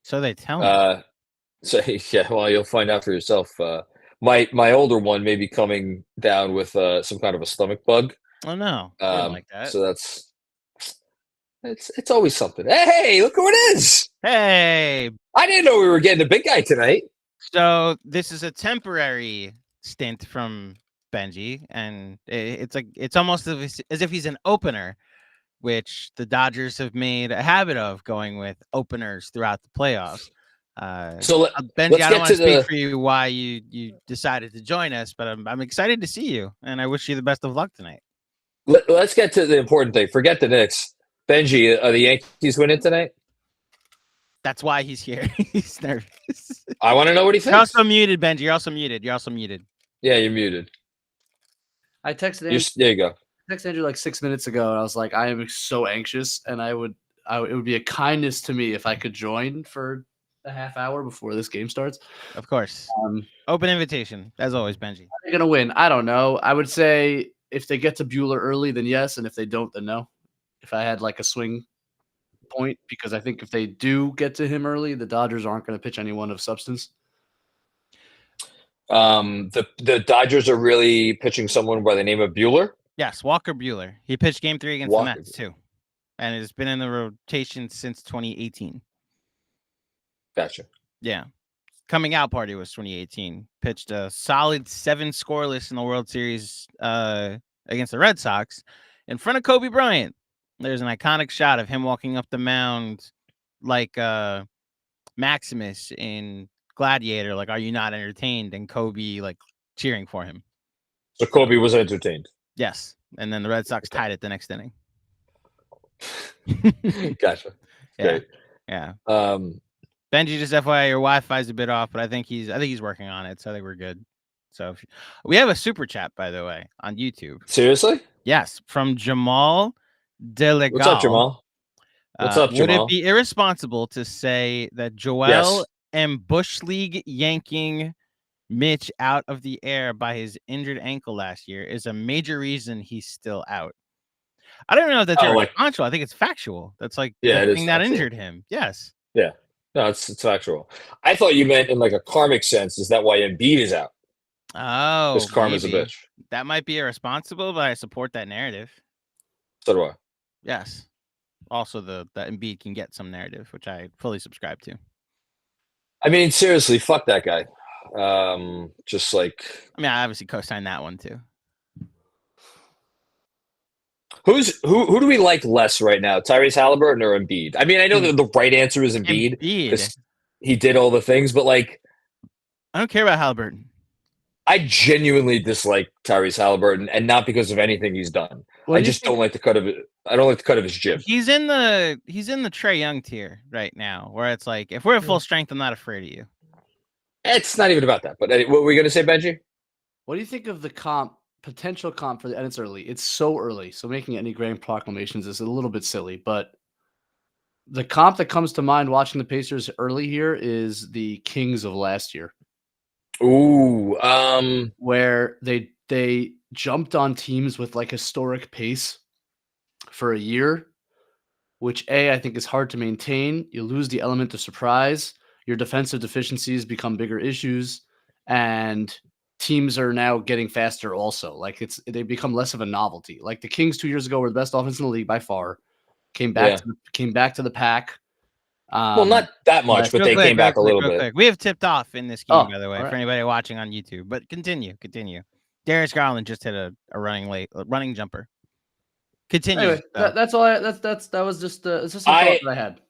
So they tell me. So yeah, well, you'll find out for yourself. My older one may be coming down with some kind of a stomach bug. Oh no, I didn't like that. So it's always something. Hey, look who it is! Hey, I didn't know we were getting a big guy tonight. So this is a temporary stint from Benji, and it's almost as if he's an opener, which the Dodgers have made a habit of going with openers throughout the playoffs. So Benji, I don't want to speak for you why you decided to join us, but I'm excited to see you, and I wish you the best of luck tonight. Let's get to the important thing. Forget the Knicks. Benji, are the Yankees winning tonight? That's why he's here. He's nervous. I want to know what he thinks. You're also muted, Benji. You're also muted. Yeah, you're muted. I texted Andrew. There you go. I texted Andrew like 6 minutes ago, and I was like, I am so anxious, and it would be a kindness to me if I could join for a half hour before this game starts. Of course. Open invitation, as always, Benji. Are they going to win? I don't know. I would say if they get to Bueller early, then yes, and if they don't, then no. If I had like a swing point, because I think if they do get to him early, the Dodgers aren't going to pitch anyone of substance. The Dodgers are really pitching someone by the name of Bueller? Yes, Walker Bueller. He pitched Game 3 against the Mets, too. And has been in the rotation since 2018. Gotcha. Yeah. Coming out party was 2018. Pitched a solid 7 scoreless in the World Series against the Red Sox in front of Kobe Bryant. There's an iconic shot of him walking up the mound like Maximus in Gladiator, like, are you not entertained? And Kobe, like, cheering for him. So Kobe was entertained. Yes. And then the Red Sox tied it the next inning. Gotcha. Great. Yeah. Benji, just FYI, your Wi-Fi is a bit off, but I think he's working on it, so I think we're good. So we have a super chat, by the way, on YouTube. Seriously? Yes, from Jamal Delegal. What's up, Jamal? What's up, Jamal? Would it be irresponsible to say that Joel and Bush League yanking Mitch out of the air by his injured ankle last year is a major reason he's still out? I don't know if that's irresponsible. I think it's factual. That's like the thing that injured him. Yes. Yeah. No, it's factual. I thought you meant in like a karmic sense. Is that why Embiid is out? Oh, because karma's a bitch. That might be irresponsible, but I support that narrative. So do I. Yes. Also, that Embiid can get some narrative, which I fully subscribe to. I mean, seriously, fuck that guy. Just like. I mean, I obviously co-signed that one too. Who do we like less right now, Tyrese Halliburton or Embiid? I mean, I know that the right answer is Embiid because he did all the things, but like, I don't care about Halliburton. I genuinely dislike Tyrese Halliburton, and not because of anything he's done. I just don't like the cut of it. I don't like the cut of his jib. He's in the Trae Young tier right now, where it's like, if we're at full strength, I'm not afraid of you. It's not even about that. But what were we going to say, Benji? What do you think of the potential comp for and it's early. It's so early. So making any grand proclamations is a little bit silly, but the comp that comes to mind watching the Pacers early here is the Kings of last year. Ooh, where they jumped on teams with like historic pace for a year, which I think is hard to maintain. You lose the element of surprise. Your defensive deficiencies become bigger issues, and teams are now getting faster also. Like they become less of a novelty. Like the Kings 2 years ago were the best offense in the league by far. Came back to the pack. Well, not that much, but they came back a little bit. We have tipped off in this game, by the way, for anybody watching on YouTube. But continue. Darius Garland just hit a running jumper. Continue. Anyway, that's all. That was just it's just a thought that I had.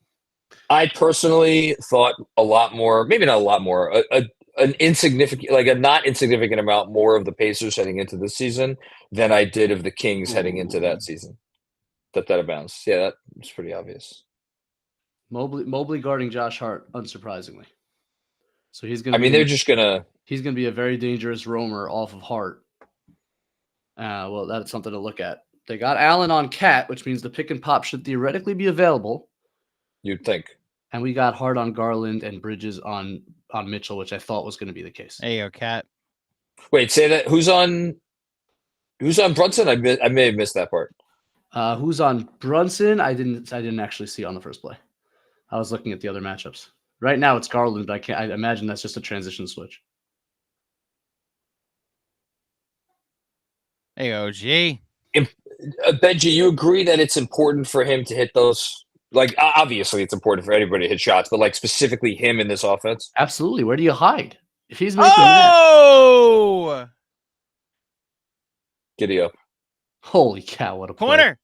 I personally thought a lot more, maybe not a lot more, an insignificant, like a not insignificant amount more of the Pacers heading into this season than I did of the Kings heading into that season. That abounds. Yeah, that was pretty obvious. Mobley guarding Josh Hart, unsurprisingly. So he's going to he's going to be a very dangerous roamer off of Hart. Well, that's something to look at. They got Allen on Cat, which means the pick and pop should theoretically be available. You'd think. And we got Hart on Garland and Bridges on Mitchell, which I thought was going to be the case. There you go, Cat. Wait, say that. Who's on Brunson? I may have missed that part. Who's on Brunson? I didn't actually see on the first play. I was looking at the other matchups. Right now it's Garland, but I imagine that's just a transition switch. Hey, OG. Benji, you agree that it's important for him to hit those? Like, obviously, it's important for anybody to hit shots, but like specifically him in this offense. Absolutely. Where do you hide? If he's making Oh! Giddy up. Holy cow, what a play. Corner.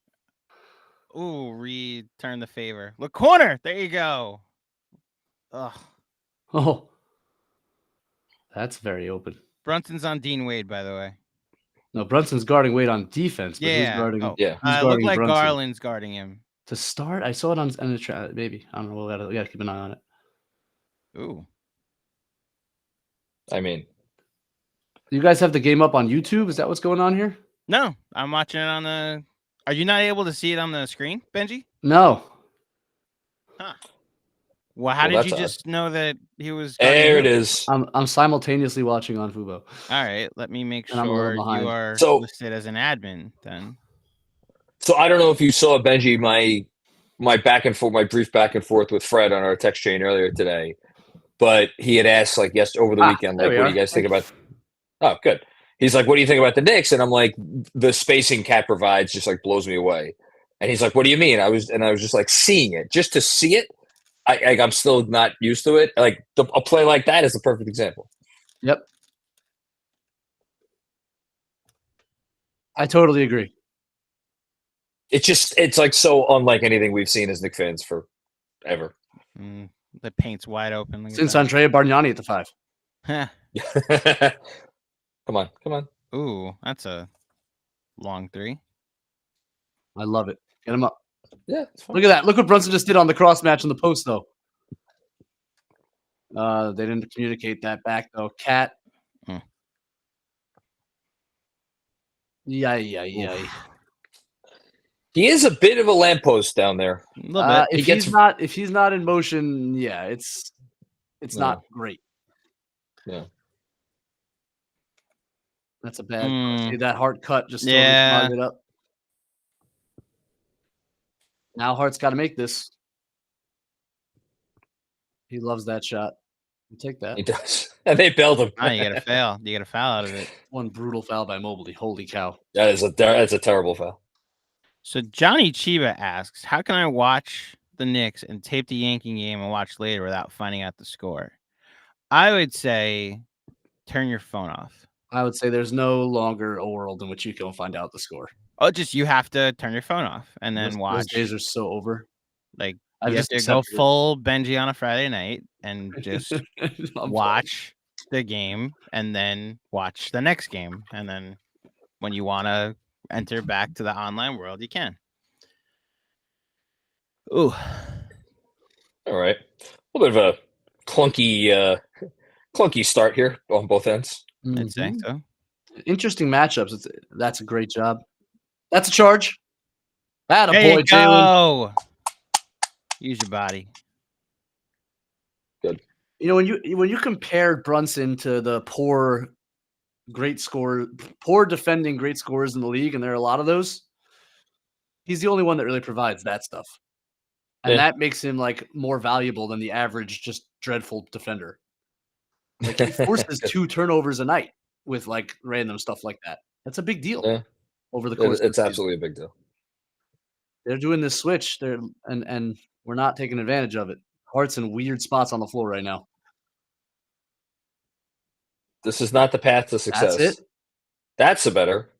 Ooh, return the favor. Look, corner. There you go. Ugh. Oh. That's very open. Brunson's on Dean Wade, by the way. No, Brunson's guarding Wade on defense, but Yeah. who's guarding? Oh. Yeah. Who's It guarding looked like Brunson? Garland's guarding him. To start, I saw it on the maybe. I don't know. We gotta keep an eye on it. Ooh. I mean, You guys have the game up on YouTube? Is that what's going on here? No, I'm watching it on the. Are you not able to see it on the screen, Benji? No. Huh. Well, how Well, did that's you odd. just know that he was? guarding there it him? is. I'm simultaneously watching on Fubo. All right, let me make And I'm a little sure behind. you are So- listed as an admin then. So I don't know if you saw, Benji, my back and forth, my brief back and forth with Fred on our text chain earlier today, but he had asked like over the weekend, there like, we what do are. you guys think about? Oh, good. He's like, what do you think about the Knicks? And I'm like, the spacing Cat provides just like blows me away. And he's like, what do you mean? I was just like seeing it, just to see it. I'm still not used to it. Like a play like that is the perfect example. Yep. I totally agree. It's like so unlike anything we've seen as Knicks fans forever. The paint's wide open. Look at Since that. Andrea Bargnani at the 5. Huh. Come on. Ooh, that's a long three. I love it. Get him up. Yeah, it's fine. Look at that. Look what Brunson just did on the cross match in the post, though. They didn't communicate that back, though. Cat. Hmm. Yay. He is a bit of a lamppost down there. A little bit. If he's not in motion, yeah, it's not great. Yeah. That's a bad. See that Hart cut just Yeah. totally it up. Now Hart's got to make this. He loves that shot. You take that. He does. And they bailed him. You get a foul. You get a foul out of it. One brutal foul by Mobley. Holy cow. That's a terrible foul. So Johnny Chiba asks, how can I watch the Knicks and tape the Yankee game and watch later without finding out the score? I would say turn your phone off. I would say there's no longer a world in which you can find out the score. Oh, just you have to turn your phone off and then Those watch. days are so over. Like I've you have just to go accepted it. full Benji on a Friday night and just I'm watch the game and then watch the next game. And then when you want to enter back to the online world, you can. Ooh. All right. A little bit of a clunky start here on both ends. I'd say Mhm. so. Interesting matchups. That's a great job. That's a charge. That a There boy, you Jalen. go. Use your body. Good. You know, when you compared Brunson to the poor defending great scorers in the league, and there are a lot of those, he's the only one that really provides that stuff. And Yeah. that makes him like more valuable than the average just dreadful defender. Like he forces 2 turnovers a night with like random stuff like that. That's a big deal Yeah. over the course of the It's season. absolutely a big deal. They're doing this switch there, and we're not taking advantage of it. Hart's in weird spots on the floor right now. This is not the path to success. That's it. That's a better.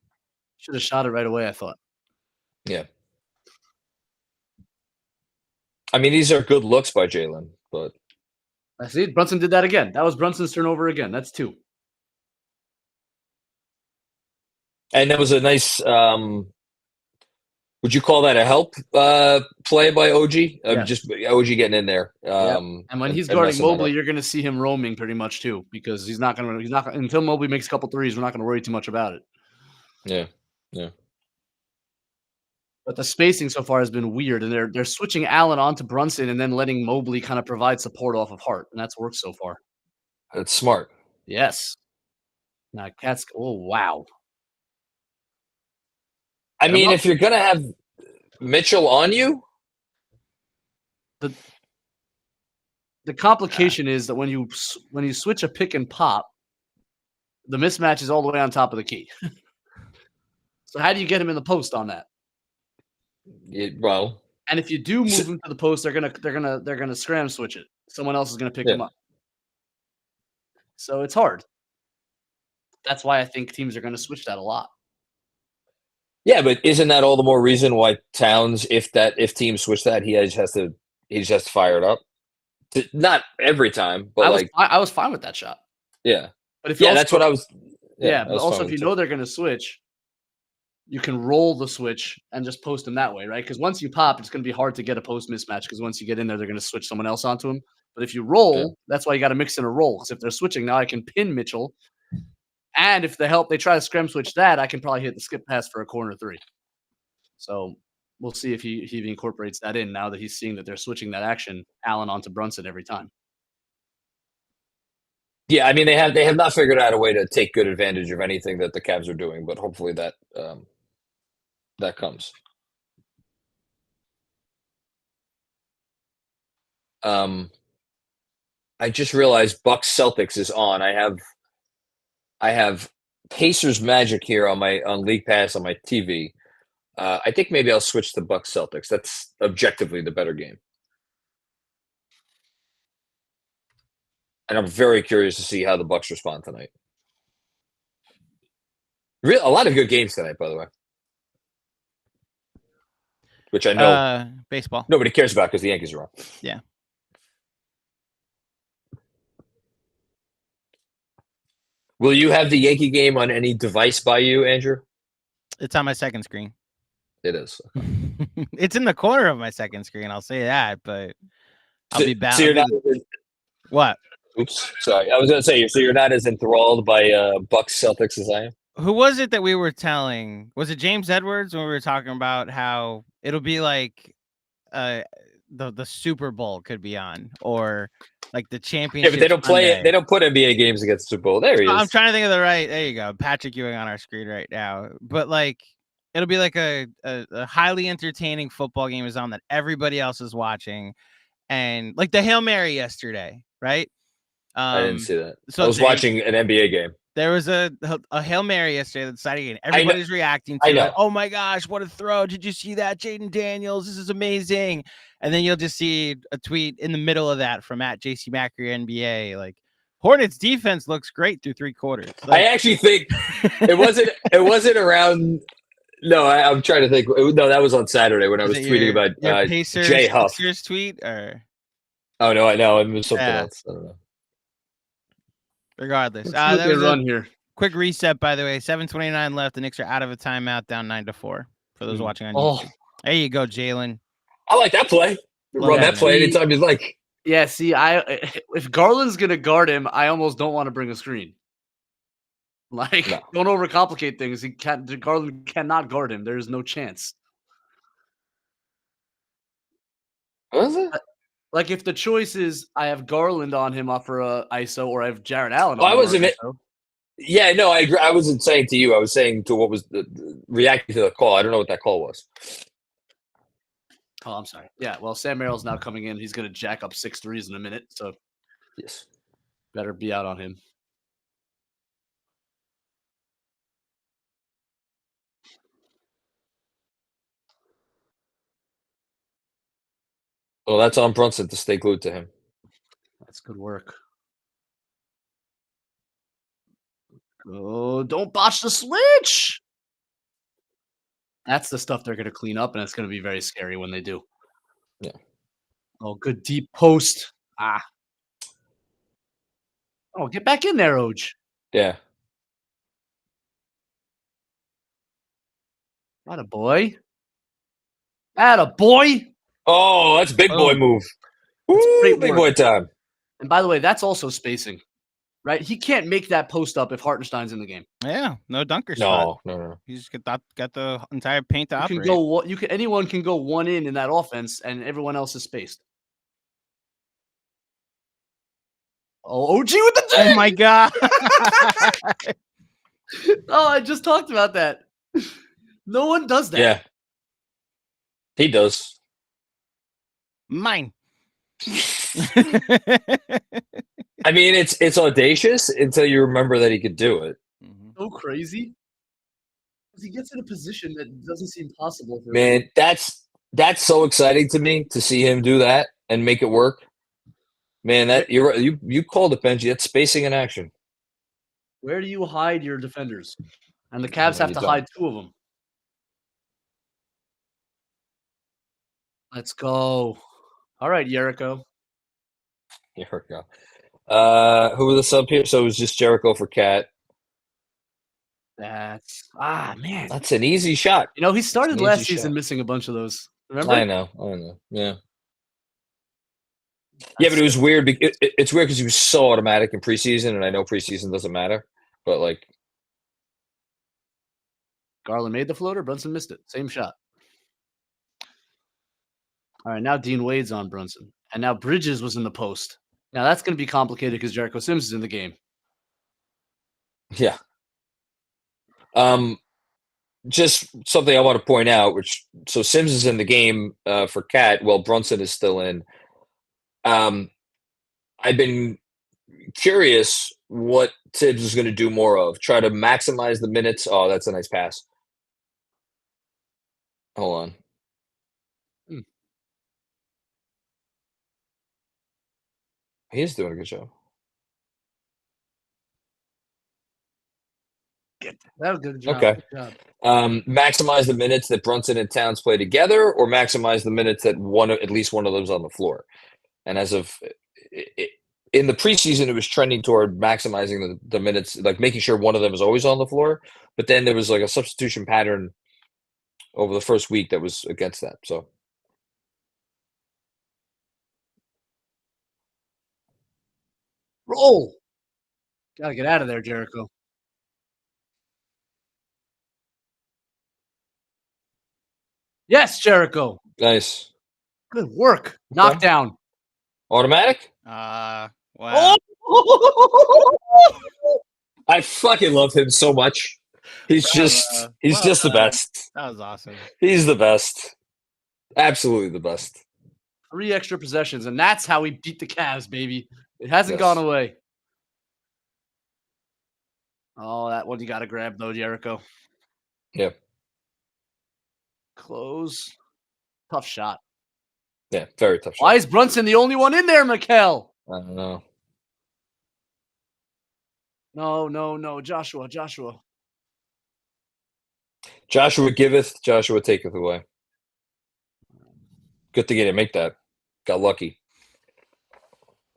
Should have shot it right away, I thought. Yeah. I mean, these are good looks by Jalen, but I see. Brunson did that again. That was Brunson's turnover again. That's 2. and that was a nice. Would you call that a help play by OG? Yes. Just OG getting in there. And when he's guarding messing that Mobley, up. you're going to see him roaming pretty much too, because he's not going to until Mobley makes a couple threes. We're not going to worry too much about it. Yeah. But the spacing so far has been weird, and they're switching Allen onto Brunson and then letting Mobley kind of provide support off of Hart, and that's worked so far. It's smart. Yes. Now Cat's. Oh wow. I Get him mean, up. if you're gonna have Mitchell on you, The complication is that when you switch a pick and pop, the mismatch is all the way on top of the key. So how do you get him in the post on that? Well, and if you do move him to the post, they're gonna scram switch it. Someone else is gonna pick him up. So it's hard. That's why I think teams are gonna switch that a lot. Yeah, but isn't that all the more reason why Towns, if teams switch that, he just has to fire it up? Not every time, but I was fine with that shot. Yeah. But if that's what I was. Yeah, but also if you know they're going to switch, you can roll the switch and just post them that way, right? Because once you pop, it's going to be hard to get a post mismatch because once you get in there, they're going to switch someone else onto him. But if you roll, that's why you got to mix in a roll. Because if they're switching now, I can pin Mitchell. And if they try to scram switch that, I can probably hit the skip pass for a corner three. So we'll see if he incorporates that in now that he's seeing that they're switching that action, Allen onto Brunson every time. Yeah, I mean they have not figured out a way to take good advantage of anything that the Cavs are doing, but hopefully that comes. I just realized Bucks Celtics is on. I have Pacers Magic here on League Pass on my TV. I think maybe I'll switch to Bucks Celtics. That's objectively the better game. And I'm very curious to see how the Bucks respond tonight. A lot of good games tonight, by the way. Which I know baseball nobody cares about because the Yankees are on. Yeah. Will you have the Yankee game on any device by you, Andrew? It's on my second screen. It is. It's in the corner of my second screen. I'll say that, but I'll be back. So you're not what? Oops, sorry. I was going to say, so you're not as enthralled by Bucks Celtics as I am? Who was it that we were telling? Was it James Edwards when we were talking about how it'll be like the Super Bowl could be on, or like the championship? Yeah, but they don't play it. They don't put NBA games against the Super Bowl. There he is. I'm trying to think of the right. There you go, Patrick Ewing on our screen right now. But like, it'll be like a highly entertaining football game is on that everybody else is watching, and like the Hail Mary yesterday, right? I didn't see that. So I was watching an NBA game. There was a Hail Mary yesterday that's decided game. Everybody's reacting to it. Oh my gosh, what a throw. Did you see that? Jaden Daniels, this is amazing. And then you'll just see a tweet in the middle of that from @JCMackery NBA. Like, Hornets defense looks great through 3 quarters. Like, I actually think it wasn't around. No, I'm trying to think. No, that was on Saturday when I was tweeting about Jay Huff. Pacers tweet or? Oh no, I know. It was something else. I don't know. Regardless, that was run here. Quick reset, by the way. 7:29 left. The Knicks are out of a timeout, down 9-4. For those watching on YouTube, there you go, Jalen. I like that play. Run that play anytime you like. Yeah, see, if Garland's gonna guard him, I almost don't want to bring a screen. Like, don't overcomplicate things. Garland cannot guard him. There is no chance. What is it? Like, if the choice is I have Garland on him for a ISO, or I have Jarrett Allen on I wasn't. ISO. Yeah, no, I agree. I wasn't saying to you. I was saying to what was reacting to the call. I don't know what that call was. Oh, I'm sorry. Yeah, well, Sam Merrill's now coming in. He's going to jack up 6 threes in a minute, so yes, better be out on him. Well, that's on Brunson to stay glued to him. That's good work. Oh, don't botch the switch. That's the stuff they're going to clean up, and it's going to be very scary when they do. Yeah. Oh, good deep post. Oh, get back in there, Oj. Yeah. Attaboy. Attaboy. Oh, that's big boy move. Woo, big boy time. And by the way, that's also spacing, right? He can't make that post up if Hartenstein's in the game. Yeah, no dunker spot. No. He's got the entire paint to operate. Anyone can go one in that offense, and everyone else is spaced. Oh, OG with the J! Oh my god! Oh, I just talked about that. No one does that. Yeah, he does. Mine. I mean, it's audacious until you remember that he could do it. So crazy. He gets in a position that doesn't seem possible for him. Man, that's so exciting to me to see him do that and make it work. Man, that you called it, Benji. That's spacing in action. Where do you hide your defenders? And the Cavs have to hide 2 of them. Let's go. All right, Jericho. Here we go. Who were the sub here? So it was just Jericho for Cat. That's man. That's an easy shot. You know, he started last season missing a bunch of those. Remember? I know. Yeah. Yeah, but it was weird. It's weird because he was so automatic in preseason, and I know preseason doesn't matter, but like Garland made the floater, Brunson missed it. Same shot. All right, now Dean Wade's on Brunson, and now Bridges was in the post. Now that's going to be complicated because Jericho Sims is in the game. Yeah. Just something I want to point out, so Sims is in the game for Cat, while Brunson is still in. I've been curious what Tibbs is going to do more of. Try to maximize the minutes. Oh, that's a nice pass. Hold on. He is doing a good job. That was a good job. Okay. Good job. Maximize the minutes that Brunson and Towns play together, or maximize the minutes that at least one of them's on the floor. And as of in the preseason, it was trending toward maximizing the minutes, like making sure one of them is always on the floor. But then there was like a substitution pattern over the first week that was against that. So. Roll. Got to get out of there, Jericho. Yes, Jericho. Nice. Good work. Knockdown. Automatic? Wow. I fucking love him so much. He's just the best. That was awesome. He's the best. Absolutely the best. 3 extra possessions, and that's how we beat the Cavs, baby. It hasn't gone away. Oh, that one you got to grab, though, Jericho. Yep. Close. Tough shot. Yeah, very tough shot. Why is Brunson the only one in there, Mikal? I don't know. No. Joshua. Joshua giveth, Joshua taketh away. Good thing he didn't make that. Got lucky.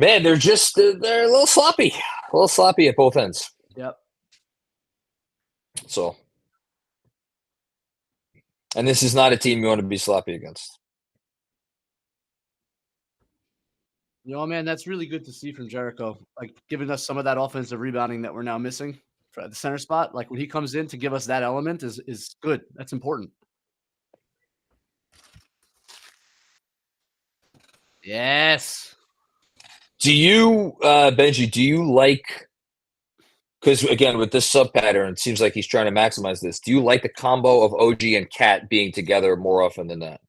Man, they're a little sloppy. A little sloppy at both ends. Yep. So. And this is not a team you want to be sloppy against. You know, man, that's really good to see from Jericho. Like, giving us some of that offensive rebounding that we're now missing at the center spot. Like, when he comes in to give us that element is good. That's important. Yes. Do you, Benji, like, because, again, with this sub pattern, it seems like he's trying to maximize this. Do you like the combo of OG and Cat being together more often than that?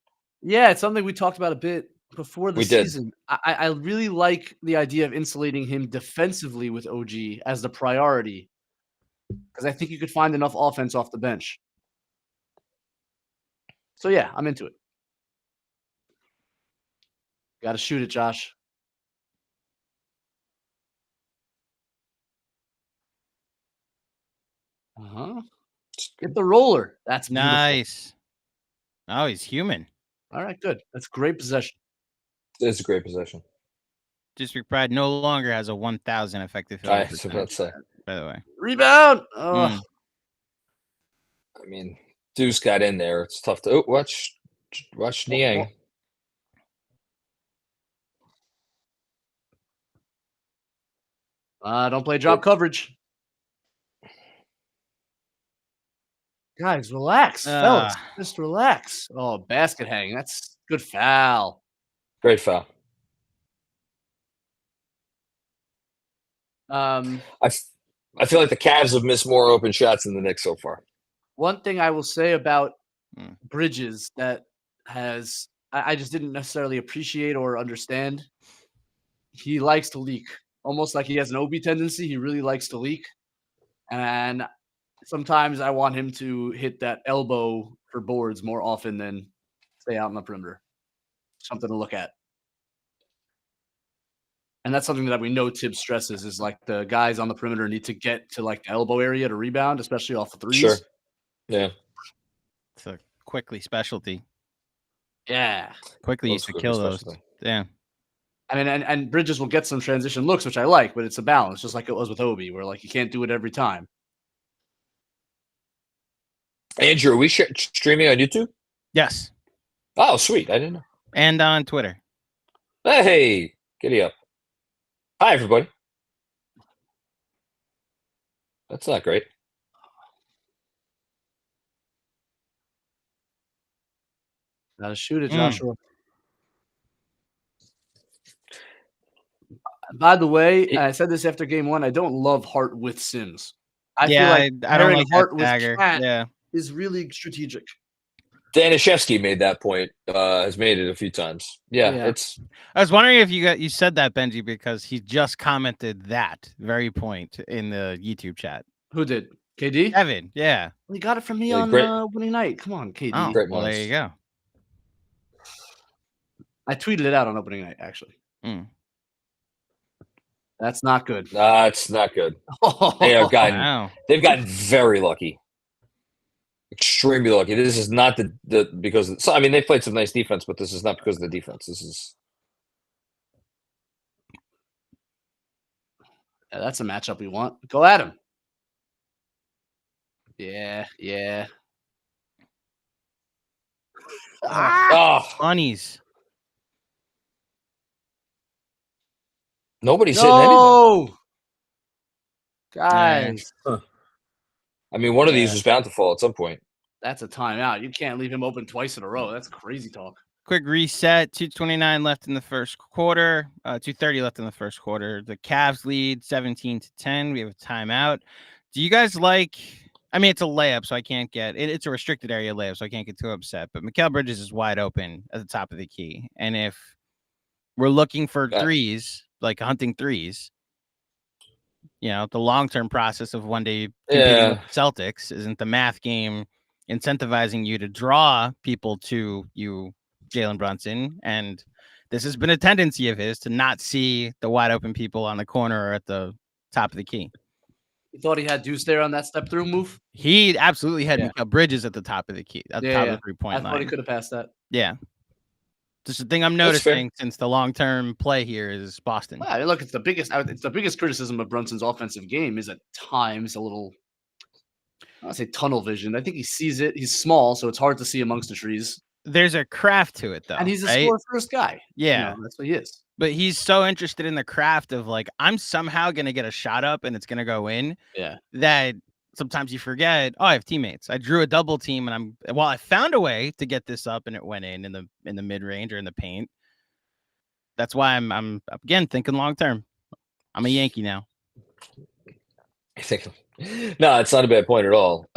Yeah, it's something we talked about a bit before the season. Did. I really like the idea of insulating him defensively with OG as the priority, because I think you could find enough offense off the bench. So, yeah, I'm into it. Got to shoot it, Josh. Get the roller. That's beautiful. Nice. Oh, he's human. All right, good. That's great possession. It's a great possession. District Pride no longer has a 1,000 effective field I goal was about to say. by the way. Rebound. I mean, Deuce got in there. It's tough to watch Niang. Don't play drop coverage. Guys, relax. Fellas, just relax. Oh, basket hang. That's good foul. Great foul. I feel like the Cavs have missed more open shots than the Knicks so far. One thing I will say about Bridges that I just didn't necessarily appreciate or understand he likes to leak. Almost like he has an Obi tendency. He really likes to leak. And sometimes I want him to hit that elbow for boards more often than stay out on the perimeter. Something to look at. And that's something that we know Tibbs stresses is like the guys on the perimeter need to get to like the elbow area to rebound, especially off the threes. Sure. Yeah. It's a quickly specialty. Yeah. Quickly used to kill those. Yeah. I mean, and Bridges will get some transition looks, which I like, but it's a balance, just like it was with Obi, where like you can't do it every time. Andrew, are we streaming on YouTube? Yes. Oh, sweet. I didn't know. And on Twitter. Hey, giddy up. Hi, everybody. That's not great. Gotta shoot it, Joshua. By the way, I said this after game one. I don't love Hart with Sims. I feel like I don't like Hart with dagger. Cat is really strategic. Danishevsky made that point. Has made it a few times. Yeah, it's. I was wondering if you said that, Benji, because he just commented that very point in the YouTube chat. Who did? KD? Evan. Yeah. He got it from me on opening night. Come on, KD. Oh, well, there you go. I tweeted it out on opening night, actually. That's not good. It's not good. They've gotten very lucky. Extremely lucky. This is not because I mean they played some nice defense, but this is not because of the defense. This is that's a matchup we want. Go at him. Yeah. Bunnies. Nobody's hitting anything. Guys. I mean, one of these is bound to fall at some point. That's a timeout. You can't leave him open twice in a row. That's crazy talk. Quick reset. 2:29 left in the first quarter. 2:30 left in the first quarter. The Cavs lead 17-10. We have a timeout. Do you guys like? I mean, it's a layup, so I can't get it. It's a restricted area layup, so I can't get too upset. But Mikal Bridges is wide open at the top of the key, and if we're looking for threes, like hunting threes, the long-term process of one day competing with Celtics isn't the math game incentivizing you to draw people to you, Jalen Brunson. And this has been a tendency of his to not see the wide open people on the corner or at the top of the key. You thought he had Deuce there on that step through move? He absolutely had Mikal Bridges at the top of the key, at the top of the 3-point line. I thought he could have passed that. Yeah. Just the thing I'm noticing since the long-term play here is Boston. Well, I mean, look, it's the biggest criticism of Brunson's offensive game is at times a little, I don't want to say tunnel vision. I think he sees it. He's small, so it's hard to see amongst the trees. There's a craft to it, though. And he's a score-first guy. Yeah. That's what he is. But he's so interested in the craft of like, I'm somehow going to get a shot up and it's going to go in. Yeah. That sometimes you forget, I have teammates. I drew a double team and I found a way to get this up and it went in the mid-range or in the paint. That's why I'm again thinking long-term. I'm a Yankee now. I think no, it's not a bad point at all.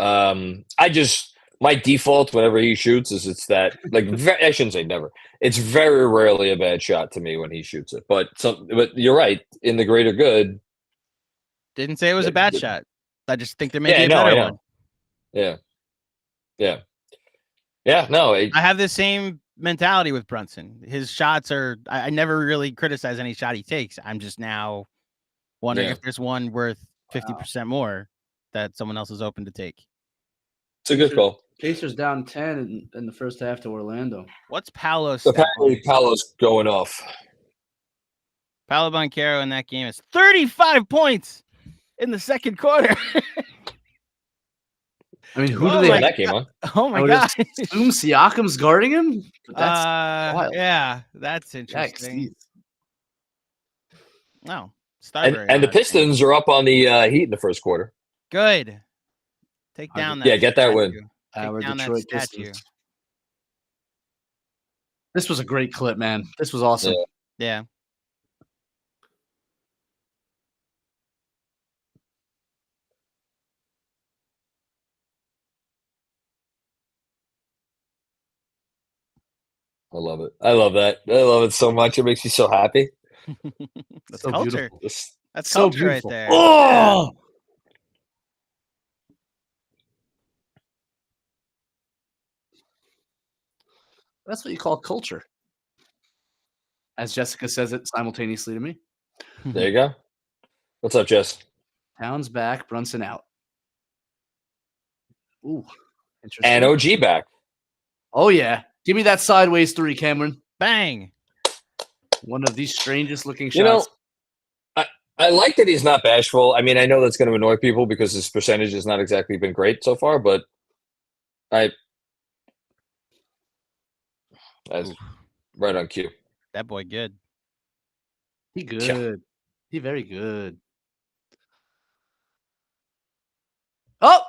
My default whenever he shoots is it's that like I shouldn't say never. It's very rarely a bad shot to me when he shoots it. But you're right. In the greater good, didn't say it was a bad shot. I just think there may be a better one. Yeah. No, I have the same mentality with Brunson. His shots are. I never really criticize any shot he takes. I'm just now wondering if there's one worth 50% more that someone else is open to take. It's a good call. Pacers down 10 in the first half to Orlando. What's Paolo's? Apparently, Paolo's going off. Paolo Banchero in that game is 35 points in the second quarter. I mean, who do they have that game on? Oh my god! Assume Siakam's guarding him. That's wild. Yeah, that's interesting. No, and the Pistons are up on the Heat in the first quarter. Good. Take down that. Yeah, get that win. Our Detroit Pistons. This was a great clip, man. This was awesome. Yeah. I love it. I love that. I love it so much. It makes me so happy. That's So culture. beautiful. That's So culture right beautiful. there. Oh! That's what you call culture. As Jessica says it simultaneously to me. There you go. What's up, Jess? Towns back, Brunson out. Ooh, interesting. And OG back. Oh, yeah. Give me that sideways 3, Cameron. Bang. One of the strangest looking shots. You know, I like that he's not bashful. I mean, I know that's going to annoy people because his percentage has not exactly been great so far, but right on cue. That boy good. He good. Yeah. He very good. Oh!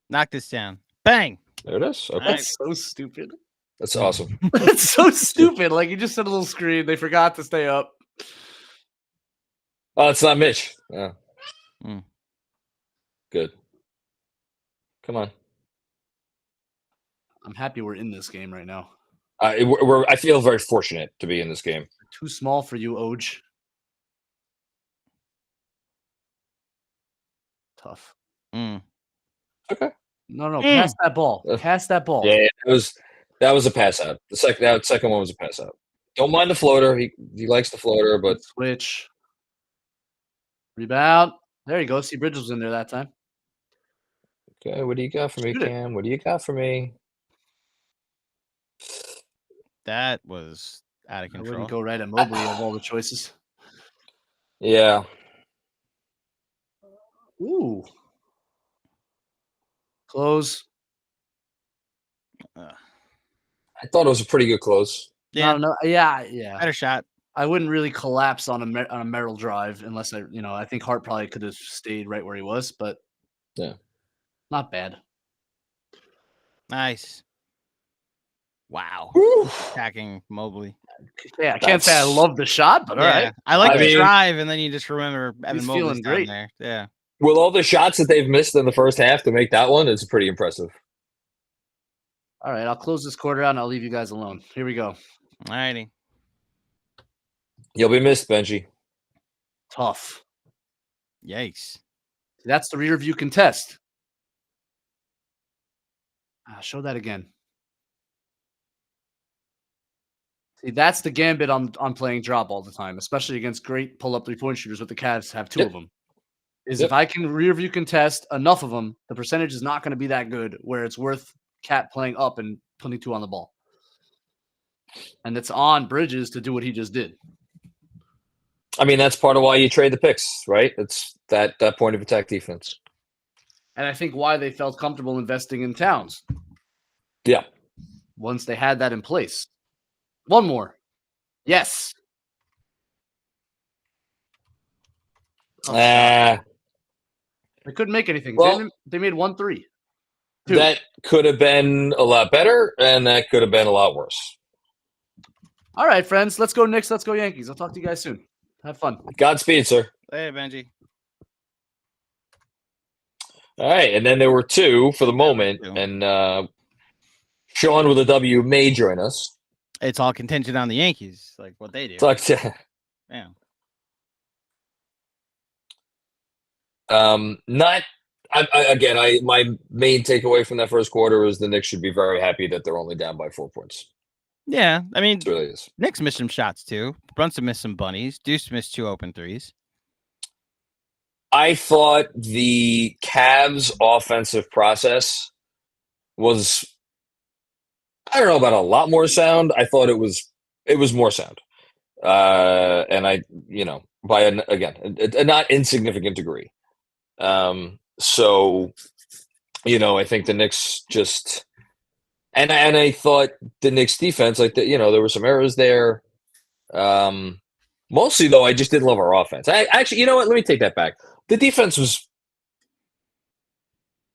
Knock this down. Bang. There it is. Okay. That's so stupid. That's awesome. It's so stupid. Like, you just said a little screen. They forgot to stay up. Oh, it's not Mitch. Yeah. Mm. Good. Come on. I'm happy we're in this game right now. I feel very fortunate to be in this game. Too small for you, Oj. Tough. Mm. Okay. No, pass that ball. Pass that ball. Yeah, that was a pass out. The second one was a pass out. Don't mind the floater. He likes the floater, but Switch. Rebound. There you go. See, Bridges was in there that time. okay. What do you got for me, Shoot it. Cam? What do you got for me? That was out of I control. wouldn't go right at Mobley of all the choices. Yeah. Ooh. Close. I thought it was a pretty good close. Yeah. No, yeah. Better shot. I wouldn't really collapse on a Merrill drive unless I think Hart probably could have stayed right where he was, but Yeah. Not bad. Nice. Wow. Woo. Attacking Mobley. Yeah, I can't say I love the shot, but all right. I like I the mean- drive, and then you just remember Evan He's Mobley's feeling down great. there. Yeah. With all the shots that they've missed in the first half to make that one, it's pretty impressive. All right, I'll close this quarter out and I'll leave you guys alone. Here we go. All righty. You'll be missed, Benji. Tough. Yikes. That's the rear view contest. Show that again. See, that's the gambit on playing drop all the time, especially against great pull-up three-point shooters with the Cavs have two of them. Is if I can rear view contest enough of them, the percentage is not going to be that good where it's worth Cat playing up and putting two on the ball. And it's on Bridges to do what he just did. I mean, that's part of why you trade the picks, right? It's that point of attack defense. And I think why they felt comfortable investing in Towns. Yeah. Once they had that in place. One more. Yes. They They couldn't make anything. Well, they made 1-3. That could have been a lot better, and that could have been a lot worse. All right, friends. Let's go Knicks. Let's go Yankees. I'll talk to you guys soon. Have fun. Godspeed, sir. Hey, Benji. All right, and then there were two for the moment, and Sean with a W may join us. It's all contingent on the Yankees, like what they do. Talk to Yeah. not. My main takeaway from that first quarter was the Knicks should be very happy that they're only down by 4 points. Yeah. I mean, It really is. Knicks missed some shots too. Brunson missed some bunnies. Deuce missed 2 open threes. I thought the Cavs' offensive process was, I don't know about a lot more sound. I thought it was more sound. And I, by a not insignificant degree. So, I think the Knicks just, and I thought the Knicks defense, there were some errors there. Mostly though, I just didn't love our offense. I actually, you know what? Let me take that back. The defense was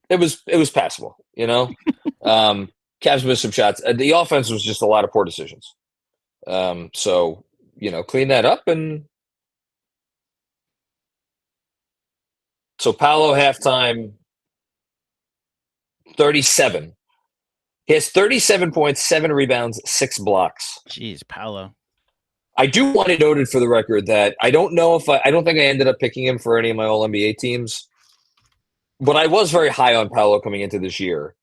passable, Cavs missed some shots. The offense was just a lot of poor decisions. So, clean that up. And so Paolo halftime, 37. He has 37 points, 7 rebounds, 6 blocks. Jeez, Paolo. I do want it noted for the record that I don't know if I don't think I ended up picking him for any of my All NBA teams, but I was very high on Paolo coming into this year.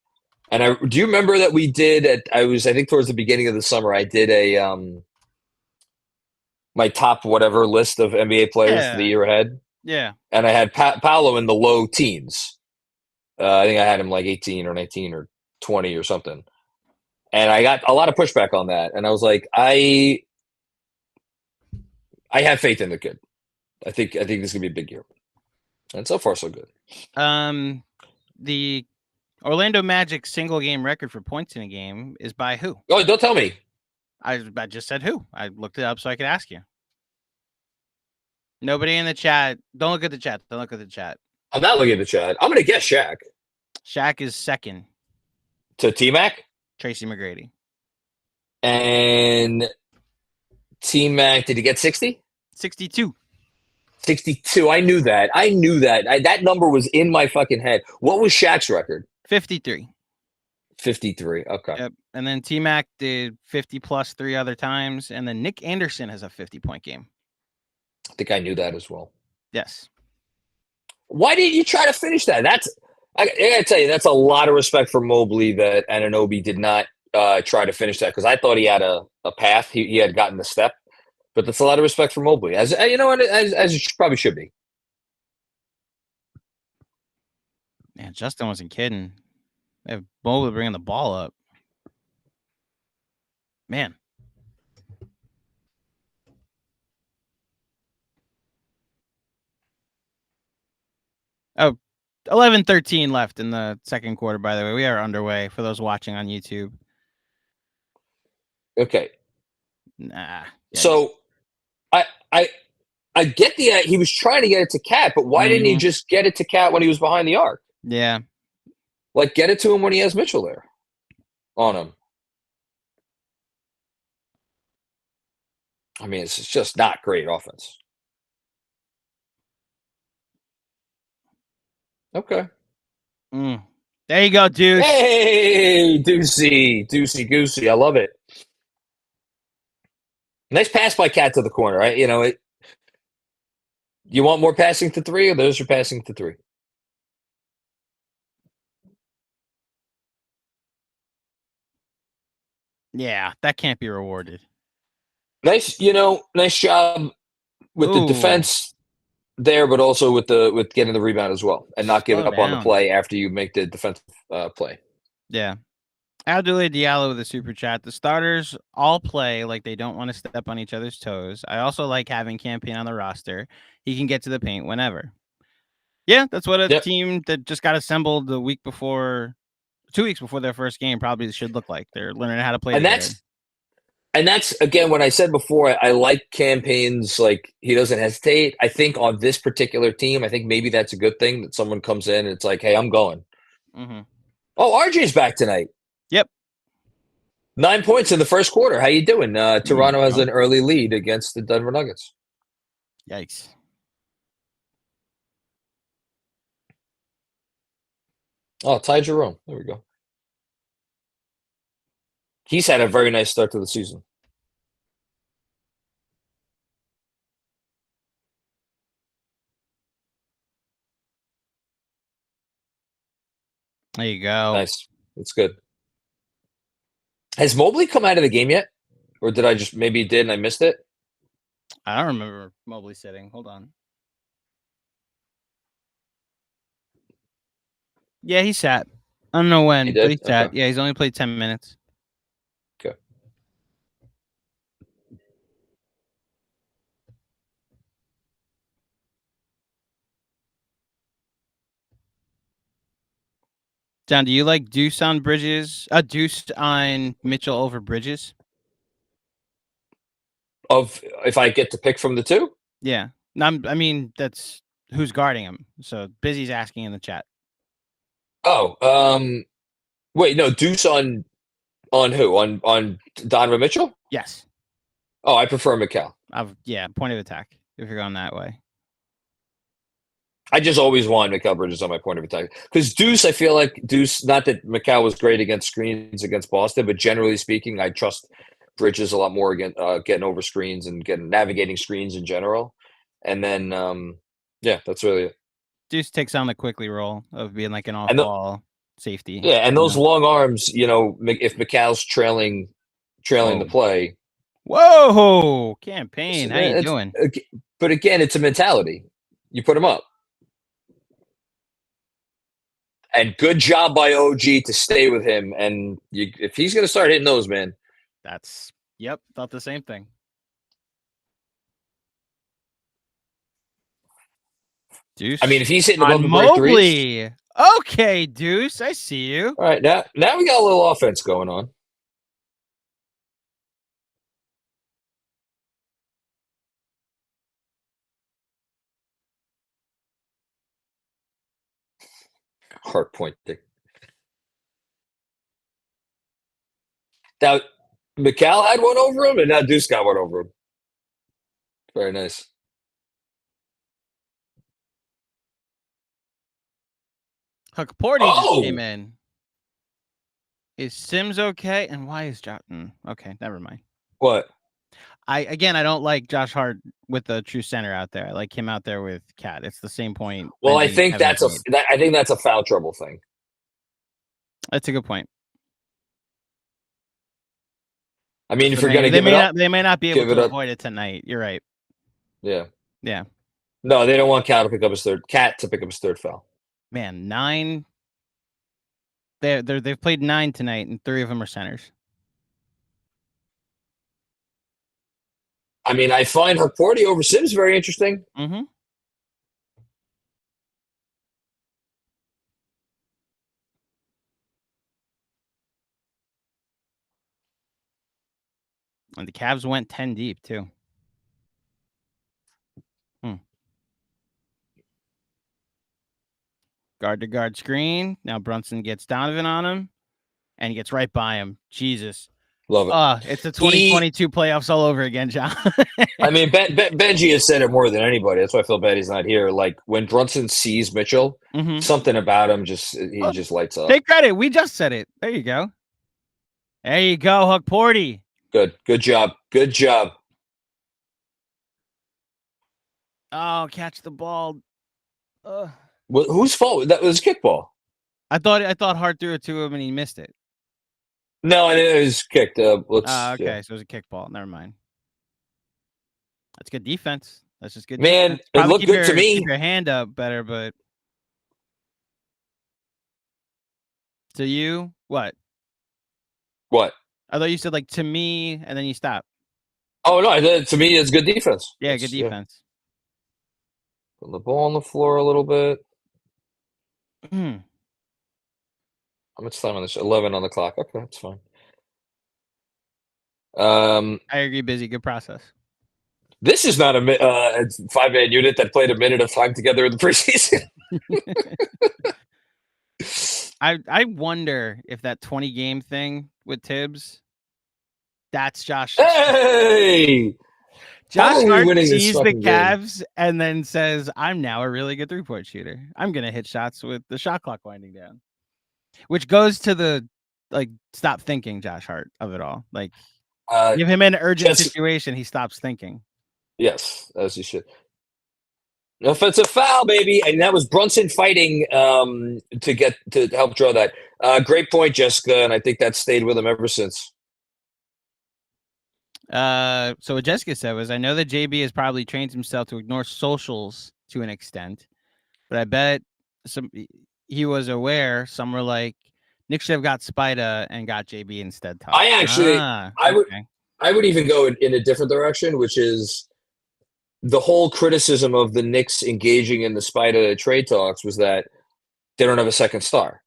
And do you remember that we did? I think towards the beginning of the summer, I did my top whatever list of NBA players for the year ahead. Yeah. And I had Paolo in the low teens. I think I had him like 18 or 19 or 20 or something. And I got a lot of pushback on that. And I was like, I have faith in the kid. I think this is gonna be a big year. And so far, so good. The Orlando Magic single game record for points in a game is by who? Oh, don't tell me. I just said who. I looked it up so I could ask you. Nobody in the chat. Don't look at the chat. Don't look at the chat. I'm not looking at the chat. I'm gonna guess Shaq. Shaq is second To T-Mac? Tracy McGrady. And T-Mac, did he get 60? 62. 62. I knew that. That number was in my fucking head. What was Shaq's record? 53. 53. Okay. Yep. And then T-Mac did 50 plus 3 other times. And then Nick Anderson has a 50-point game. I think I knew that as well. Yes. Why didn't you try to finish that? I gotta tell you, that's a lot of respect for Mobley that Anunoby did not try to finish that, because I thought he had a path. He had gotten the step. But that's a lot of respect for Mobley, as you know, as it probably should be. Man, Justin wasn't kidding. They have Mobley bringing the ball up. Man. Oh, 11-13 left in the second quarter, by the way. We are underway for those watching on YouTube. Okay. Nah. So I get he was trying to get it to Cat, but why didn't he just get it to Cat when he was behind the arc? Yeah. Like, get it to him when he has Mitchell there on him. I mean, it's just not great offense. Okay. There you go, dude. Hey, Deucey Goosey. I love it. Nice pass by Cat to the corner, right? You know, you want more passing to 3, or those are passing to 3? Yeah, that can't be rewarded. Nice job with the defense there, but also with getting the rebound as well, and not giving up on the play after you make the defensive play. Yeah. Abdoulaye Diallo with a super chat. The starters all play like they don't want to step on each other's toes. I also like having Campaign on the roster. He can get to the paint whenever. Yeah, that's what a team that just got assembled 2 weeks before their first game probably should look like. They're learning how to play together. And that's, again, what I said before, I like Campaign's, like, he doesn't hesitate. I think on this particular team, I think maybe that's a good thing that someone comes in and it's like, hey, I'm going. Mm-hmm. Oh, RJ's back tonight. Yep. 9 points in the first quarter. How you doing? Toronto has an early lead against the Denver Nuggets. Yikes. Oh, Ty Jerome. There we go. He's had a very nice start to the season. There you go. Nice. That's good. Has Mobley come out of the game yet? Or did I just, maybe he did and I missed it? I don't remember Mobley sitting. Hold on. Yeah, he sat. I don't know when, but he sat. Okay. Yeah, he's only played 10 minutes. Okay. John, do you like Deuce on Mitchell over Bridges? If I get to pick from the two? Yeah. I mean, that's who's guarding him. So Busy's asking in the chat. Oh, wait, no, Deuce on who? On Donovan Mitchell? Yes. Oh, I prefer Mikal. Yeah, point of attack, if you're going that way. I just always wanted Mikal Bridges on my point of attack. Because Deuce, I feel like not that Mikal was great against screens against Boston, but generally speaking, I trust Bridges a lot more again, getting over screens and navigating screens in general. And then, that's really it. Deuce takes on the quickly role of being like an And the- off-ball safety. Yeah, and those long arms, if McCall's trailing the play. Whoa, campaign. How you doing? But again, it's a mentality. You put him up. And good job by OG to stay with him. And if he's going to start hitting those, man. Thought the same thing. Deuce. I mean, if he's hitting above On the break threes. Mobley. Okay, Deuce, I see you. All right, now we got a little offense going on. Heart pointing. Now, McCall had one over him, and now Deuce got one over him. Very nice. Huckporty just came in. Is Sims okay? And why is Josh? Okay, never mind. What? I don't like Josh Hart with the true center out there. I like him out there with Cat. It's the same point. Well, I think that's a foul trouble thing. That's a good point. I mean, if you're going to give it up, they may not be able to avoid it tonight. You're right. Yeah. Yeah. No, they don't want Cat to pick up his third foul. Man, 9. They've played 9 tonight, and 3 of them are centers. I mean, I find Huckporty over Sims very interesting. Mm-hmm. And the Cavs went 10 deep, too. Guard-to-guard screen. Now Brunson gets Donovan on him, and he gets right by him. Jesus. Love it. It's the 2022 playoffs all over again, John. I mean, Benji has said it more than anybody. That's why I feel bad he's not here. Like, when Brunson sees Mitchell, something about him just lights up. Take credit. We just said it. There you go. There you go, Huckporty. Good job. Good job. Oh, catch the ball. Whose fault? That was kickball. I thought Hart threw it to him and he missed it. No, it was kicked. Okay, so it was a kickball. Never mind. That's good defense. That's just good. Man, defense. it looked good to me. Keep your hand up better, but to you, what? What? I thought you said like to me, and then you stopped. Oh no! To me, it's good defense. Yeah, good defense. Put the ball on the floor a little bit. How much time on this? 11 on the clock. Okay, that's fine. I agree. Busy. Good process. This is not a 5-man unit that played a minute of time together in the preseason. I wonder if that 20-game thing with Tibbs, that's Josh. Hey! Josh Hart sees the Cavs and then says, I'm now a really good three-point shooter. I'm going to hit shots with the shot clock winding down. Which goes to the, stop thinking Josh Hart of it all. Give him an urgent situation, he stops thinking. Yes, as he should. Offensive foul, baby. And that was Brunson fighting to help draw that. Great point, Jessica, and I think that stayed with him ever since. So what Jessica said was, I know that JB has probably trained himself to ignore socials to an extent, but I bet he was aware some were like, Nick should have got Spida and got JB instead. I would even go in a different direction, which is the whole criticism of the Knicks engaging in the Spida trade talks was that they don't have a second star.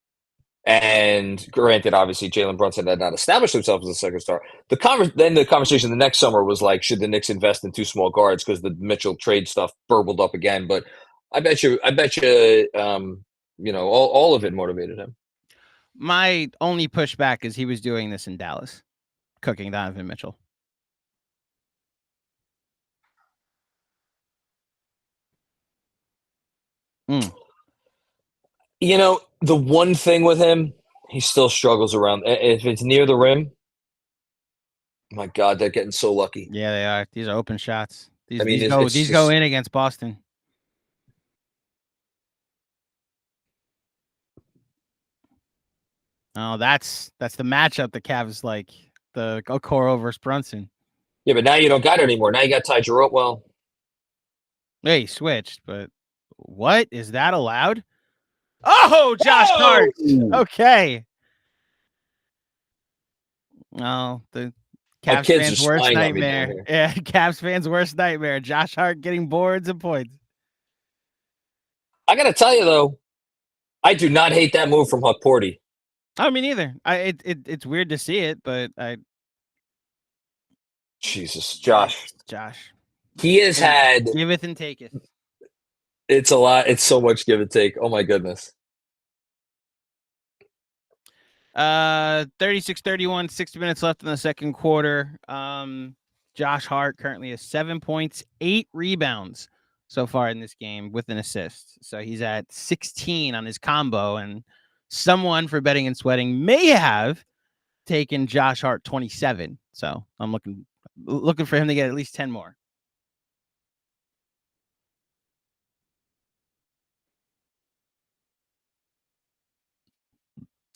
And granted, obviously, Jalen Brunson had not established himself as a second star. Then the conversation the next summer was like, should the Knicks invest in 2 small guards because the Mitchell trade stuff burbled up again? But I bet you, all of it motivated him. My only pushback is he was doing this in Dallas, cooking Donovan Mitchell. The one thing with him, he still struggles around. If it's near the rim, My God, they're getting so lucky. Yeah, they are. These are open shots. These I mean, these go in against Boston. Oh, that's the matchup the Cavs like. The Okoro versus Brunson. Yeah, but now you don't got it anymore. Now you got Ty Jerome. Well, hey, he switched, but what is that allowed? Oh, Josh Hart. Okay. Oh, the Cavs fans' worst nightmare. Yeah, Cavs fans' worst nightmare. Josh Hart getting boards and points. I gotta tell you though, I do not hate that move from Huck Porty. I mean, neither. It's weird to see it, but Jesus, Josh. He has had giveth and taketh. It's a lot. It's so much give and take. Oh my goodness. 36-31, 60 minutes left in the second quarter. Josh Hart currently has 7 points, 8 rebounds so far in this game with an assist. So he's at 16 on his combo, and someone for betting and sweating may have taken Josh Hart 27. So I'm looking for him to get at least 10 more.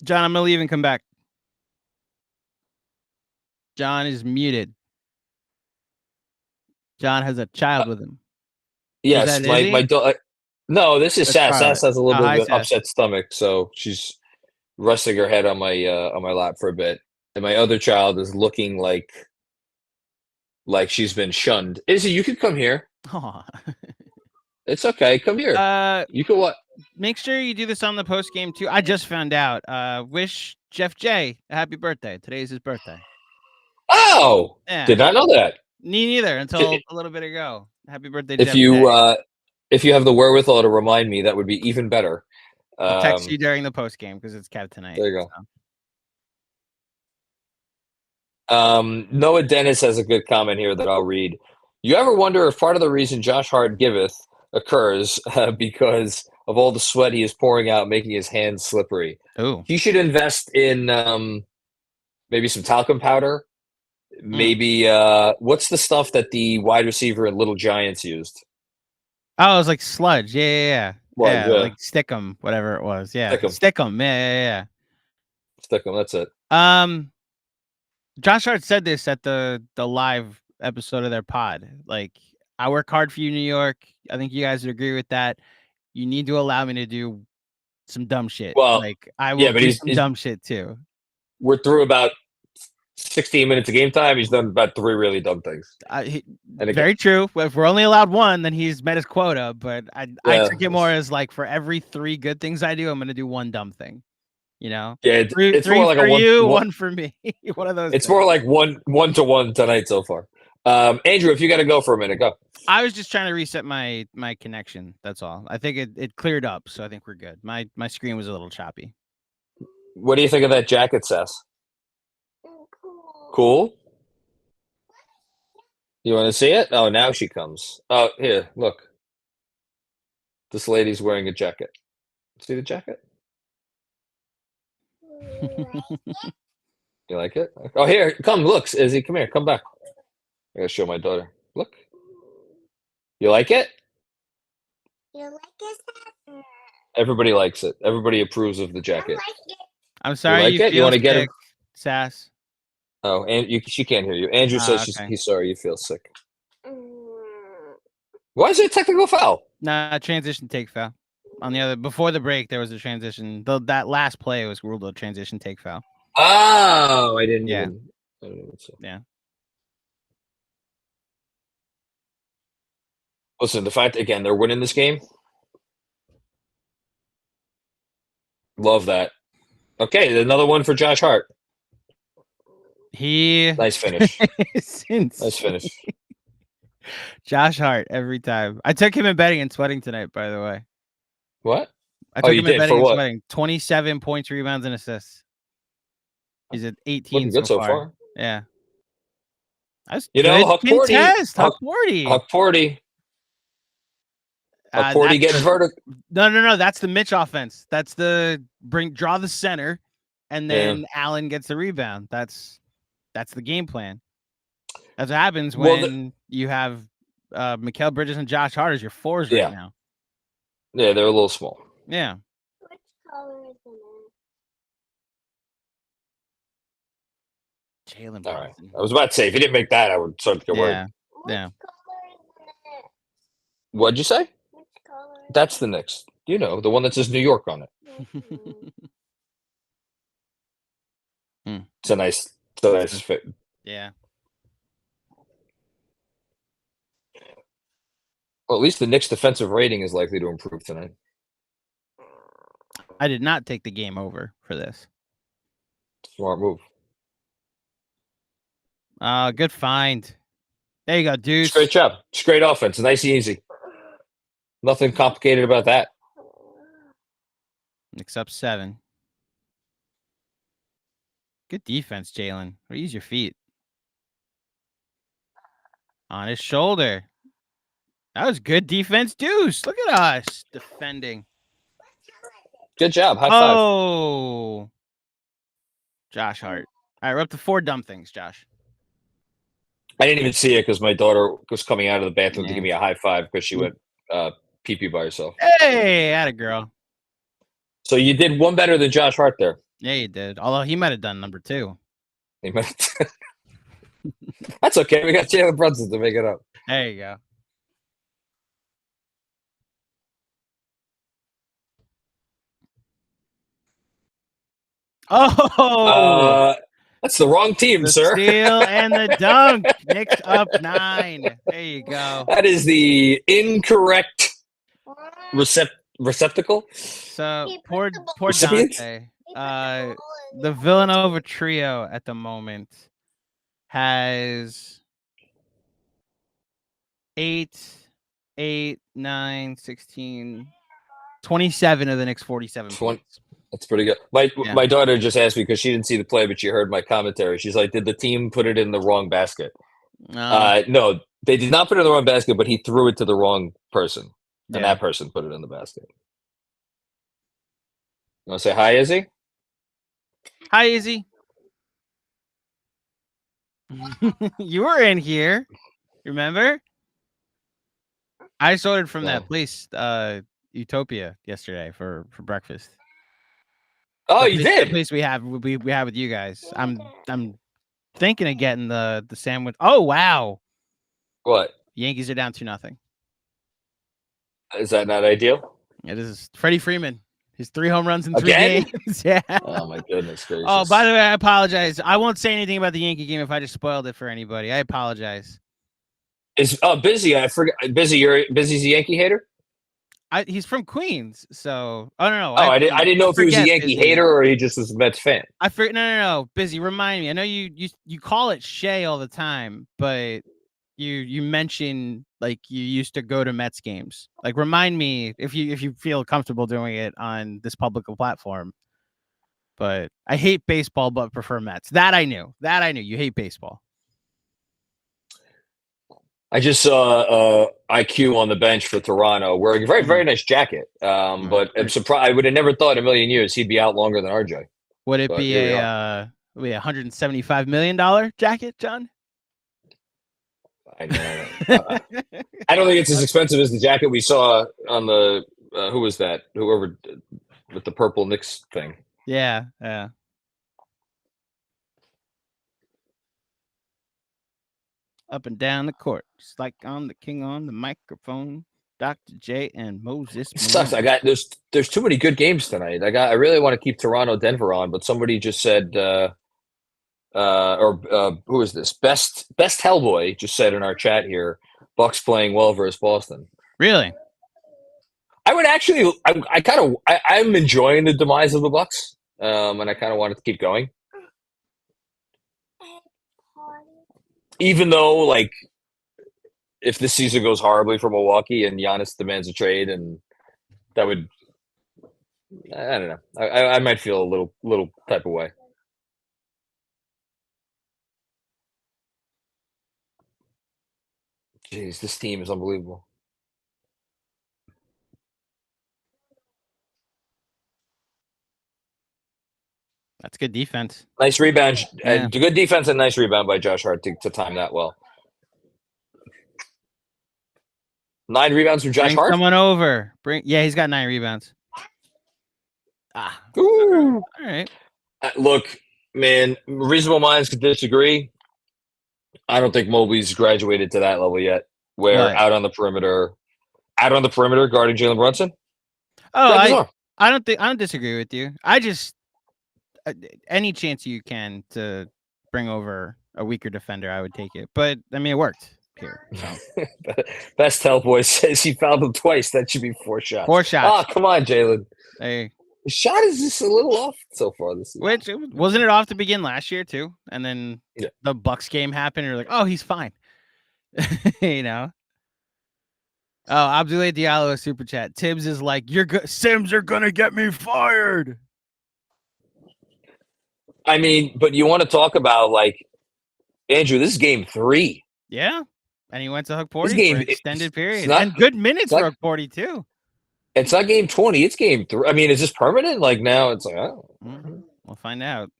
John, I'm going to leave and come back. John is muted. John has a child with him. Yes, my daughter. No, this is Sass. Sass has a little bit of an upset stomach, so she's resting her head on my lap for a bit. And my other child is looking like she's been shunned. Izzy, you could come here. Aww. It's okay. Come here. You can what? Make sure you do this on the post game too. I just found out. Wish Jeff J a happy birthday. Today is his birthday. Oh, yeah. Did not know that. Me neither until a little bit ago. Happy birthday, Jeff J. If you have the wherewithal to remind me, that would be even better. I'll text you during the post game because it's Cav tonight. There you go. Noah Dennis has a good comment here that I'll read. You ever wonder if part of the reason Josh Hart giveth occurs because of all the sweat he is pouring out, making his hands slippery? Ooh. He should invest in maybe some talcum powder. Maybe what's the stuff that the wide receiver and Little Giants used? Oh, it was like sludge. Yeah. Like Stickum, whatever it was. Yeah, Stickum. Yeah. Stickum. That's it. Josh Hart said this at the live episode of their pod. Like, I work hard for you, New York. I think you guys would agree with that. You need to allow me to do some dumb shit. Well, like I will do some dumb shit too. We're through about 16 minutes of game time. He's done about 3 really dumb things. Very true. If we're only allowed 1, then he's met his quota. But I took it more as like for every 3 good things I do, I'm going to do 1 dumb thing. You know? Yeah, it's three more like for a 1 for me. One of those. It's more like 1-to-1 tonight so far. Andrew, if you got to go for a minute, go. I was just trying to reset my connection. That's all. I think it cleared up, so I think we're good. My screen was a little choppy. What do you think of that jacket, Sass? Cool. You want to see it? Oh, now she comes. Oh, here, look. This lady's wearing a jacket. See the jacket? You like it? Oh, here, come, look, Izzy, come here, come back. I gotta show my daughter. Look. You like it? You like it? Everybody likes it. Everybody approves of the jacket. I'm sorry. You want to get it? Sass. Oh, and she can't hear you. Andrew says he's sorry you feel sick. Why is it a technical foul? Nah, transition take foul. On the other, before the break, there was a transition. That last play was ruled a transition take foul. Oh, I didn't. Yeah. Yeah. Listen, the fact again they're winning this game. Love that. Okay, another one for Josh Hart. Nice finish. Nice finish. Josh Hart every time. I took him in betting and sweating tonight, by the way. What? I took him in betting and sweating. 27 points, rebounds, and assists. He's at 18 Looking good so far. Yeah. Huck Porty. Huck Porty. Huck Porty getting vertical. No. That's the Mitch offense. That's the draw the center, and then Allen gets the rebound. That's the game plan. That's what happens Well, when you have Mikal Bridges and Josh Hart as your fours Yeah. right now. Yeah, they're a little small. Yeah. Which color is the net? Jalen All right. Brunson. I was about to say, if you didn't make that, I would start to get worried. Yeah. Which Yeah. color is the net? What'd you say? Which color? That's the Knicks. You know, the one that says New York on it. It's a nice fit. Yeah. Well, at least the Knicks' defensive rating is likely to improve tonight. I did not take the game over for this. Smart move. Good find. There you go, Deuce. Great job. It's great offense. Nice and easy. Nothing complicated about that. Knicks up 7. Good defense, Jalen. Use your feet. On his shoulder. That was good defense, Deuce. Look at us defending. Good job. High five. Oh. Josh Hart. All right, we're up to 4 dumb things, Josh. I didn't even see it because my daughter was coming out of the bathroom to Yeah. give me a high five because she went pee-pee by herself. Hey, atta girl. So you did one better than Josh Hart there. Yeah, you did. Although he might have done number 2. He might- That's okay. We got Jalen Brunson to make it up. There you go. Oh, That's the wrong team, the sir. steal and the dunk. Knicks up 9. There you go. That is the incorrect receptacle. So He put poor the ball- poor Recipient? Dante. He put the ball in The the Villanova trio at the moment has 8, 9, 16, 27 of the Knicks 47 20. points. That's pretty good. Yeah. My daughter just asked me because she didn't see the play, but she heard my commentary. She's like, "Did the team put it in the wrong basket?" No, they did not put it in the wrong basket, but he threw it to the wrong person, and yeah. that person put it in the basket. You want to say hi, Izzy? Hi, Izzy. You were in here. Remember? I just ordered from that place, Utopia, yesterday for breakfast. Oh, The you place- the did? place we have with you guys. I'm thinking of getting the sandwich. Oh wow, What? Yankees are down 2-0. Is that not ideal? It is Freddie Freeman. His 3 home runs in 3 Again? games. Yeah. Oh, my goodness gracious. Oh, by the way, I apologize. I won't say anything about the Yankee game if I just spoiled it for anybody. I apologize. Is Busy? I forgot. Busy's a Yankee hater? He's from Queens, so no. Oh, I didn't know if he was a forget Yankee Busy. hater or he just was a Mets fan. I forget. No. Busy. Remind me. I know you call it Shea all the time, but you mention like you used to go to Mets games. Like remind me if you feel comfortable doing it on this public platform. But I hate baseball, but prefer Mets. That I knew. You hate baseball. I just saw IQ on the bench for Toronto wearing a very, very nice jacket. But I'm surprised. I would have never thought in a million years he'd be out longer than RJ. Would it But be here we a $175 million jacket, John? I know. I don't think it's as expensive as the jacket we saw on the who was that? Whoever with the purple Knicks thing. Yeah. Up and down the court, just like I'm the king on the microphone. Dr. J and Moses. It sucks. There's too many good games tonight. I really want to keep Toronto Denver on, but somebody just said who is this? Best Hellboy just said in our chat here, Bucks playing well versus Boston. Really? I would actually I'm enjoying the demise of the Bucks. And I kind of want it to keep going. Even though, like, if this season goes horribly for Milwaukee and Giannis demands a trade, and that would, I don't know. I might feel a little type of way. Jeez, this team is unbelievable. That's good defense. Nice rebound. Yeah. Good defense and nice rebound by Josh Hart to time that well. 9 rebounds from Josh Bring Hart. someone over. Yeah, he's got 9 rebounds. Ooh. All right. Look, man, reasonable minds could disagree. I don't think Mobley's graduated to that level yet. Where What? out on the perimeter guarding Jalen Brunson. Oh, I don't disagree with you. I just any chance you can to bring over a weaker defender, I would take it. But I mean, it worked here. So. Best Hell Boy says he fouled him twice. That should be 4 shots. 4 shots. Oh, come on, Jalen. Hey. The shot is just a little off so far this season. Which wasn't it off to begin last year too? And then Yeah. the Bucks game happened, and you're like, oh, he's fine. You know. Oh, Abdoulaye Diallo super chat. Tibbs is like, Sims are gonna get me fired. I mean, but you want to talk about like Andrew? This is game 3. Yeah, and he went to Hook Porty game- for an extended period, not- and good minutes it's not- for Hook Porty too. It's not game 20. It's game 3. I mean, is this permanent? Like now, it's like oh. We'll find out.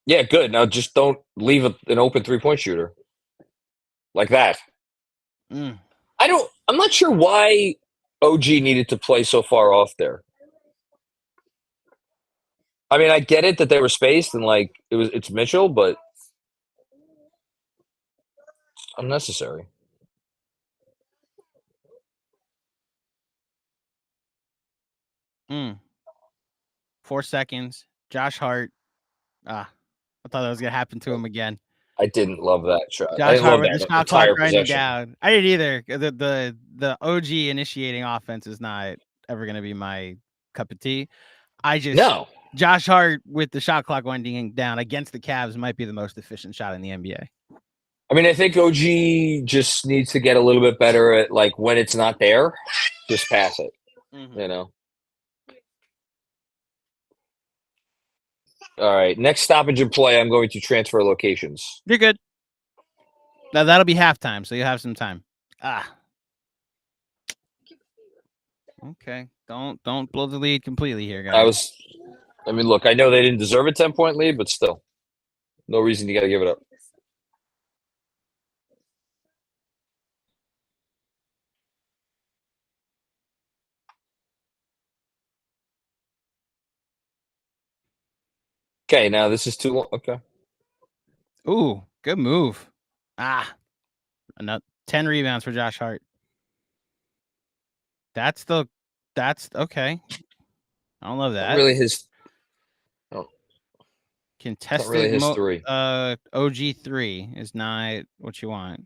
Yeah, good. Now just don't leave an open 3-point shooter like that. Mm. I'm not sure why OG needed to play so far off there. I mean, I get it that they were spaced and like it's Mitchell, but it's unnecessary. Mm. 4 seconds. Josh Hart. I thought that was gonna happen to him again. I didn't love that shot. I Josh didn't Hart love with the that shot entire clock grinding possession. down. I didn't either. The OG initiating offense is not ever gonna be my cup of tea. No. Josh Hart with the shot clock winding down against the Cavs might be the most efficient shot in the NBA. I mean, I think OG just needs to get a little bit better at like when it's not there, just pass it. You know. All right. Next stoppage in play, I'm going to transfer locations. You're good. Now that'll be halftime, so you'll have some time. Okay. Don't blow the lead completely here, guys. I mean, look, I know they didn't deserve a 10-point lead, but still, no reason you got to give it up. Okay, now this is too long. Okay. Ooh, good move. Another 10 rebounds for Josh Hart. That's okay. I don't love that. Not really his. Contested really his 3. OG 3 is not what you want.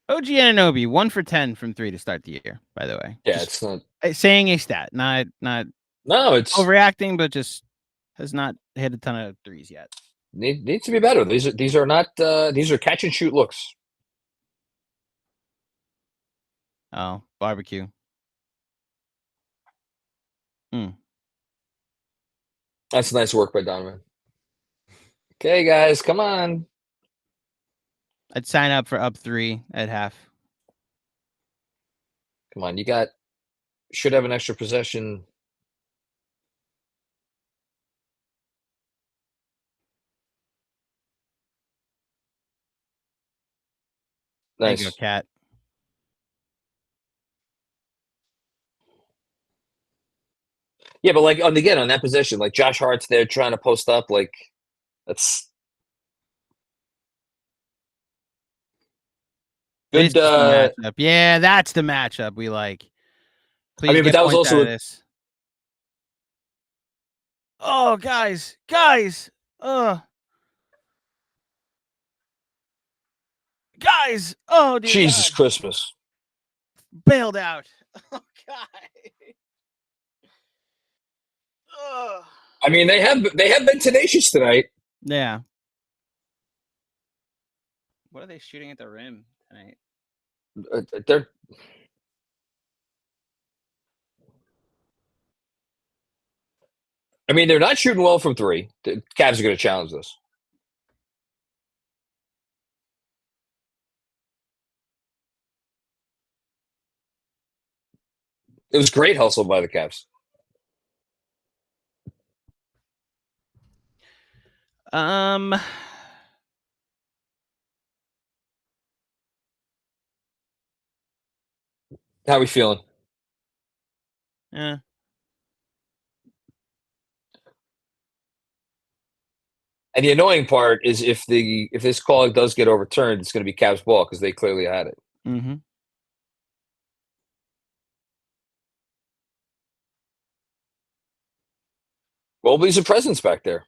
OG Anunoby 1 for 10 from 3 to start the year. By the way, Yeah, just it's not. saying a stat, not No, it's overreacting, but just has not hit a ton of threes yet. needs to be better. These are not. These are catch and shoot looks. Oh, barbecue. That's nice work by Donovan. Okay, guys, come on. I'd sign up for up 3 at half. Come on, should have an extra possession. There Nice. you go, Cat. Yeah, but like on that possession, like Josh Hart's there trying to post up, like that's This good. is the matchup. Yeah, that's the matchup we like. Please mean, but get that was points also out of this. Oh, guys. Guys, oh, dear Jesus God. Christmas. Bailed out. Oh, God. Ugh. I mean, they have been tenacious tonight. Yeah. What are they shooting at the rim tonight? They're I mean, they're not shooting well from 3. The Cavs are going to challenge this. It was great hustle by the Cavs. How we feeling? Yeah. And the annoying part is if this call does get overturned, it's going to be Cavs ball because they clearly had it. Mm-hmm. Mobley's a presence back there.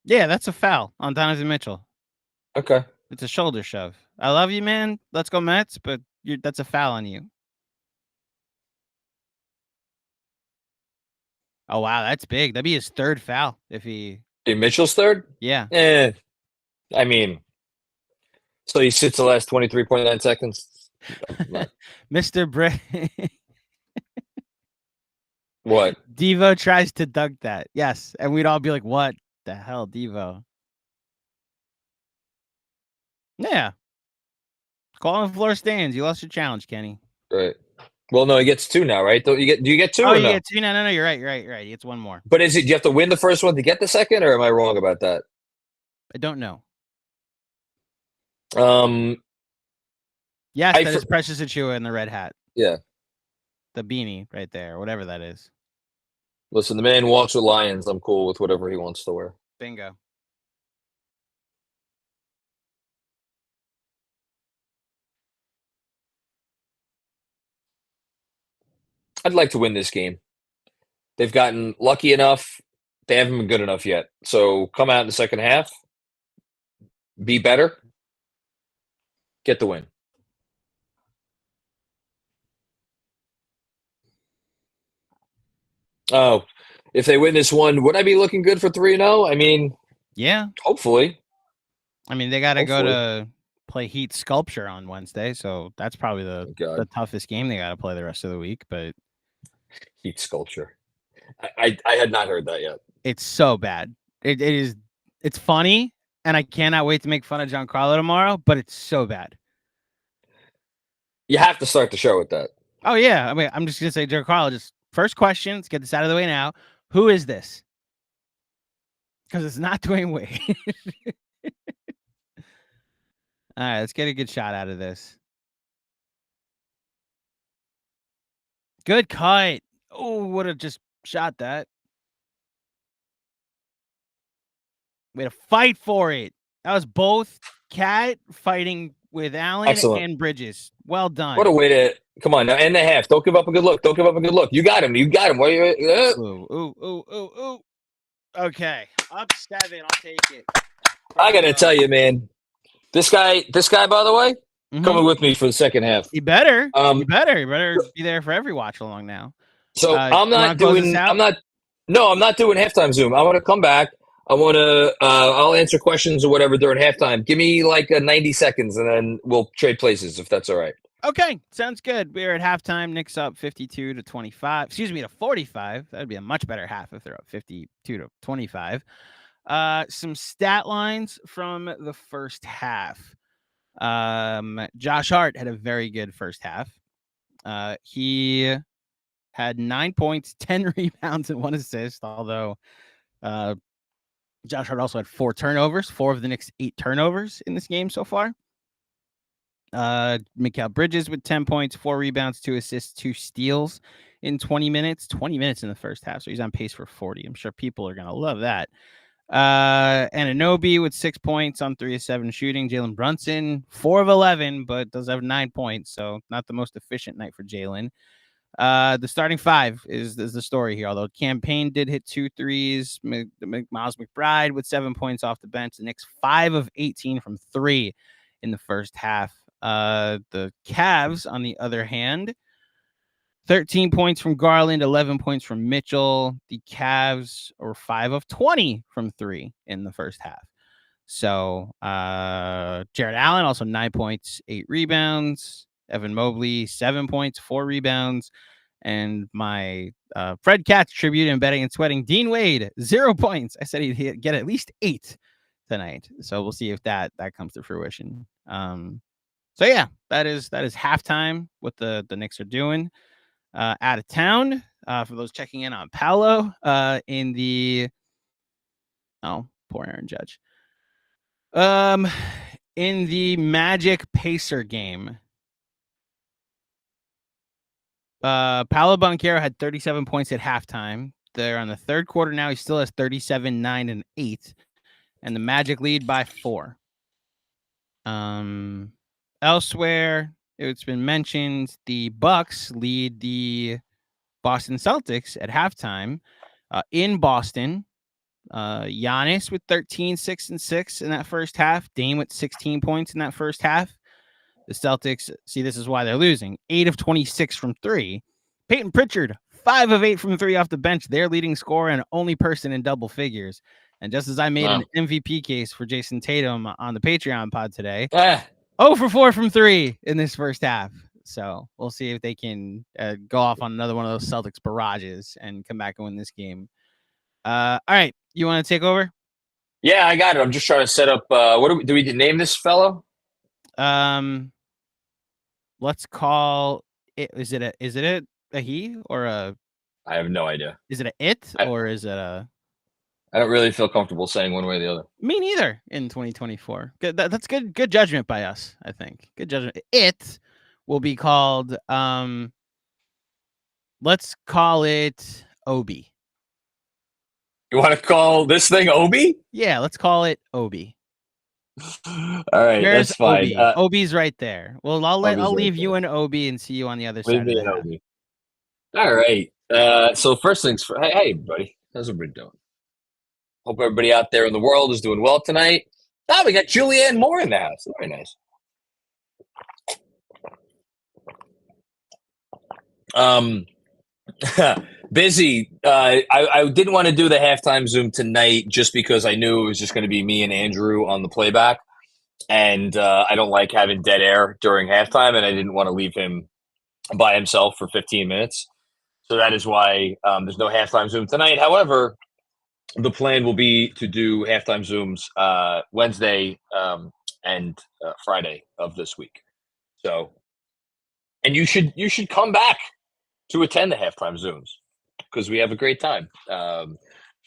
Yeah, that's a foul on Donovan Mitchell. Okay. It's a shoulder shove. I love you, man. Let's go Mets, but that's a foul on you. Oh, wow, that's big. That'd be his third foul if he... Hey, Mitchell's third? Yeah. I mean, so he sits the last 23.9 seconds. Mr. Britt. What? Devo tries to dunk that. Yes. And we'd all be like, what the hell, Devo? Yeah. Call on the floor stands. You lost your challenge, Kenny. Right. Well, no, he gets two now, right? Do you get two? Oh, or you no? get two? No. You're right. He gets one more. But do you have to win the first one to get the second, or am I wrong about that? I don't know. Yes, I that is Precious Achua in the red hat. Yeah. The beanie right there, whatever that is. Listen, the man walks with lions. I'm cool with whatever he wants to wear. Bingo. I'd like to win this game. They've gotten lucky enough. They haven't been good enough yet. So come out in the second half. Be better. Get the win. Oh, if they win this one, would I be looking good for 3-0? I mean, yeah. Hopefully. I mean, they got to go to play Heat Sculpture on Wednesday, so that's probably the toughest game they got to play the rest of the week. But Heat Sculpture, I had not heard that yet. It's so bad. It is. It's funny, and I cannot wait to make fun of Giancarlo tomorrow. But it's so bad. You have to start the show with that. Oh yeah, I mean, I'm just gonna say, Giancarlo. Just first question. Let's get this out of the way now. Who is this? Because it's not Dwayne Wade. All right, let's get a good shot out of this. Good cut. Oh, would have just shot that. We had to fight for it. That was both Cat fighting with Allen and Bridges. Well done. What a way to come on now. End the half. Don't give up a good look. You got him. Why you? Ooh. Okay, up 7. I'll take it. I gotta tell you, man. This guy. By the way, coming with me for the second half. You better. You better be there for every watch along now. So I'm not doing halftime Zoom. I want to come back. I want to. I'll answer questions or whatever during halftime. Give me like 90 seconds, and then we'll trade places if that's all right. Okay, sounds good. We're at halftime. Knicks up 52-25. Excuse me, to 45. That'd be a much better half if they're up 52-25. Some stat lines from the first half. Josh Hart had a very good first half. He had 9 points, 10 rebounds, and 1 assist. Although Josh Hart also had 4 turnovers. 4 of the Knicks' 8 turnovers in this game so far. Mikal Bridges with 10 points, 4 rebounds, 2 assists, 2 steals in 20 minutes. 20 minutes in the first half, so he's on pace for 40. I'm sure people are gonna love that. Anunoby with 6 points on 3 of 7 shooting. Jalen Brunson 4 of 11, but does have 9 points, so not the most efficient night for Jalen. The starting 5 is the story here. Although Campaign did hit 2 threes. Miles McBride with 7 points off the bench. The Knicks 5 of 18 from 3 in the first half. The Cavs, on the other hand, 13 points from Garland, 11 points from Mitchell. The Cavs were 5 of 20 from 3 in the first half. So Jared Allen, also 9 points, 8 rebounds. Evan Mobley, 7 points, 4 rebounds. And my Fred Katz tribute in betting and sweating, Dean Wade, 0 points. I said he'd get at least 8 tonight. So we'll see if that comes to fruition. So yeah, that is halftime. What the Knicks are doing out of town. For those checking in on Paolo, in the poor Aaron Judge. In the Magic Pacer game, Paolo Banchero had 37 points at halftime. They're on the third quarter now. He still has 37, 9, and 8, and the Magic lead by 4. Elsewhere, it's been mentioned the Bucks lead the Boston Celtics at halftime in Boston. Giannis with 13, 6, and 6 in that first half. Dame with 16 points in that first half. The Celtics, see, this is why they're losing. 8 of 26 from 3. Peyton Pritchard, 5 of 8 from 3 off the bench. Their leading scorer and only person in double figures. And just as I made an MVP case for Jason Tatum on the Patreon pod today, 0 for 4 from 3 in this first half. So we'll see if they can go off on another one of those Celtics barrages and come back and win this game. All right. You want to take over? Yeah, I got it. I'm just trying to set up. What do we name this fellow? Let's call it. Is it a he or a? I have no idea. Is it a it or is it a? I don't really feel comfortable saying one way or the other. Me neither. In 2024, good. That's good. Good judgment by us. I think good judgment. It will be called. Let's call it Obi. You want to call this thing Obi? Yeah, let's call it Obi. All right, There's that's fine. Obi. Obi's right there. Well, I'll leave you and Obi and see you on the other side. Leave me and Obi. All right. So first things first. Hey, everybody. How's everybody doing? Hope everybody out there in the world is doing well tonight. Oh, we got Julianne Moore in the house. Very nice. Busy. I didn't want to do the halftime Zoom tonight just because I knew it was just going to be me and Andrew on the playback. And I don't like having dead air during halftime, and I didn't want to leave him by himself for 15 minutes. So that is why there's no halftime Zoom tonight. However, the plan will be to do halftime Zooms Wednesday and Friday of this week. So, and you should come back to attend the halftime Zooms because we have a great time. Shout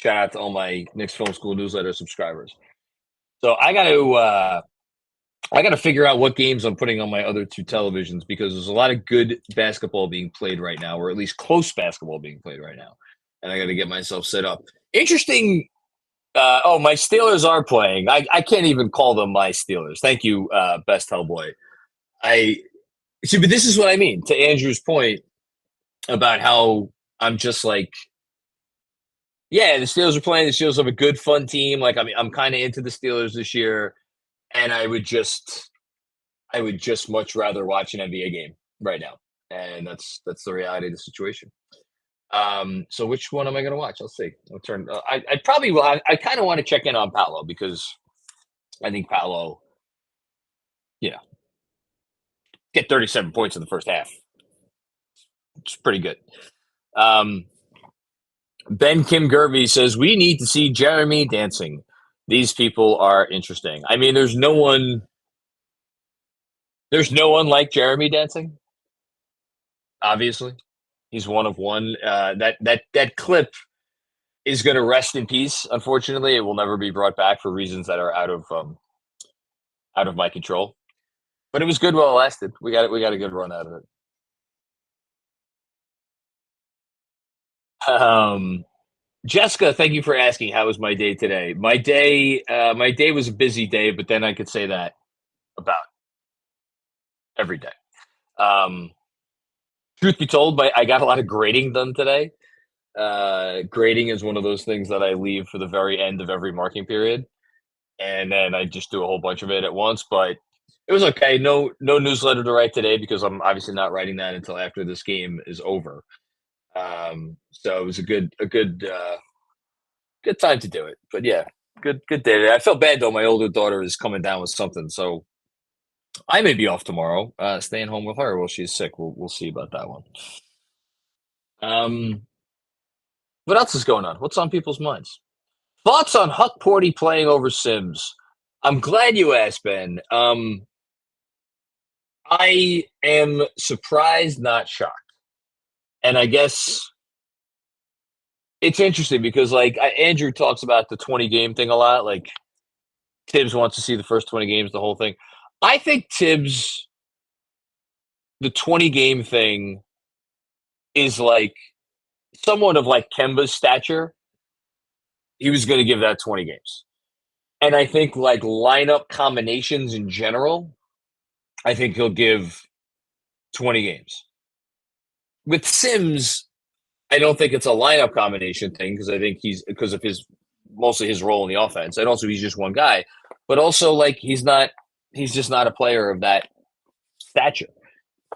out to all my Knicks Film School newsletter subscribers. So I got to figure out what games I'm putting on my other two televisions because there's a lot of good basketball being played right now, or at least close basketball being played right now. And I got to get myself set up. Interesting. My Steelers are playing. I can't even call them my Steelers. Thank you, Best Hellboy. But this is what I mean. To Andrew's point about how I'm just like, yeah, the Steelers are playing. The Steelers have a good, fun team. Like, I mean, I'm kind of into the Steelers this year, and I would just much rather watch an NBA game right now, and that's the reality of the situation. So which one am I going to watch? I'll see. I'll turn. I probably will. I kind of want to check in on Paolo because I think Paolo, get 37 points in the first half. It's pretty good. Ben Kim Gervey says we need to see Jeremy dancing. These people are interesting. I mean, there's no one like Jeremy dancing. Obviously. He's one of one. That clip is going to rest in peace. Unfortunately, it will never be brought back for reasons that are out of my control. But it was good while it lasted. We got a good run out of it. Jessica, thank you for asking. How was my day today? My day was a busy day, but then I could say that about every day. Truth be told, I got a lot of grading done today. Grading is one of those things that I leave for the very end of every marking period. And then I just do a whole bunch of it at once. But it was okay. No newsletter to write today because I'm obviously not writing that until after this game is over. So it was a good time to do it. But yeah, good day today. I felt bad though. My older daughter is coming down with something. So I may be off tomorrow, staying home with her while she's sick. We'll see about that one. What else is going on? What's on people's minds? Thoughts on Huck Porty playing over Sims? I'm glad you asked, Ben. I am surprised, not shocked. And I guess it's interesting because, like, Andrew talks about the 20-game thing a lot. Like, Tibbs wants to see the first 20 games, the whole thing. I think Tibbs, the 20-game thing is like somewhat of like Kemba's stature. He was going to give that 20 games. And I think like lineup combinations in general, I think he'll give 20 games. With Sims, I don't think it's a lineup combination thing because I think because of mostly his role in the offense. And also he's just one guy. But also like he's just not a player of that stature.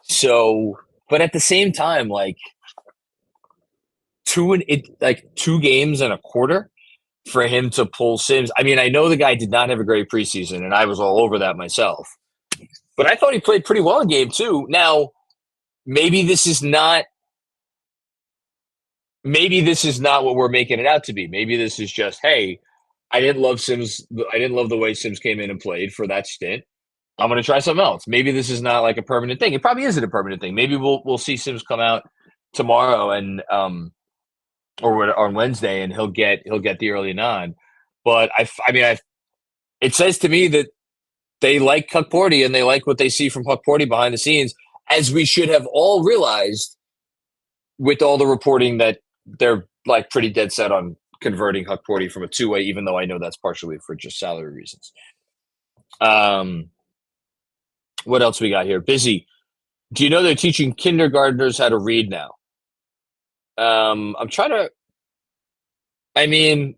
So, but at the same time, like 2 games and a quarter for him to pull Sims. I mean, I know the guy did not have a great preseason, and I was all over that myself. But I thought he played pretty well in game 2. Now, maybe this is not what we're making it out to be. Maybe this is just, hey, I didn't love Sims. I didn't love the way Sims came in and played for that stint. I'm going to try something else. Maybe this is not like a permanent thing. It probably isn't a permanent thing. Maybe we'll see Sims come out tomorrow and or on Wednesday, and he'll get the early nod. But it says to me that they like Huck Porty and they like what they see from Huck Porty behind the scenes, as we should have all realized with all the reporting that they're like pretty dead set on converting Huck Porty from a 2-way, even though I know that's partially for just salary reasons. What else we got here? Busy. Do you know they're teaching kindergartners how to read now? I'm trying to. I mean,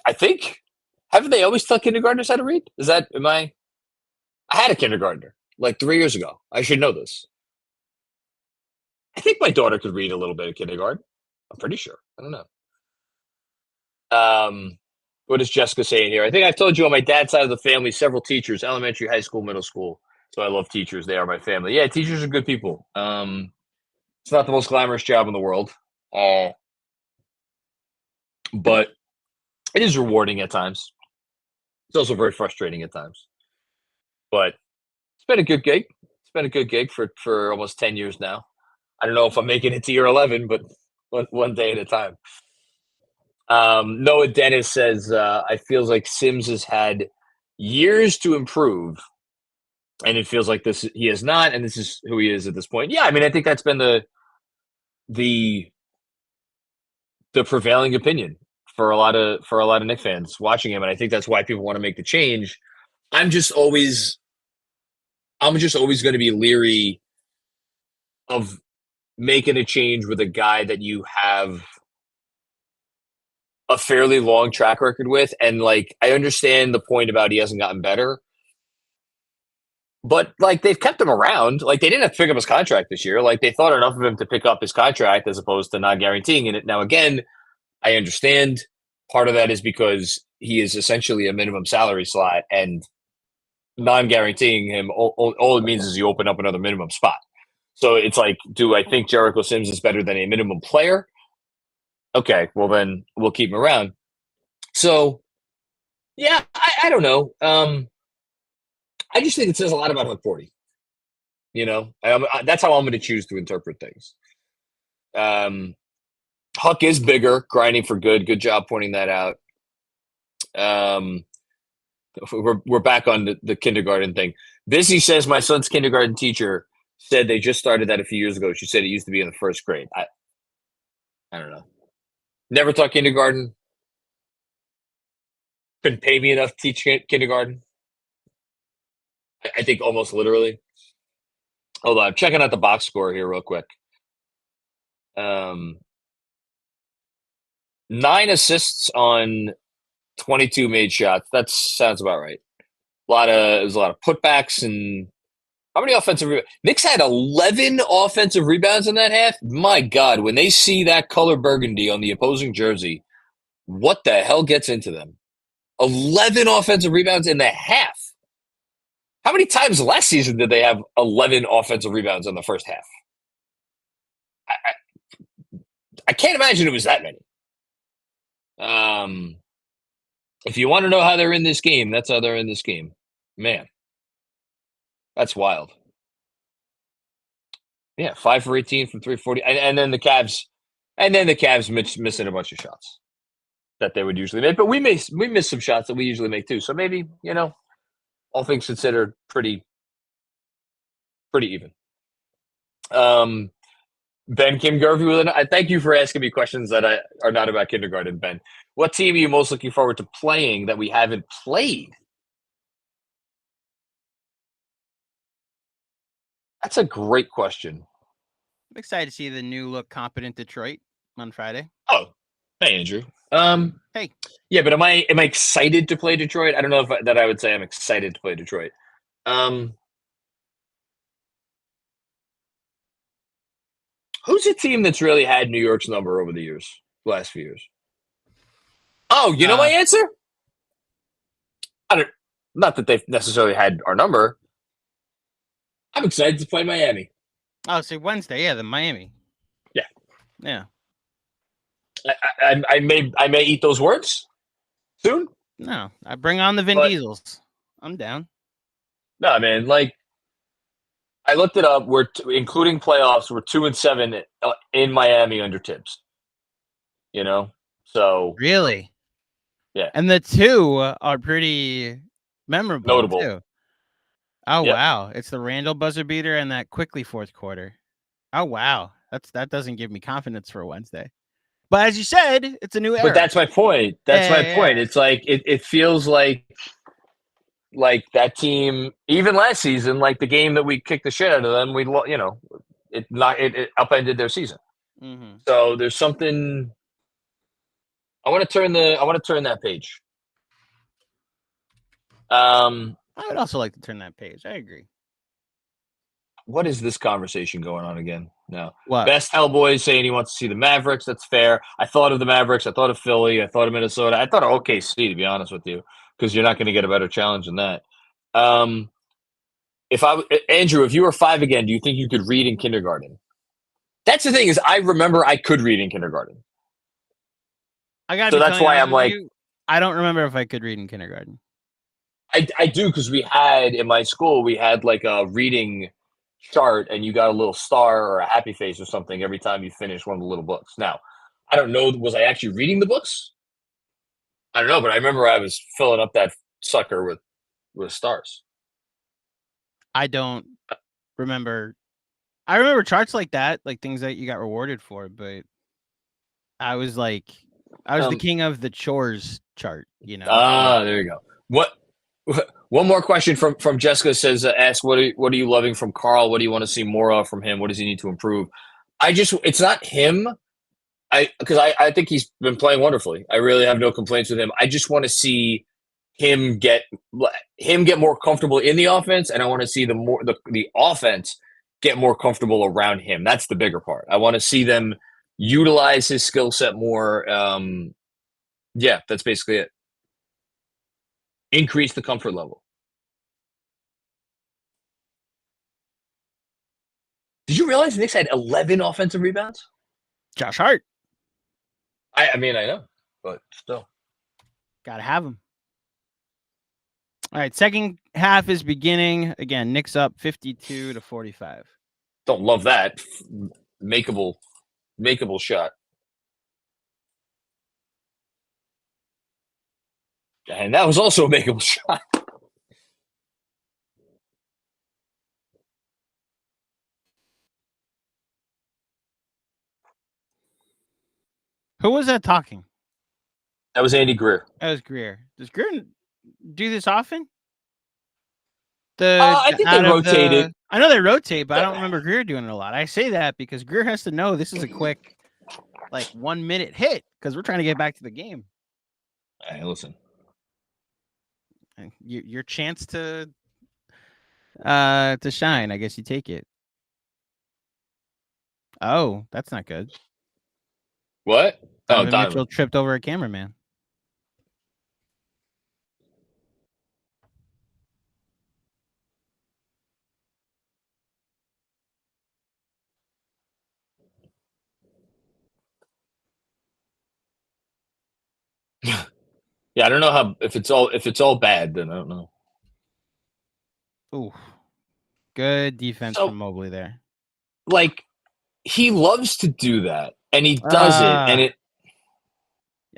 I think haven't they always taught kindergartners how to read? I had a kindergartner like 3 years ago. I should know this. I think my daughter could read a little bit of kindergarten. I'm pretty sure. I don't know. What is Jessica saying here? I think I've told you on my dad's side of the family, several teachers, elementary, high school, middle school. So I love teachers. They are my family. Yeah, teachers are good people. It's not the most glamorous job in the world. But it is rewarding at times. It's also very frustrating at times. But it's been a good gig. It's been a good gig for almost 10 years now. I don't know if I'm making it to year 11, but one day at a time. Noah Dennis says, I feel like Sims has had years to improve, and it feels like he has not, and this is who he is at this point. Yeah, I mean, I think that's been the prevailing opinion for a lot of Knicks fans watching him, and I think that's why people want to make the change. I'm just always going to be leery of making a change with a guy that you have a fairly long track record with. And like, I understand the point about he hasn't gotten better, but like they've kept him around. Like they didn't have to pick up his contract this year. Like they thought enough of him to pick up his contract as opposed to not guaranteeing it. Now, again, I understand part of that is because he is essentially a minimum salary slot, and non-guaranteeing him, all it means is you open up another minimum spot. So it's like, do I think Jericho Sims is better than a minimum player? Okay, well then we'll keep him around. So, yeah, I don't know. I just think it says a lot about Huck Porty. You know, that's how I'm going to choose to interpret things. Huck is bigger, grinding for good. Good job pointing that out. We're back on the kindergarten thing. Busy says my son's kindergarten teacher said they just started that a few years ago. She said it used to be in the first grade. I don't know. Never taught kindergarten. Couldn't pay me enough to teach kindergarten. I think almost literally. Hold on, I'm checking out the box score here real quick. 9 assists on 22 made shots. That sounds about right. There's a lot of putbacks and how many offensive rebounds? Knicks had 11 offensive rebounds in that half. My God, when they see that color burgundy on the opposing jersey, what the hell gets into them? 11 offensive rebounds in the half. How many times last season did they have 11 offensive rebounds in the first half? I can't imagine it was that many. If you want to know how they're in this game, that's how they're in this game. Man, that's wild. Yeah, 5 for 18 from 340, and then the Cavs, missing a bunch of shots that they would usually make. But we miss some shots that we usually make too. So maybe, all things considered, pretty even. Ben Kim Garvey I thank you for asking me questions that are not about kindergarten, Ben. What team are you most looking forward to playing that we haven't played? That's a great question. I'm excited to see the new look competent Detroit on Friday. Oh, hey Andrew. Hey. Yeah, but am I excited to play Detroit? I don't know if that I would say I'm excited to play Detroit. Who's a team that's really had New York's number over the last few years? Oh, you know my answer? Not that they've necessarily had our number. I'm excited to play Miami. Oh, see, Wednesday, yeah, the Miami. Yeah. I may eat those words soon. No, I bring on the Vin Diesels. I'm down. No, man, like I looked it up. We're including playoffs. We're 2-7 in Miami under Tibbs. So really, yeah, and the two are pretty memorable, notable too. Oh yep. Wow, it's the Randall buzzer beater and that quickly fourth quarter. Oh wow, that doesn't give me confidence for a Wednesday. But as you said, it's a new era. But that's my point. Point. It's like it feels like that team, even last season, like the game that we kicked the shit out of them, it upended their season. Mm-hmm. So there's something. I want to turn that page. I would also like to turn that page. I agree. What is this conversation going on again? No. What? Best Hellboy saying he wants to see the Mavericks. That's fair. I thought of the Mavericks. I thought of Philly. I thought of Minnesota. I thought of OKC, to be honest with you, because you're not going to get a better challenge than that. Andrew, if you were 5 again, do you think you could read in kindergarten? That's the thing is I remember I could read in kindergarten. So that's why I'm like, I don't remember if I could read in kindergarten. I do, because we had in my school, we had like a reading chart and you got a little star or a happy face or something every time you finished one of the little books. Now, I don't know, was I actually reading the books? I don't know, but I remember I was filling up that sucker with stars. I don't remember. I remember charts like that, like things that you got rewarded for, but I was the king of the chores chart, There you go. One more question from Jessica says, ask what are you loving from Carl? What do you want to see more of from him? What does he need to improve? It's not him. Because I think he's been playing wonderfully. I really have no complaints with him. I just want to see him get more comfortable in the offense, and I want to see the offense get more comfortable around him. That's the bigger part. I want to see them utilize his skill set more. Yeah, that's basically it. Increase the comfort level. Did you realize the Knicks had 11 offensive rebounds? Josh Hart. I mean, I know, but still. Gotta have him. All right, second half is beginning. Again, Knicks up 52-45. Don't love that. Makeable shot. And that was also a makeable shot. Who was that talking? That was Andy Greer. That was Greer. Does Greer do this often? I think they rotated. I know they rotate, but I don't remember Greer doing it a lot. I say that because Greer has to know this is a quick, 1 minute hit because we're trying to get back to the game. Hey, listen. Your chance to shine. I guess you take it. Oh, that's not good. What? Donovan Mitchell tripped over a cameraman. Yeah, I don't know how if it's all bad, then I don't know. Ooh, good defense So- from Mobley there. Like he loves to do that, and he does it, and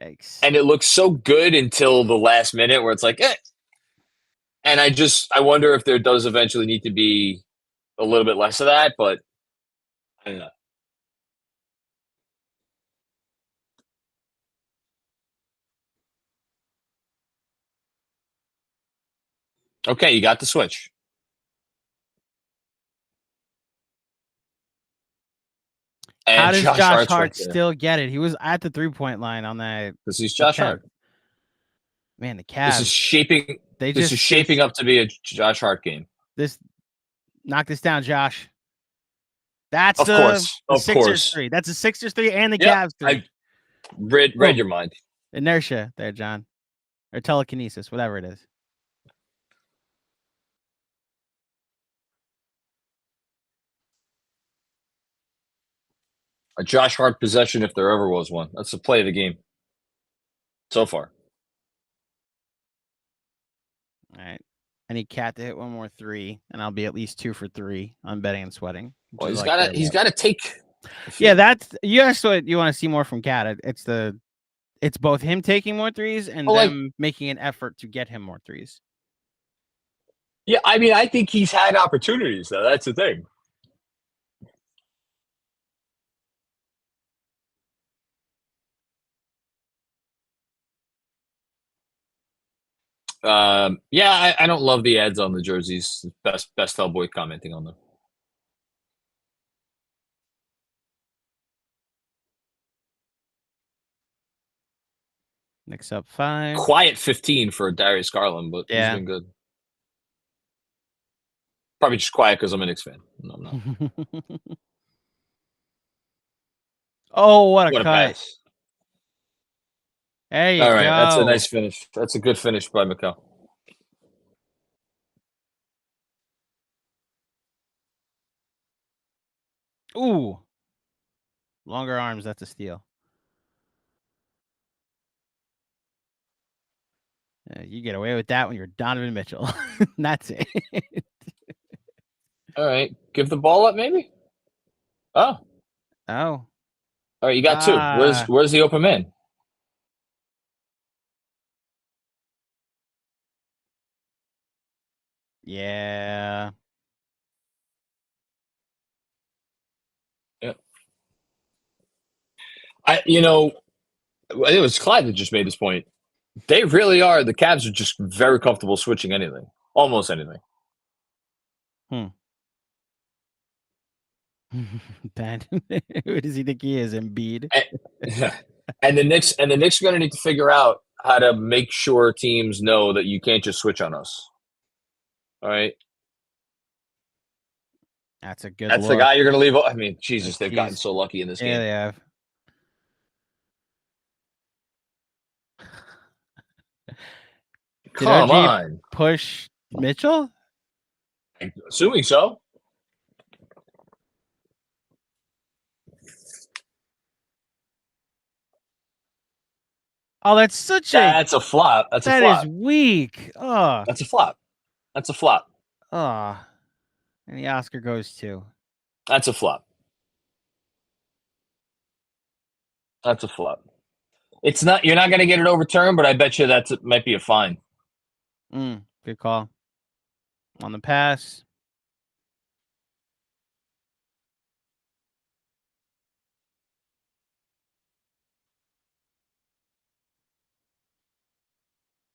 Yikes. it looks so good until the last minute where it's like, eh. And I wonder if there does eventually need to be a little bit less of that, but I don't know. Okay, you got the switch. And How does Josh Hart's Hart right there, still get it? He was at the 3-point line on that. because he's Josh Hart. attempt. Man, the This is Cavs. shaping. They This just is shaping up to be a Josh Hart game. Knock this down, Josh. That's Of the course, of Sixers course. 3. That's the Sixers 3 and the Yep, Cavs 3. I read Boom. your mind. Inertia there, John. Or telekinesis, whatever it is. A Josh Hart possession, if there ever was one. That's the play of the game so far. All right. I need Cat to hit one more 3, and I'll be at least 2 for 3 on betting and sweating. Well, he's got to take. Yeah, that's you asked what you want to see more from Cat. It's both him taking more 3s and them making an effort to get him more 3s. Yeah, I mean, I think he's had opportunities though. That's the thing. Yeah, I don't love the ads on the jerseys. Best Hellboy commenting on them. Knicks up 5. Quiet 15 for Darius Garland, but Yeah. he's been good. Probably just quiet because I'm a Knicks fan. No, I'm not. Oh, what a cut. pass. There you All go. right, that's a nice finish. That's a good finish by Mikal. Ooh. Longer arms, that's a steal. You get away with that when you're Donovan Mitchell. That's it. All right, give the ball up, maybe. Oh, Oh. all right, you got 2. Where's the open man? Yeah. I think it was Clyde that just made this point. They really are. The Cavs are just very comfortable switching anything, almost anything. Ben, who does he think he is? Embiid. And the Knicks are going to need to figure out how to make sure teams know that you can't just switch on us. All right, That's a good. that's look. the guy you're going to leave. I mean, Jesus, they've Jeez. gotten so lucky in this Yeah, game. they have. Come OG on, push Mitchell? assuming so. Oh, that's such a. That's a flop. That's a That flop. is weak. Oh. That's a flop. That's a flop. Oh. And the Oscar goes to. That's a flop. That's a flop. It's not. You're not going to get it overturned, but I bet you might be a fine. Good call. On the pass.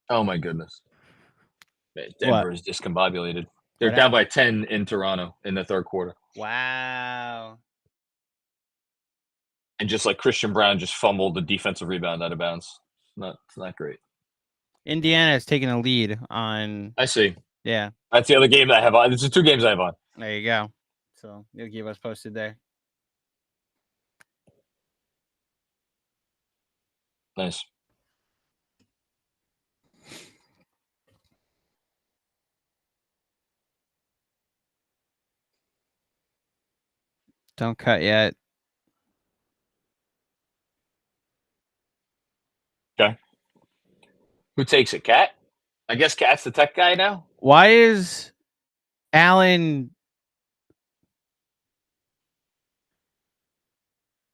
Oh my goodness. Denver is discombobulated. They're What down by 10 in Toronto in the third quarter. Wow. And just like Christian Brown just fumbled the defensive rebound out of bounds. It's not great. Indiana has taken a lead on. I see. Yeah. That's the other game that I have on. There's the 2 games I have on. There you go. So you'll keep us posted there. Nice. Don't cut yet. Okay. Who takes it? Cat? I guess Cat's the tech guy now. Why is Allen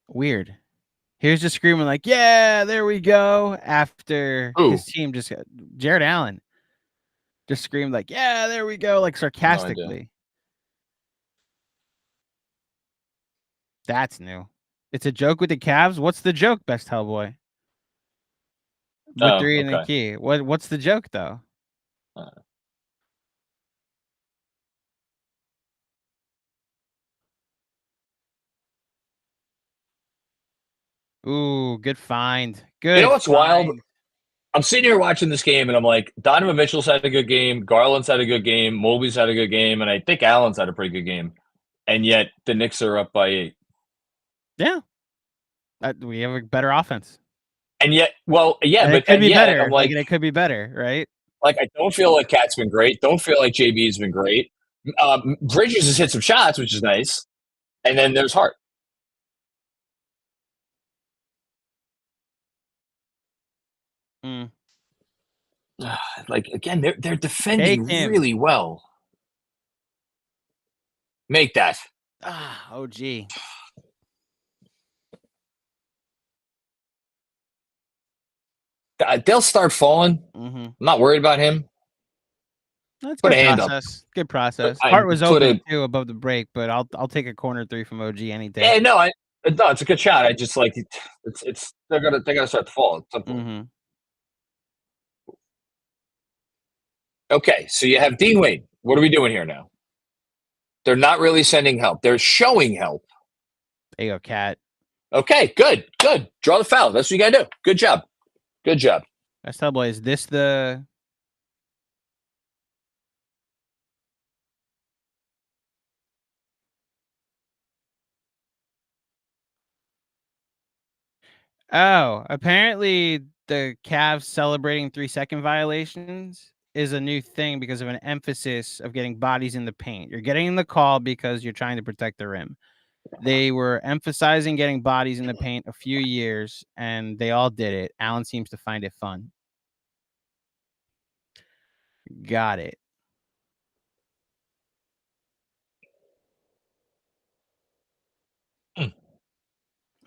weird? He was just screaming like, "Yeah, there we go!" After Who? his team just got Jared Allen just screamed like, "Yeah, there we go!" like sarcastically. That's new. It's a joke with the Cavs. What's the joke, Best Hellboy? With 3 in the key. What's the joke though? Ooh, good find. Good. You know what's wild? find. I'm sitting here watching this game, and I'm like, Donovan Mitchell's had a good game, Garland's had a good game, Mobley's had a good game, and I think Allen's had a pretty good game. And yet the Knicks are up by 8. Yeah. We have a better offense. And yet, well, yeah, And but it could be better. I'm like, it could be better, right? like, I don't feel like Cat's been great. Don't feel like JB's been great. Bridges has hit some shots, which is nice. And then there's Hart. Mm. Like, again, they're defending Take him. really well. Make that. OG. They'll start falling. Mm-hmm. I'm not worried about him. That's Put good a hand up. process. Good process. I Hart was put open too above the break, but I'll take a corner 3 from OG any day. Yeah, no, it's a good shot. I just like it's they're gonna start to fall at some point. Mm-hmm. Okay, so you have Dean Wade. What are we doing here now? They're not really sending help. They're showing help. There you go, Cat. Okay, good. Draw the foul. That's what you gotta do. Good job. Best Hellboy, is this the Oh, apparently the Cavs celebrating 3-second violations is a new thing because of an emphasis of getting bodies in the paint. You're getting the call because you're trying to protect the rim. They were emphasizing getting bodies in the paint a few years, and they all did it. Allen seems to find it fun. Got it.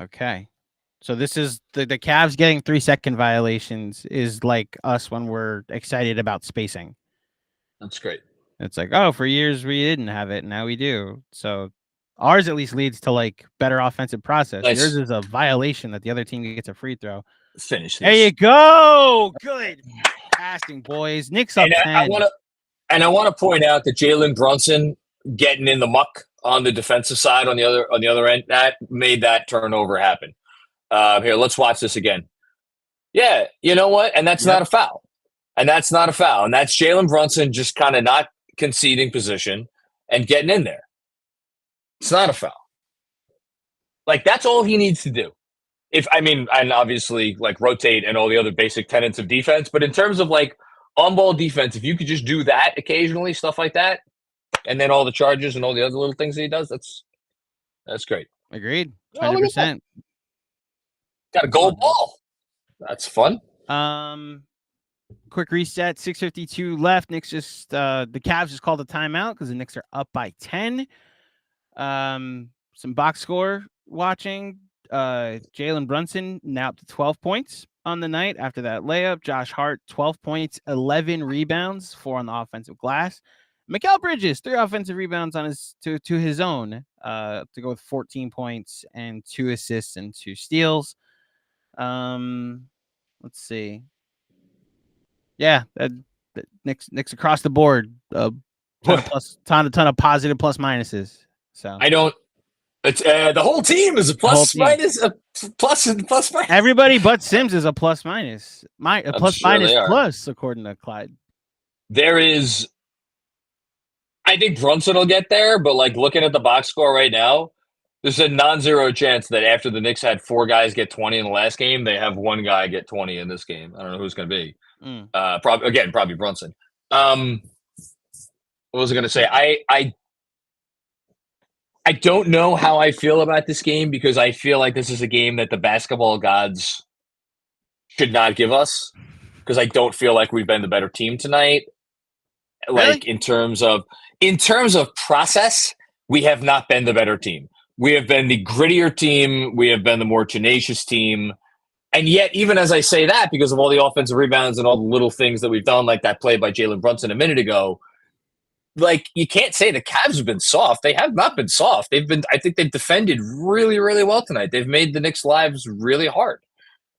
Okay. So this is the Cavs getting 3-second violations is like us when we're excited about spacing. That's great. It's like, oh, for years we didn't have it, now we do. So ours at least leads to like better offensive process. Nice. Yours is a violation that the other team gets a free throw. Finish this. There you go. Good passing, boys. Knicks up 10. I want to point out that Jalen Brunson getting in the muck on the defensive side on the other end, that made that turnover happen. Here, let's watch this again. Yeah, you know what? And that's not a foul. And that's Jalen Brunson just kind of not conceding position and getting in there. It's not a foul. Like, that's all he needs to do. And obviously, like, rotate and all the other basic tenets of defense. But in terms of, like, on-ball defense, if you could just do that occasionally, stuff like that, and then all the charges and all the other little things that he does, that's great. Agreed. Oh, look at that. 100%. Got a gold ball. That's fun. Quick reset, 6:52 left. Knicks just the Cavs just called a timeout because the Knicks are up by 10. Some box score watching. Jalen Brunson now up to 12 points on the night after that layup. Josh Hart, 12 points, 11 rebounds, 4 on the offensive glass. Mikal Bridges, 3 offensive rebounds on his to his own, to go with 14 points and 2 assists and 2 steals. Let's see. Yeah, Knicks across the board. Ton of positive plus minuses. So I don't. It's the whole team is a plus minus, a plus and plus minus. Everybody but Sims is a plus minus. Plus minus plus, according to Clyde. There is. I think Brunson will get there, but like looking at the box score right now, there's a non-zero chance that after the Knicks had 4 guys get 20 in the last game, they have 1 guy get 20 in this game. I don't know who's going to be. Probably Brunson. What was I going to say? I don't know how I feel about this game because I feel like this is a game that the basketball gods should not give us because I don't feel like we've been the better team tonight. Like Really? in terms of process, we have not been the better team. We have been the grittier team. We have been the more tenacious team. And yet, even as I say that, because of all the offensive rebounds and all the little things that we've done, like that play by Jalen Brunson a minute ago, like you can't say the Cavs have been soft. They have not been soft. I think they've defended really, really well tonight. They've made the Knicks' lives really hard.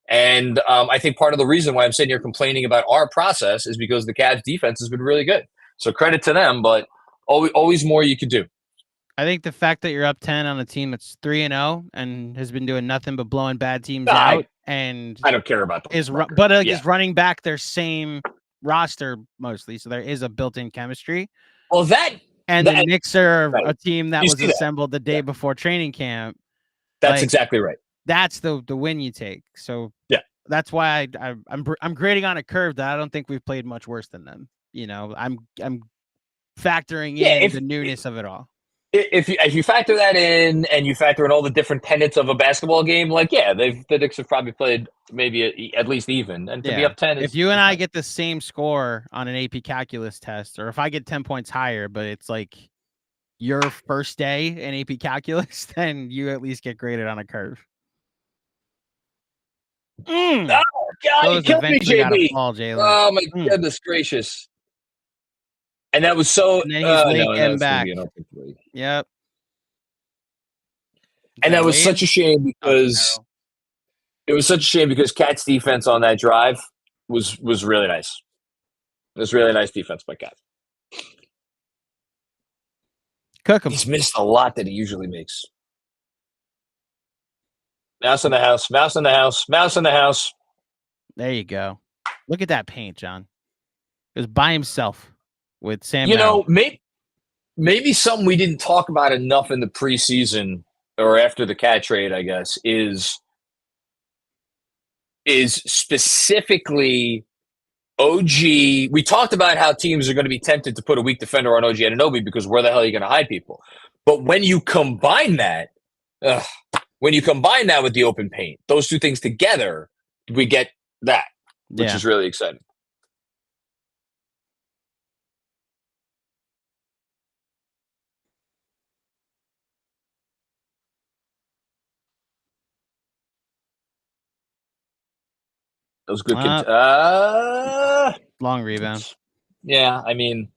And I think part of the reason why I'm sitting here complaining about our process is because the Cavs defense has been really good. So credit to them, but always more you could do. I think the fact that you're up 10 on a team that's 3-0 and has been doing nothing but blowing bad teams out, and I don't care about is running back their same roster mostly, so there is a built-in chemistry. Well, the Knicks are a team that was assembled the day before training camp. That's exactly right. That's the win you take. So that's why I'm grading on a curve that I don't think we've played much worse than them. You know, I'm factoring in the newness of it all. If you factor that in and you factor in all the different tenets of a basketball game, like the Knicks have probably played maybe at least even, and to be up 10 is, if you and I get the same score on an AP calculus test, or if I get 10 points higher, but it's like your first day in AP calculus, then you at least get graded on a curve. Oh God, you killed me, JB. Oh my goodness gracious. And that was so. And then he's late getting back. Yep. And that was such a shame because Cat's defense on that drive was really nice. It was really nice defense by Cat. Cook him. He's missed a lot that he usually makes. Mouse in the house. Mouse in the house. Mouse in the house. There you go. Look at that paint, John. It was by himself with Sam. You know, maybe something we didn't talk about enough in the preseason or after the Cat trade, I guess, is specifically OG. We talked about how teams are going to be tempted to put a weak defender on OG Anunoby because where the hell are you going to hide people? But when you combine that, with the open paint, those two things together, we get that, which is really exciting. That was good. Long rebound. Yeah, I mean.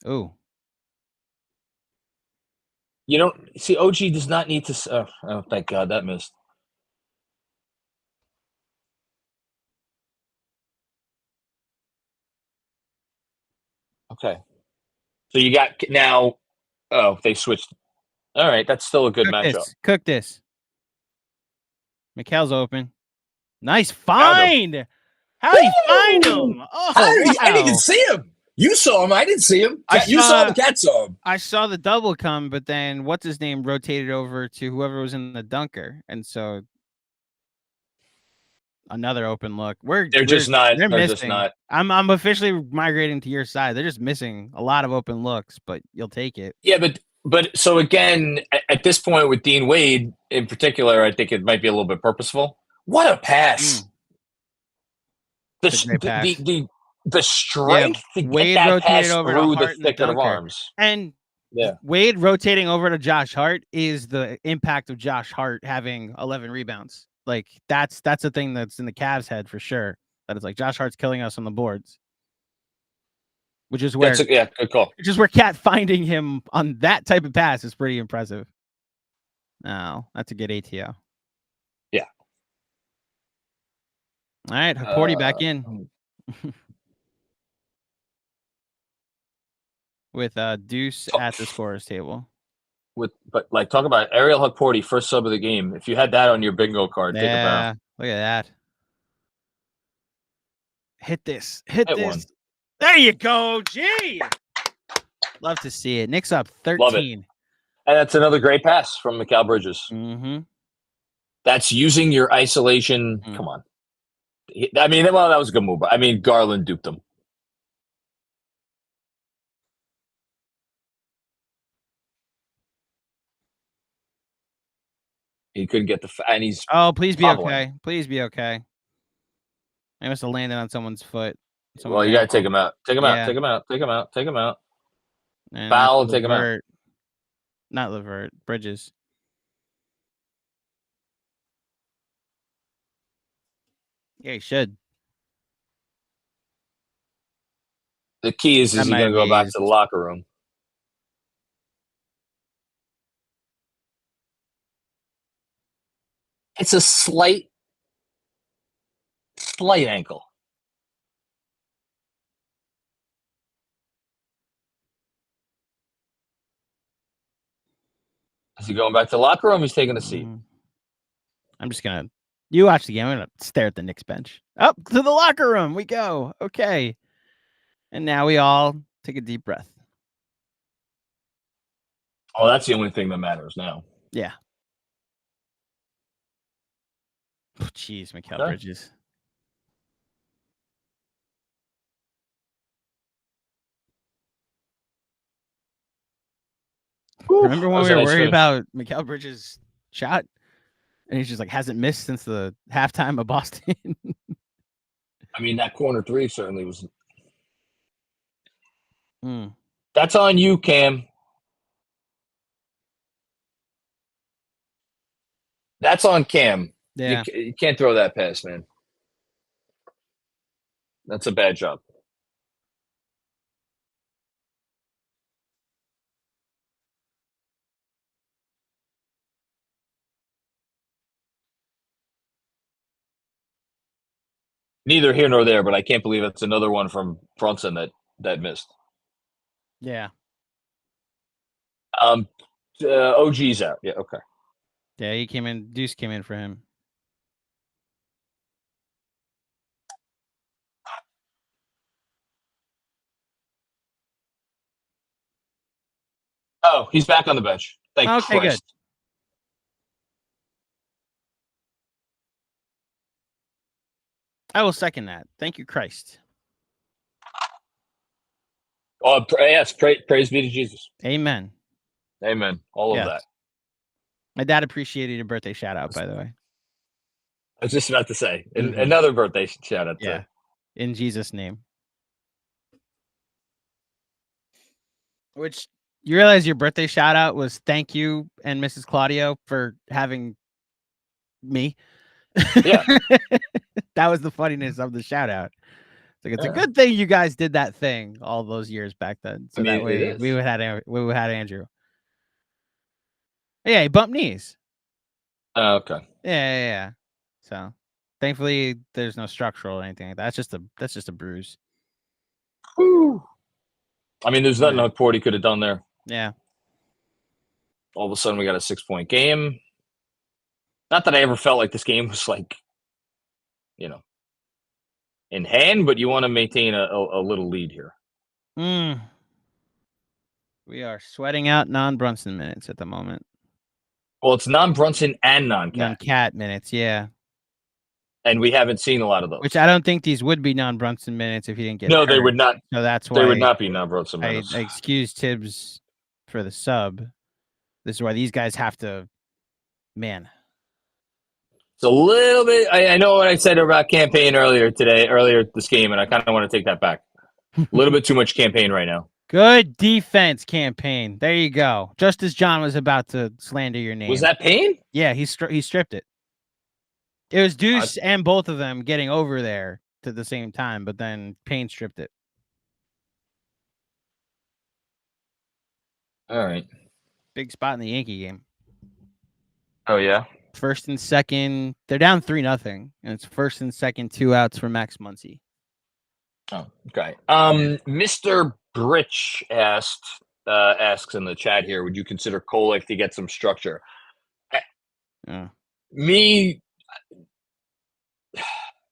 Ooh. You don't see OG does not need to. Oh, thank God that missed. Okay. So you got now. Oh, they switched. All right, that's still a good matchup. Cook this. Mikhail's open. Nice find. How did he find him? Oh, I didn't even see him. You saw him. I didn't see him. You saw the Cat saw him. I saw the double come, but then what's his name rotated over to whoever was in the dunker, and so another open look. They're just not. I'm officially migrating to your side. They're just missing a lot of open looks, but you'll take it. Yeah, but so again, at this point with Dean Wade in particular, I think it might be a little bit purposeful. What a pass! The strength to Wade get that rotated pass over through to the thicket of arms. And Wade rotating over to Josh Hart is the impact of Josh Hart having 11 rebounds. Like that's the thing that's in the Cavs' head for sure. That it's like Josh Hart's killing us on the boards. Which is where good call. Which is where Cat finding him on that type of pass is pretty impressive. No, that's a good ATO. Yeah. All right, Hakordi back in. With Deuce at the scorer's table. But talk about Ariel Hakordi, first sub of the game. If you had that on your bingo card, think about. Look at that. Hit this. Hit this. One. There you go. Gee. Love to see it. Knicks up 13. Love it. And that's another great pass from Mikal Bridges. Mm-hmm. That's using your isolation. Mm-hmm. Come on. I mean, that was a good move. I mean, Garland duped him. He couldn't get and he's. Oh, please be okay. Please be okay. They must have landed on someone's foot. Well, you got to take him him out. Take him Yeah. out. Take him out. Take him out. Take him out. And Foul that's and take him out. Levert. Not Levert. Bridges. Yeah, he should. The key is That he might going to go be back his- to the locker room? It's a slight ankle. Is he going back to the locker room? He's taking a seat. I'm just gonna. You watch the game. I'm gonna stare at the Knicks bench. Up to the locker room we go. Okay. And now we all take a deep breath. Oh, that's the only thing that matters now. Yeah. Oh, jeez, Mikal Okay. Bridges. Remember when we were worried about Mikal Bridges' shot? And he's just like hasn't missed since the halftime of Boston. I mean, that corner three certainly was. Mm. That's on you, Cam. That's on Cam. Yeah. You can't throw that pass, man. That's a bad job. Neither here nor there, but I can't believe it's another one from Brunson that missed. Yeah. OG's out. Yeah, okay. Yeah, he came in. Deuce came in for him. Oh, he's back on the bench. Thank Okay, good. Christ. I will second that. Thank you, Christ. Oh, yes, praise be to Jesus. Amen. Amen. All of Yes. that. My dad appreciated your birthday shout out, by the way. I was just about to say. Mhm. Another birthday shout out Yeah. to. In Jesus' name. Which you realize your birthday shout out was thank you and Mrs. Claudio for having me. Yeah. That was the funniness of the shout out. It's a Yeah. good thing you guys did that thing all those years back then. So I mean, that way it is. we would had Andrew. Yeah, he bumped knees. Oh, okay. Yeah. So thankfully there's no structural or anything like that. That's just a bruise. Whew. I mean, there's nothing Porty could have done there. Yeah. All of a sudden, we got a 6-point game. Not that I ever felt like this game was like, in hand, but you want to maintain a little lead here. We are sweating out non-Brunson minutes at the moment. Well, it's non-Brunson and non-Cat. Non-Cat minutes, yeah. And we haven't seen a lot of those. Which I don't think these would be non-Brunson minutes if he didn't get No, hurt. they would not. So that's why They would not be non-Brunson I minutes. excused Tibbs for the sub. This is why these guys have to, man. It's a little bit. I know what I said about campaign earlier this game, and I kind of want to take that back. A little bit too much campaign right now. Good defense campaign. There you go. Just as John was about to slander your name. Was that Payne? Yeah, he stripped it. It was Deuce and both of them getting over there to the same time, but then Payne stripped it. All right. Big spot in the Yankee game. Oh, yeah? First and second. They're down 3-0, and it's first and second, 2 outs for Max Muncy. Oh, okay. Mr. Britch asks in the chat here, would you consider Kolek to get some structure? Me,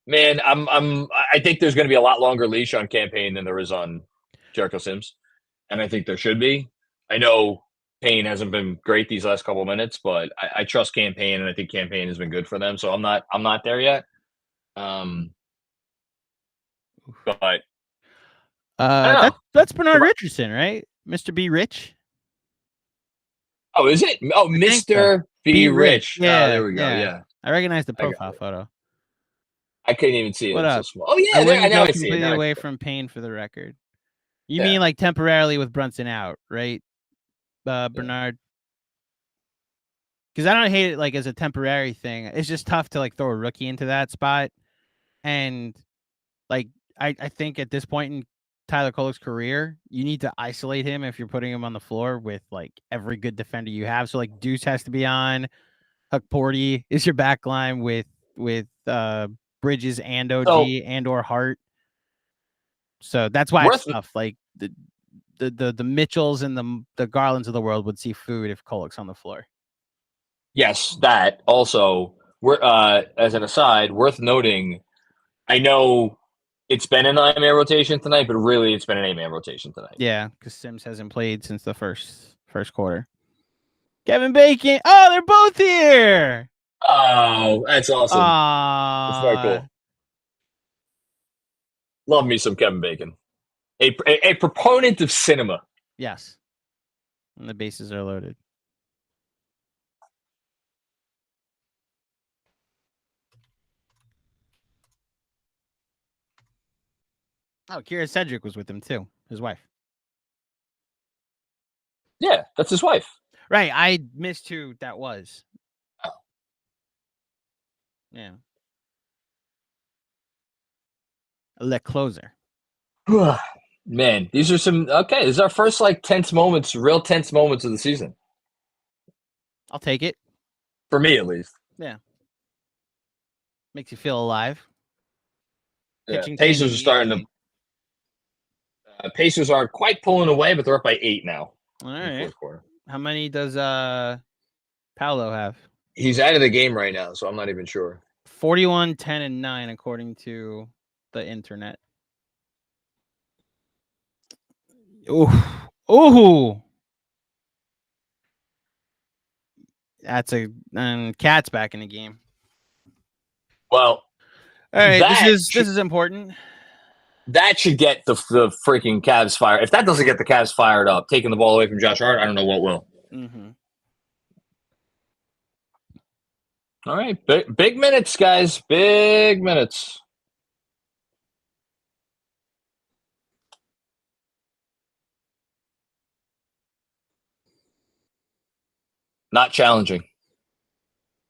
man, I think there's going to be a lot longer leash on campaign than there is on Jericho Sims, and I think there should be. I know Payne hasn't been great these last couple of minutes, but I trust campaign, and I think campaign has been good for them. So I'm not there yet. But that's Bernard Richardson, right? Mr. B. Rich. Oh, is it? Oh, Mr. B. Rich. Yeah, there we go. Yeah. I recognize the profile photo. I couldn't even see it. What It's so up? small. Oh I yeah, there, wouldn't now go I see it. completely Now I away see it. from Payne for the record. You Yeah. mean like temporarily with Brunson out, right, Bernard? Because I don't hate it like as a temporary thing. It's just tough to like throw a rookie into that spot, and like I think at this point in Tyler Kolek's career, you need to isolate him if you're putting him on the floor with like every good defender you have. So like Deuce has to be on. Huck Porty is your back line with Bridges and OG So and or Hart. So that's why it's worth tough. Like the Mitchells and the Garlands of the world would see food if Kolek's on the floor. yes, that also. We're as an aside, worth noting. I know it's been a 9-man rotation tonight, but really it's been an 8-man rotation tonight. Yeah, because Sims hasn't played since the first quarter. Kevin Bacon. Oh, they're both here. Oh, that's awesome. That's very cool. Love me some Kevin Bacon. A proponent of cinema. Yes. And the bases are loaded. Oh, Kira Cedric was with him too. His wife. Yeah, that's his wife. Right. I missed who that was. Oh. Yeah. Le closer. Man, these are some okay. This is our first like real tense moments of the season. I'll take it. For me, at least. Makes you feel alive. Yeah. Pitching Pacers change are starting to. Pacers aren't quite pulling away, but they're up by 8 now. All in the right. fourth quarter. How many does Paolo have? He's out of the game right now, so I'm not even sure. 41, 10, and 9, according to the internet. Ooh. That's Cat's back in the game. Well, all right, that this is important. That should get the freaking Cavs fired. If that doesn't get the Cavs fired up, taking the ball away from Josh Hart, I don't know what will. Mm-hmm. All right, big minutes, guys. Big minutes. Not challenging.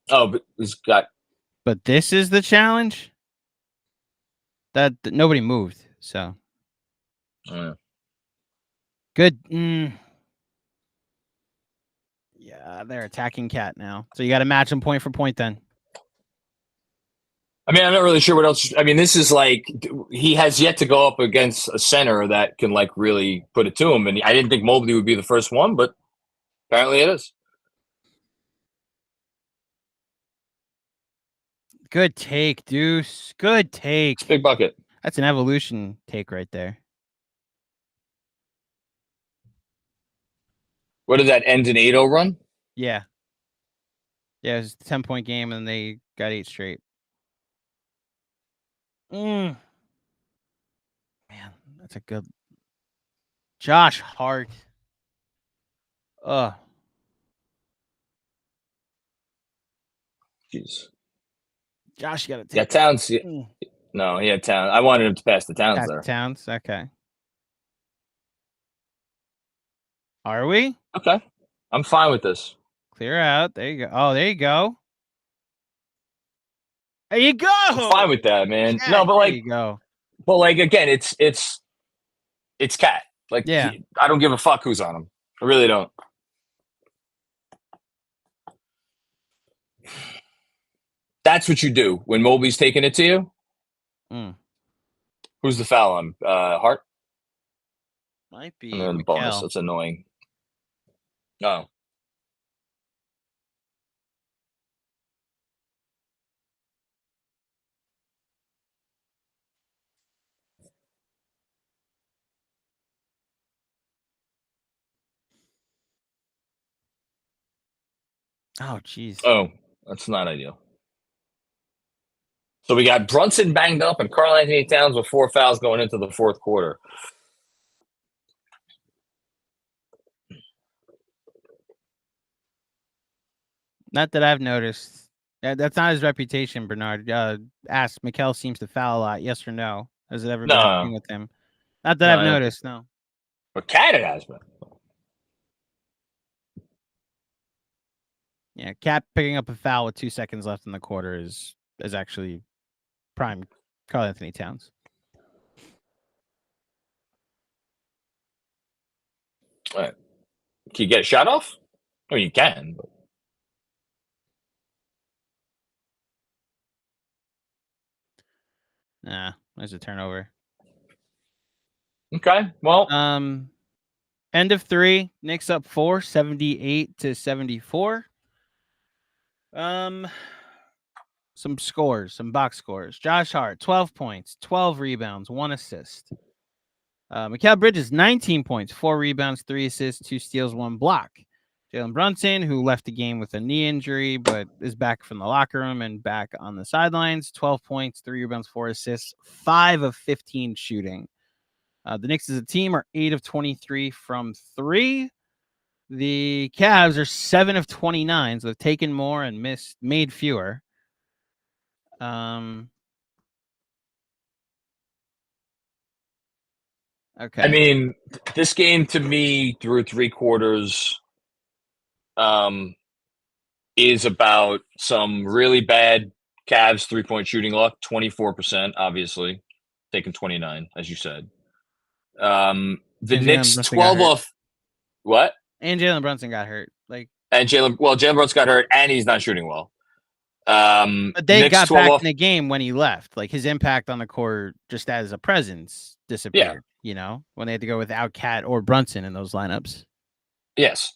Oh, but he's got. But this is the challenge. That nobody moved, so good. Yeah, they're attacking Cat now, so you got to match them point for point. Then. I mean, I'm not really sure what else. I mean, this is like he has yet to go up against a center that can like really put it to him, and I didn't think Mobley would be the first one, but apparently it is. Good take, Deuce. Good take. Big bucket. That's an evolution take right there. What did that end an 8-0 run? Yeah. Yeah, it was a 10-point game, and they got 8 straight. Man, that's a good. Josh Hart. Jeez. Josh, you got to take. Yeah, Towns. No, he had Towns. I wanted him to pass the Towns there. Towns, okay. Are we? Okay. I'm fine with this. Clear out. There you go. Oh, there you go. There you go. I'm fine with that, man. Yeah, No, but like, there you go. But like again, it's Cat. Like, yeah. I don't give a fuck who's on him. I really don't. That's what you do when Mobley's taking it to you. Who's the foul on? Hart? Might be. And then the bonus. That's annoying. Oh. Oh, jeez. Oh, that's not ideal. So we got Brunson banged up and Karl-Anthony Towns with 4 fouls going into the fourth quarter. Not that I've noticed Yeah, that's not his reputation, Bernard. Ask. Mikal seems to foul a lot. Yes or no? Has it ever been a No. thing with him? Not that No, I've I don't think noticed. No. But Cat has been. Yeah, Cat picking up a foul with 2 seconds left in the quarter is actually prime Karl Anthony Towns. All right. Can you get a shot off? Oh, you can. But... Nah, there's a turnover. Okay. Well, End of 3. Knicks up 4, 78-74. Some scores, some box scores. Josh Hart, 12 points, 12 rebounds, 1 assist. Mikal Bridges, 19 points, 4 rebounds, 3 assists, 2 steals, 1 block. Jalen Brunson, who left the game with a knee injury, but is back from the locker room and back on the sidelines, 12 points, 3 rebounds, 4 assists, 5 of 15 shooting. The Knicks as a team are 8 of 23 from 3. The Cavs are 7 of 29, so they've taken more and made fewer. Okay. I mean, this game to me through 3 quarters is about some really bad Cavs 3-point shooting luck, 24%, obviously, taking 29, as you said. The Knicks 12 off. What? And Jalen Brunson got hurt. And Jalen Brunson got hurt, and he's not shooting well. But they Knicks got 12 back off. in the game when he left. Like his impact on the court, just as a presence, disappeared. You know, when they had to go without Cat or Brunson in those lineups. Yes.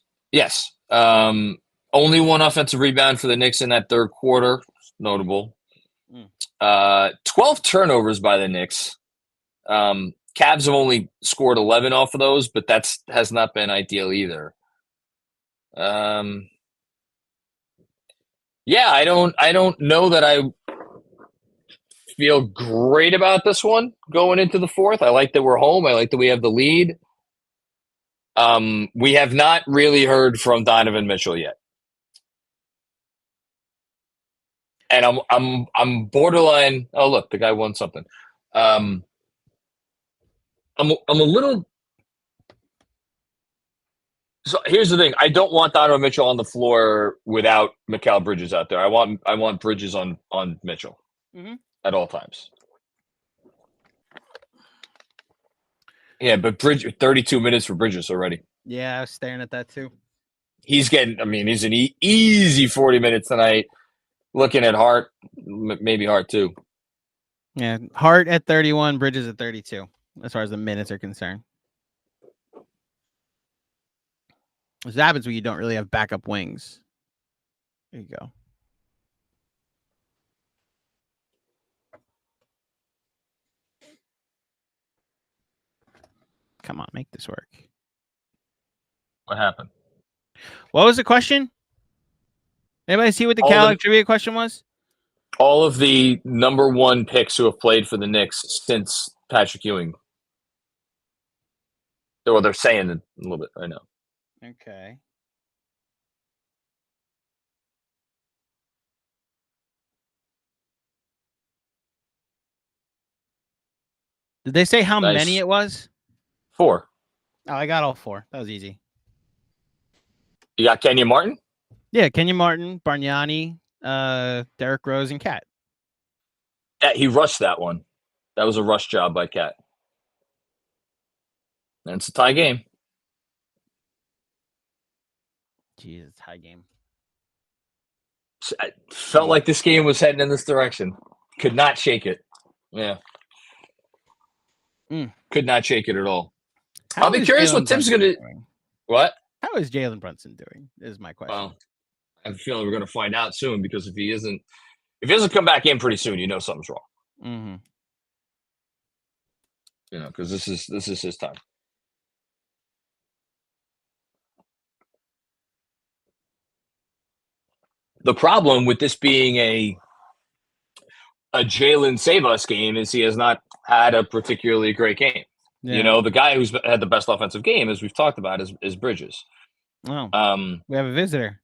Only 1 offensive rebound for the Knicks in that third quarter. Notable. 12 turnovers by the Knicks. Cavs have only scored 11 off of those, but has not been ideal either. Yeah, I don't know that I feel great about this one going into the fourth. I like that we're home. I like that we have the lead. We have not really heard from Donovan Mitchell yet. And I'm borderline. Oh, look, the guy won something. I'm a little. So here's the thing: I don't want Donovan Mitchell on the floor without Mikal Bridges out there. I want Bridges on Mitchell at all times. Yeah, but 32 minutes for Bridges already. Yeah, I was staring at that too. He's getting. I mean, he's an easy 40 minutes tonight. Looking at Hart, maybe Hart too. Yeah, Hart at 31, Bridges at 32, as far as the minutes are concerned. This happens when you don't really have backup wings. There you go. Come on, make this work. What happened? What was the question? Anybody see what the Cal trivia question was? All of the number 1 picks who have played for the Knicks since Patrick Ewing. Well, they're saying it a little bit. I know. Okay. Did they say how many it was? 4. Oh, I got all 4. That was easy. You got Kenyon Martin? Yeah, Kenyon Martin, Bargnani, Derrick Rose, and Cat. Yeah, he rushed that one. That was a rush job by Cat. And it's a tie game. Jeez, it's a tie game. I felt like this game was heading in this direction. Could not shake it. Yeah. Could not shake it at all. I'll be curious what Tim's going to... What? How is Jalen Brunson doing, is my question. Well, I have a feeling we're going to find out soon, because if he doesn't come back in pretty soon, you know something's wrong. Mm-hmm. You know, because this is his time. The problem with this being a Jalen save us game is he has not had a particularly great game. Yeah. You know, the guy who's had the best offensive game, as we've talked about, is Bridges. Oh, we have a visitor.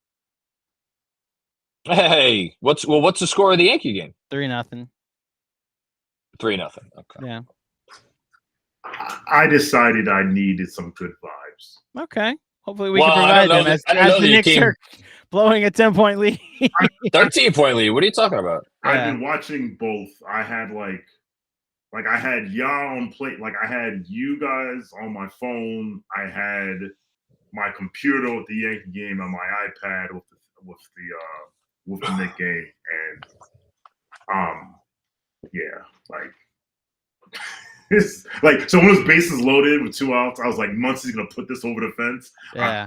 Hey, what's the score of the Yankee game? 3-0. 3-0. Okay. Yeah. I decided I needed some good vibes. Okay. Hopefully we Well, can I don't provide know them as, I don't as know the that Knicks team. are blowing a 10-point lead. 13-point lead. What are you talking about? Yeah. I've been watching both. I had like I had y'all on play. Like I had you guys on my phone. I had my computer with the Yankee game on my iPad with the Knicks game, and yeah, like it's like so when those bases loaded with 2 outs, I was like, Muncie's gonna put this over the fence. Yeah.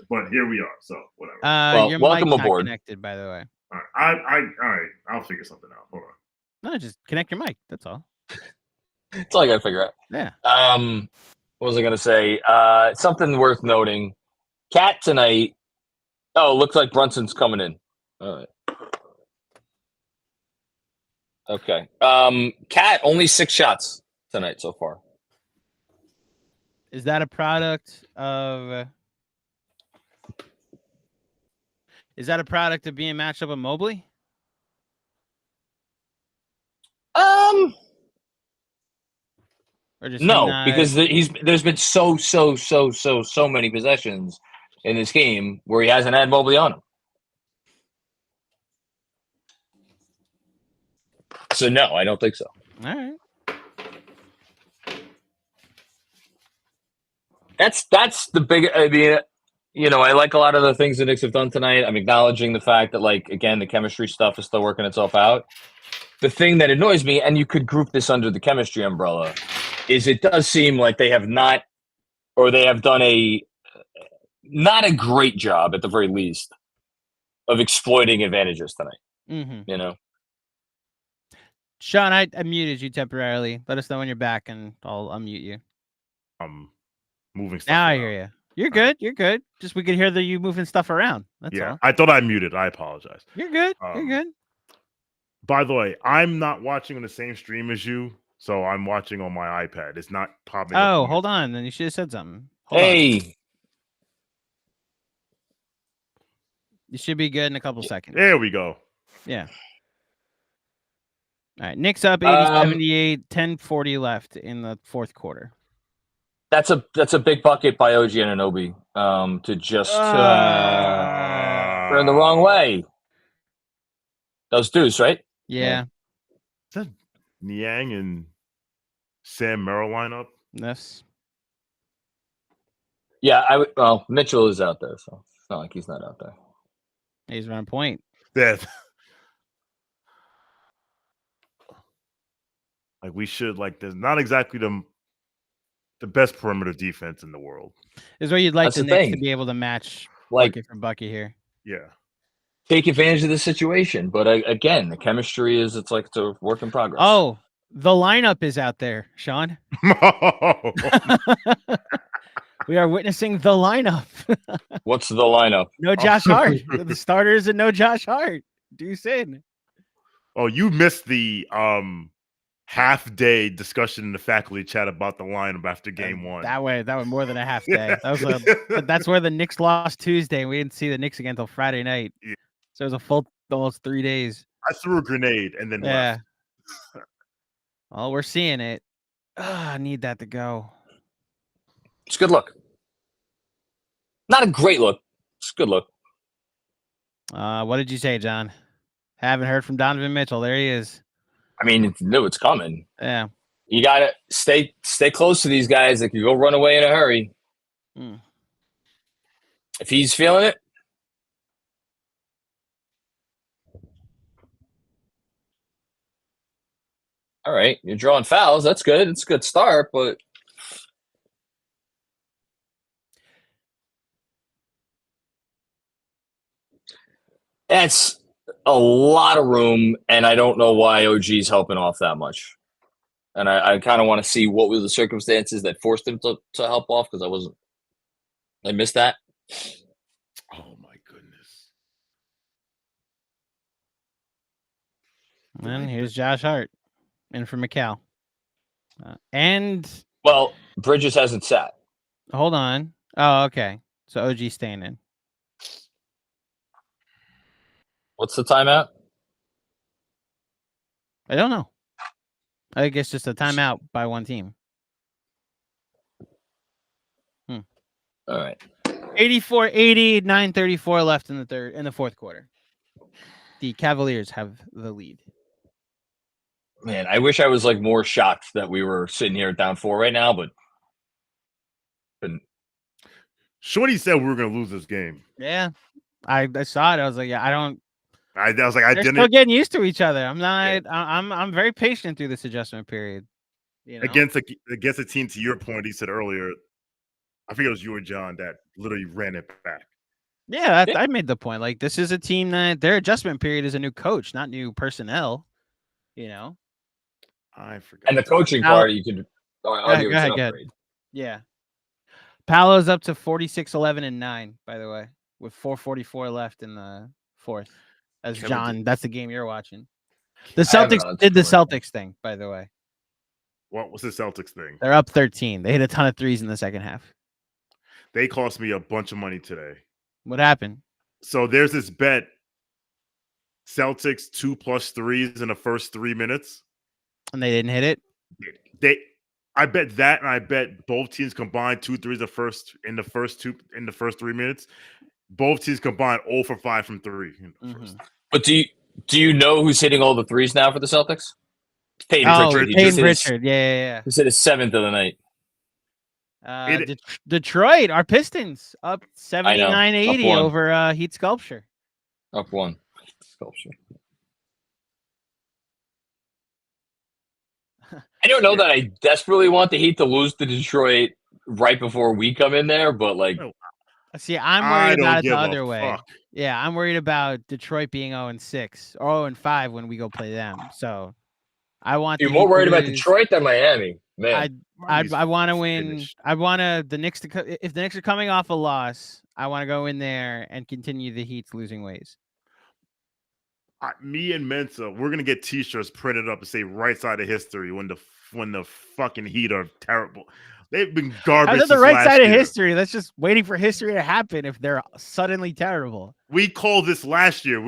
But here we are. So whatever. Well, Your welcome mic's not aboard. connected, by the way. All right. I'll figure something out. Hold on. No, just connect your mic. That's all. That's all I gotta figure out. Yeah. What was I gonna say? Something worth noting. Cat tonight. Oh, looks like Brunson's coming in. All right. Okay. Cat only 6 shots tonight so far. Is that a product of? Is that a product of being matched up with Mobley? Or just No, because there's been so many possessions in this game where he hasn't had Mobley on him. So no, I don't think so. All right. That's the big. I mean, I like a lot of the things the Knicks have done tonight. I'm acknowledging the fact that, like, again, the chemistry stuff is still working itself out. The thing that annoys me, and you could group this under the chemistry umbrella, is it does seem like they have not, or they have done not a great job at the very least of exploiting advantages tonight. Mm-hmm. Sean, I muted you temporarily. Let us know when you're back, and I'll unmute you. Moving stuff Now I around. hear you. You're good. You're good. Just we could hear you moving stuff around. That's Yeah, all. I thought I muted. I apologize. You're good. You're good. By the way, I'm not watching on the same stream as you, so I'm watching on my iPad. It's not popping up. Oh, hold on. Then you should have said something. Hold on. Hey, You should be good in a couple seconds. There we go. Yeah. All right. Knicks up 80-78, 10:40 left in the fourth quarter. that's a big bucket by OG Anunoby to just turn the wrong way. Those dudes, right? Yeah. Is that Niang and Sam Merrill lineup? Yes. Yeah, well, Mitchell is out there, so it's not like he's not out there. He's around point. That like we should there's not exactly the best perimeter defense in the world. Is where you'd like That's the the Knicks to thing. be able to match Like, bucket for bucket here. Yeah. take advantage of the situation, but again, the chemistry is it's a work in progress. Oh, the lineup is out there, Sean. We are witnessing the lineup. What's the lineup? No Josh Hart. The starters and no Josh Hart. Deuce in. Oh, you missed the half-day discussion in the faculty chat about the lineup after game one. That went more than a half day. That's where the Knicks lost Tuesday. We didn't see the Knicks again until Friday night. Yeah. So it was a full almost 3 days. I threw a grenade and then left. Well, we're seeing it. I need that to go. It's a good look. Not a great look. It's a good look. What did you say, John? Haven't heard from Donovan Mitchell. There he is. I mean, it's coming. Yeah. You gotta stay close to these guys that can go run away in a hurry. If he's feeling it. All right, you're drawing fouls. That's good. It's a good start, but that's a lot of room, and I don't know why OG's helping off that much. And I kind of want to see what were the circumstances that forced him to help off, because I missed that. Oh my goodness. And here's Josh Hart in for McCall. Well, Bridges hasn't sat. Hold on. Oh, okay. So OG staying in. What's the timeout? I don't know. I think it's just a timeout by one team. All right. 84-80, 9:34 left in the fourth quarter. The Cavaliers have the lead. Man, I wish I was like more shocked that we were sitting here down 4 right now, but Shorty said we were going to lose this game. Yeah, I saw it. I was like, yeah, I was like, I they're didn't. still getting used to each other. I'm not. I'm very patient through this adjustment period. You know? Against a team, to your point, he said earlier, I think it was you or John that literally ran it back. Yeah, I made the point. Like, this is a team that their adjustment period is a new coach, not new personnel. You know, I forgot. and the coaching part, you could argue go it's an ahead. upgrade. Yeah. Palo's up to 46-11-9, by the way, with 4:44 left in the fourth. As John, that's the game you're watching. The Celtics did the Celtics thing, by the way. What was the Celtics thing? They're up 13. They hit a ton of threes in the second half. They cost me a bunch of money today. What happened? So there's this bet: Celtics 2+ threes in the first 3 minutes. And they didn't hit it. I bet that, and I bet both teams combined 2 threes in the first 3 minutes. Both teams combined 0 for 5 from 3. But do you know who's hitting all the threes now for the Celtics? Peyton Pritchard. Peyton Pritchard. Yeah. He's hit his 7th of the night. Detroit, our Pistons, up 79-80 Up over Heat Sculpture. Up 1. Sculpture. I don't know that I desperately want the Heat to lose to Detroit right before we come in there, but like, see, I'm worried about it the other way. Fuck. Yeah, I'm worried about Detroit being 0-6 or 0-5 when we go play them. So I want. You're more worried about Detroit than Miami, man. I want to win. I want the Knicks to. If the Knicks are coming off a loss, I want to go in there and continue the Heat's losing ways. Me and Mensa, we're gonna get T-shirts printed up and say "Right Side of History" when the fucking Heat are terrible. They've been garbage. How's it the right side of history? That's just waiting for history to happen if they're suddenly terrible. We called this last year.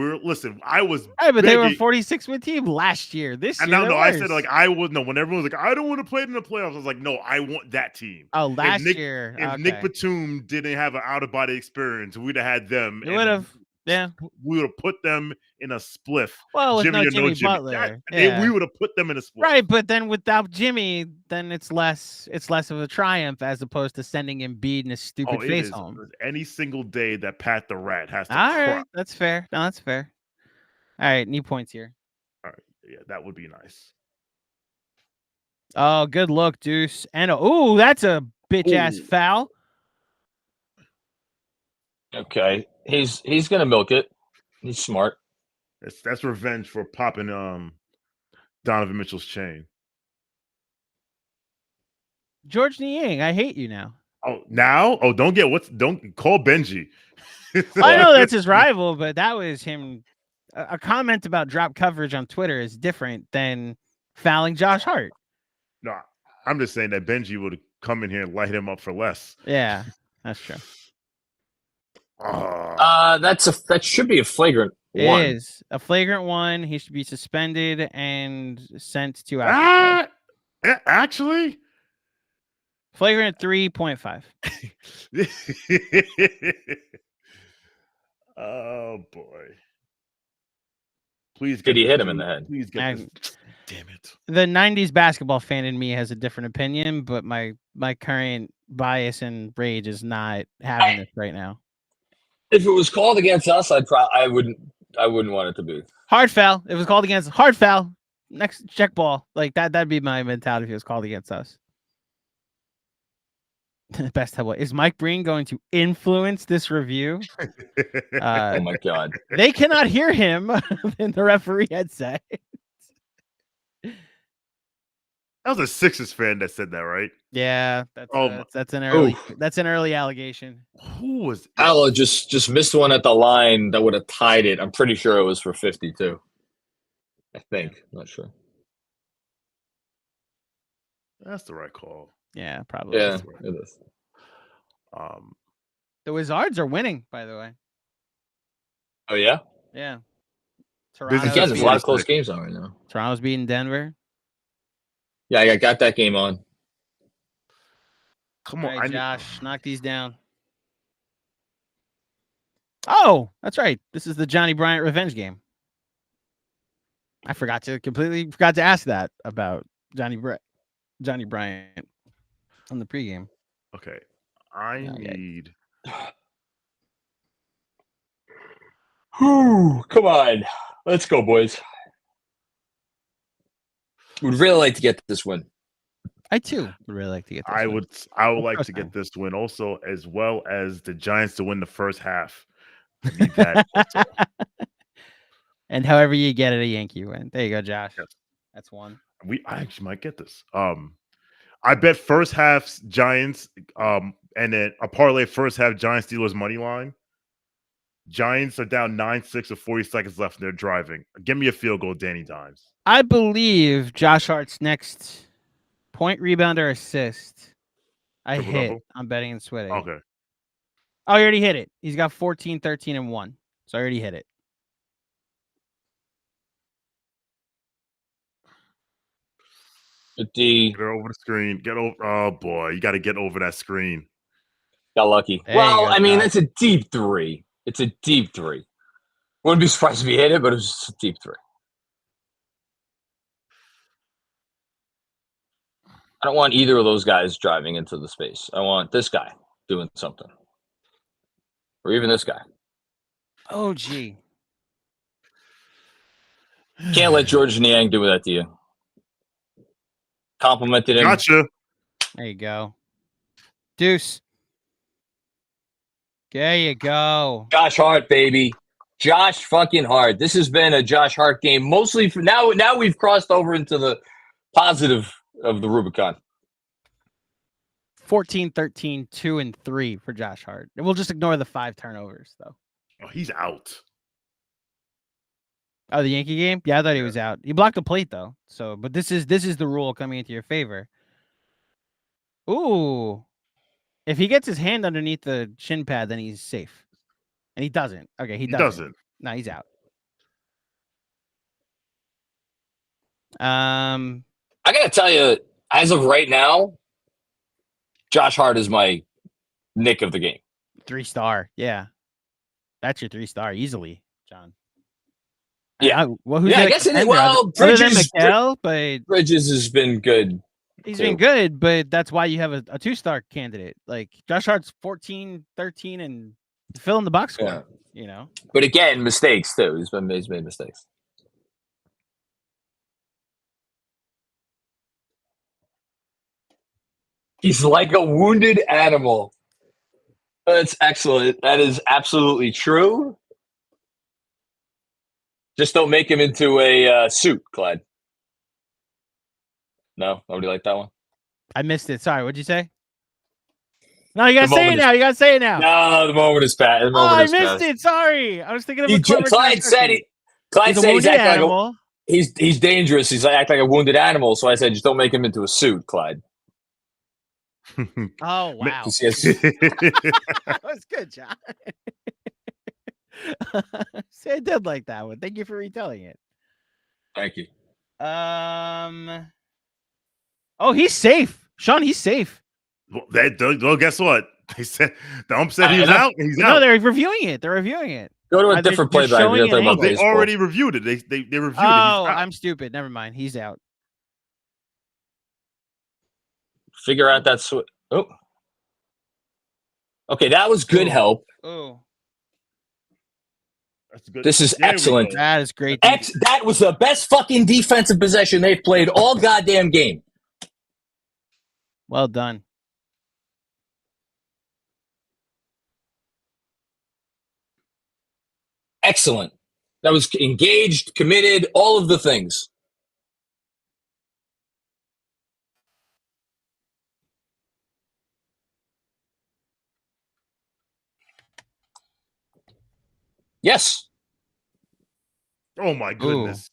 I was right, but they were a 46-win team last year. This year, I said like I would no. When everyone was like, I don't want to play it in the playoffs, I was like, no, I want that team. Oh, last year, if Nick Batum didn't have an out of body experience, we'd have had them. You would have. Yeah, we would have put them in a spliff. Well, with Jimmy Jimmy Butler, we would have put them in a split. Right, but then without Jimmy, then it's less of a triumph as opposed to sending Embiid in his stupid face home. Any single day that Pat the Rat has to. All right, that's fair. No, that's fair. All right, new points here. All right, yeah, that would be nice. Oh, good look, Deuce. And that's a bitch ass foul. Okay, he's gonna milk it. He's smart. That's revenge for popping Donovan Mitchell's chain. George Niang, I hate you now. Oh, now? Oh, don't call Benji. I know that's his rival, but that was him. A comment about drop coverage on Twitter is different than fouling Josh Hart. No, I'm just saying that Benji would come in here and light him up for less. Yeah, that's true. That should be a flagrant one. It is a flagrant one. He should be suspended and sent to out. Actually, flagrant 3.5. Oh boy! Please, did he hit him in the head? Please get this. Damn it! The '90s basketball fan in me has a different opinion, but my current bias and rage is not having this right now. If it was called against us, I wouldn't want it to be hard foul. If it was called against hard foul, next check ball like that. That'd be my mentality if it was called against us. Best headway. Is Mike Breen going to influence this review? Oh my god! They cannot hear him in the referee headset. That was a Sixers fan that said that, right? Yeah, that's an early allegation. Who was Aloe just missed one at the line that would have tied it. I'm pretty sure it was for 52. I think. I'm not sure. That's the right call. Yeah, probably. Yeah, it is. The Wizards are winning, by the way. Oh yeah? Yeah. Toronto's Again, there's a lot of close 46. games on right now. Toronto's beating Denver. Yeah, I got that game on. Come All on, right, Josh, knock these down. Oh, that's right. This is the Johnny Bryant revenge game. I completely forgot to ask that about Johnny Bryant on the pregame. Okay, I Okay. need. Come on. Let's go, boys. Would really like to get this win. I too would really like to get this. I one. would like course to I get am. this win also, as well as the Giants to win the first half. I need that also. And however you get it, a Yankee win. There you go, Josh. Yes. That's one. I actually might get this. I bet first half Giants, and then a parlay first half Giants Steelers money line. Giants are down 9-6 with 40 seconds left and they're driving. Give me a field goal, Danny Dimes. I believe Josh Hart's next point, rebound, or assist. I Triple hit. double? I'm betting and sweating. Okay. Oh, he already hit it. He's got 14, 13, and 1. So I already hit it. With the Get over the screen. Get over. Oh, boy. You got to get over that screen. got lucky. There you Well, go, I mean, Josh. it's a deep three. It's a deep three. Wouldn't be surprised if he hit it, but it was just a deep three. I don't want either of those guys driving into the space. I want this guy doing something. Or even this guy. Oh, gee. Can't let George Niang do that to you. Complimented him. Gotcha. There you go. Deuce. There you go. Josh Hart, baby. Josh fucking Hart. This has been a Josh Hart game. Mostly for now we've crossed over into the positive of the Rubicon. 14, 13, 2, and 3 for Josh Hart. And we'll just ignore the 5 turnovers, though. Oh, he's out. Oh, the Yankee game? Yeah, I thought he was out. He blocked the plate, though. So, but this is the rule coming into your favor. Ooh. If he gets his hand underneath the shin pad, then he's safe. And he doesn't. Okay, he doesn't. No, he's out. I gotta tell you, as of right now, Josh Hart is my Nick of the game. 3-star. Yeah. That's your 3-star easily, John. Yeah. Well, who's Yeah, I the guess it is. contender Well, other than Bridges- Mikhail, but Bridges has been good. he's too. been good, but that's why you have a 2-star candidate. Like Josh Hart's 14, 13, and fill in the box score, Yeah. you know? But again, mistakes too. He's made mistakes. He's like a wounded animal. That's excellent. That is absolutely true. Just don't make him into a suit, Clyde. No, nobody liked that one. I missed it. Sorry, what'd you say? No, you gotta The say it moment now. You gotta say it now. No, the moment is past. Oh, I missed it. Sorry. I was thinking of a clever Clyde said construction. Clyde He's a said he's wounded acting like animal. he's dangerous. He's acting like a wounded animal. So I said, just don't make him into a suit, Clyde. Oh, wow. 'Cause he has- That was good, John. See, I did like that one. Thank you for retelling it. Thank you. Oh, he's safe. Sean, he's safe. Well, guess what? They said the ump said he was I know. out. And he's No, out. they're reviewing it. They're reviewing it. Go to a They're- different they're playback. We showing gotta talk an about angle. They baseball. already reviewed it. They reviewed it. Oh, He's out. I'm stupid. Never mind. He's out. Figure out that switch. Oh. Okay, that was good Ooh. help. Oh, That's good. This is There we excellent. go. that is great. That was the best fucking defensive possession they've played all goddamn game. Well done. Excellent. That was engaged, committed, all of the things. Yes. Oh my goodness.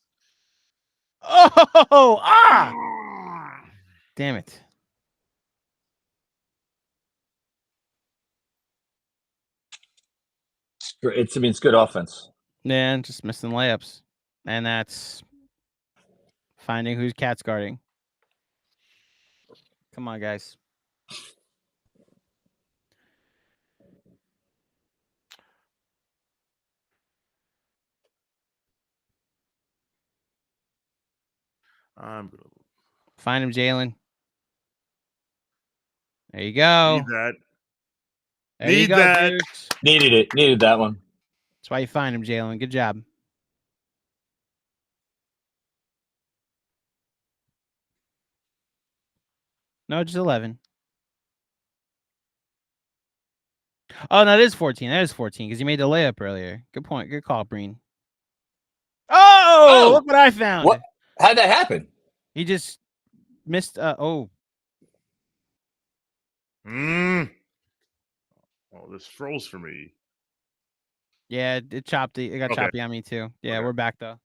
Oh, damn it. It's good offense. Man, just missing layups. And that's finding who's Cat's guarding. Come on, guys. I'm gonna Find him, Jalen. There you go. need that. There you need go, that. Deuce. Needed that one. That's why you find him, Jalen. Good job. No, just 11. Oh, no, it is 14. That is 14 because you made the layup earlier. Good point. Good call, Breen. Oh, look what I found. What? How'd that happen? He just missed. Oh, Oh, this froze for me. yeah, it chopped. It got Okay. choppy on me too. Yeah, Okay. we're back though.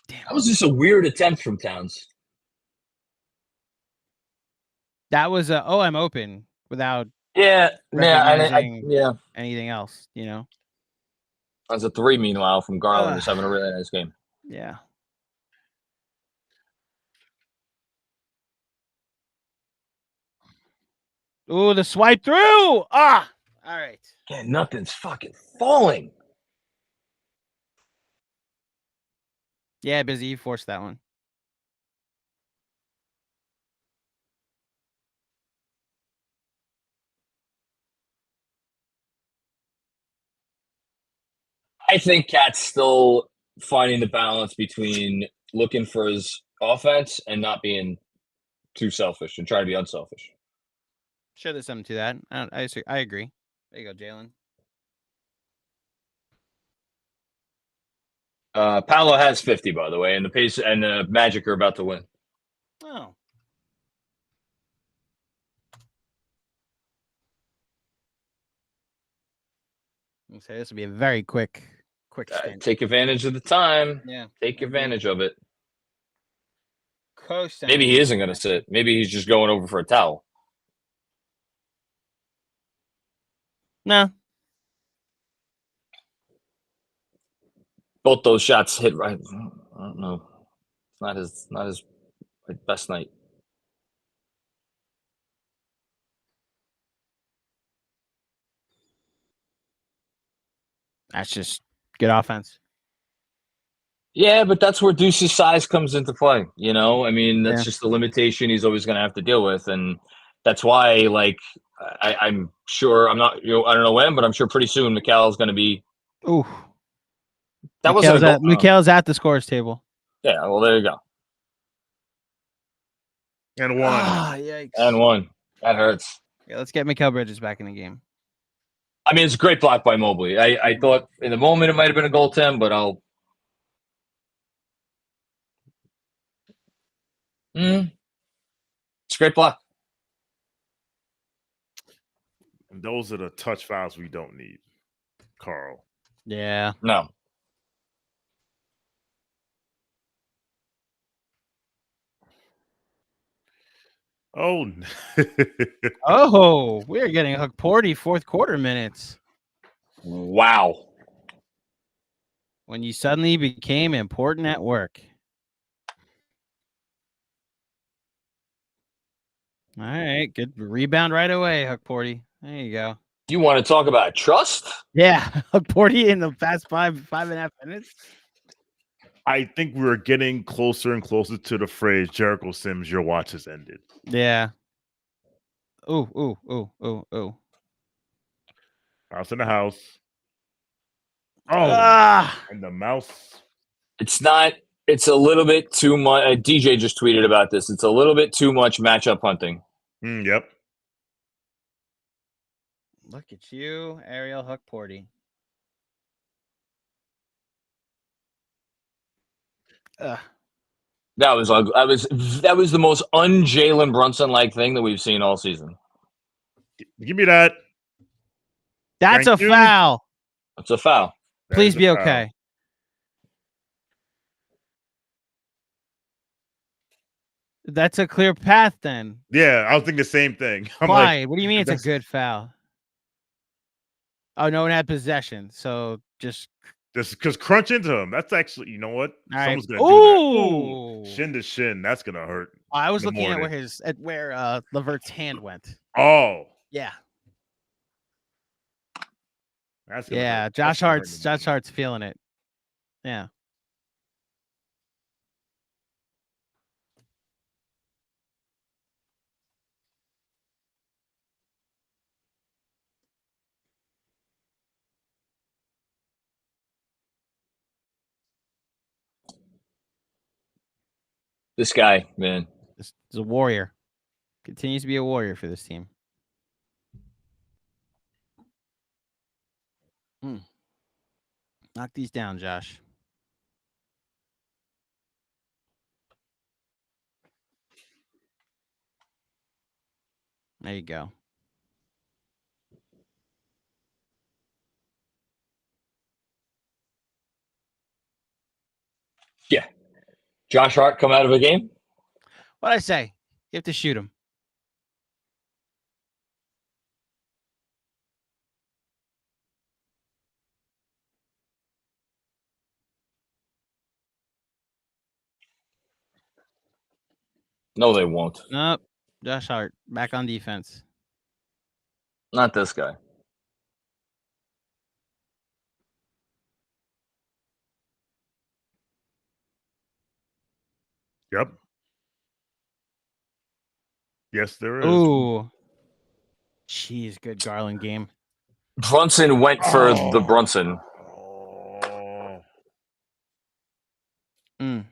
Damn. That was just a weird attempt from Towns. That was a. Oh, I'm open without Yeah, recognizing yeah. anything else. You know. That was a 3, meanwhile, from Garland, who's having a really nice game. Yeah. Ooh, the swipe through. Ah. All right. Yeah, nothing's fucking falling. Yeah, Busy. You forced that one. I think Cat's still finding the balance between looking for his offense and not being too selfish and trying to be unselfish. Sure, there's something to that. I agree. There you go, Jalen. Paolo has 50, by the way, and the Pace and the Magic are about to win. Oh. I'm gonna say this will be a very quick stint. Take advantage of the time. Yeah. Take advantage of it. Coast. Maybe he isn't going to sit. Maybe he's just going over for a towel. No. Both those shots hit right. I don't know. It's not his best night. That's just good offense. Yeah, but that's where Deuce's size comes into play. You know, I mean, that's Yeah. just the limitation he's always going to have to deal with, and that's why, like, I'm sure I don't know when, but I'm sure pretty soon Mikhail's going to be. Ooh. That wasn't a goal. Mikhail's at the scores table. Yeah, well, there you go. And one. Ah, yikes. And one. That hurts. Yeah, let's get Mikal Bridges back in the game. I mean, it's a great block by Mobley. I thought in the moment it might have been a goaltend, but it's a great block. And those are the touch fouls we don't need, Carl. Yeah. No. Oh. Oh, we're getting Huck Porty fourth quarter minutes. Wow. When you suddenly became important at work. All right, good rebound right away, Huck Porty. There you go. You want to talk about trust? Yeah, Huck Porty in the past 5.5 minutes. I think we're getting closer and closer to the phrase Jericho Sims, your watch has ended. Yeah. Ooh. Mouse in the house. Oh, and the mouse. It's a little bit too much. DJ just tweeted about this. It's a little bit too much matchup hunting. Yep. Look at you, Ariel Huck Porty. That was ugly. That was the most un-Jalen Brunson-like thing that we've seen all season. Give me that. That's Thank a you. foul. It's a foul. That Please is a be foul. okay. That's a clear path then. Yeah, I was thinking the same thing. I'm Why? like, What do you mean it's a that's- good foul? Oh, no one had possession. So just because crunch into him. That's actually, you know what? all right. Someone's gonna do that. Ooh. Shin to shin. That's gonna hurt. I was in the looking at morning. where Levert's hand went. Oh, Yeah. that's gonna Yeah. hurt. Josh That's gonna hurt in the morning. Hart's feeling it. Yeah. This guy, man. This is a warrior. Continues to be a warrior for this team. Knock these down, Josh. There you go. Yeah. Josh Hart come out of a game? What'd I say? You have to shoot him. No, they won't. Nope. Josh Hart back on defense. Not this guy. Yep. Yes, there is. Ooh. Jeez, good Garland game. Brunson went for the Brunson. Oh. Mm.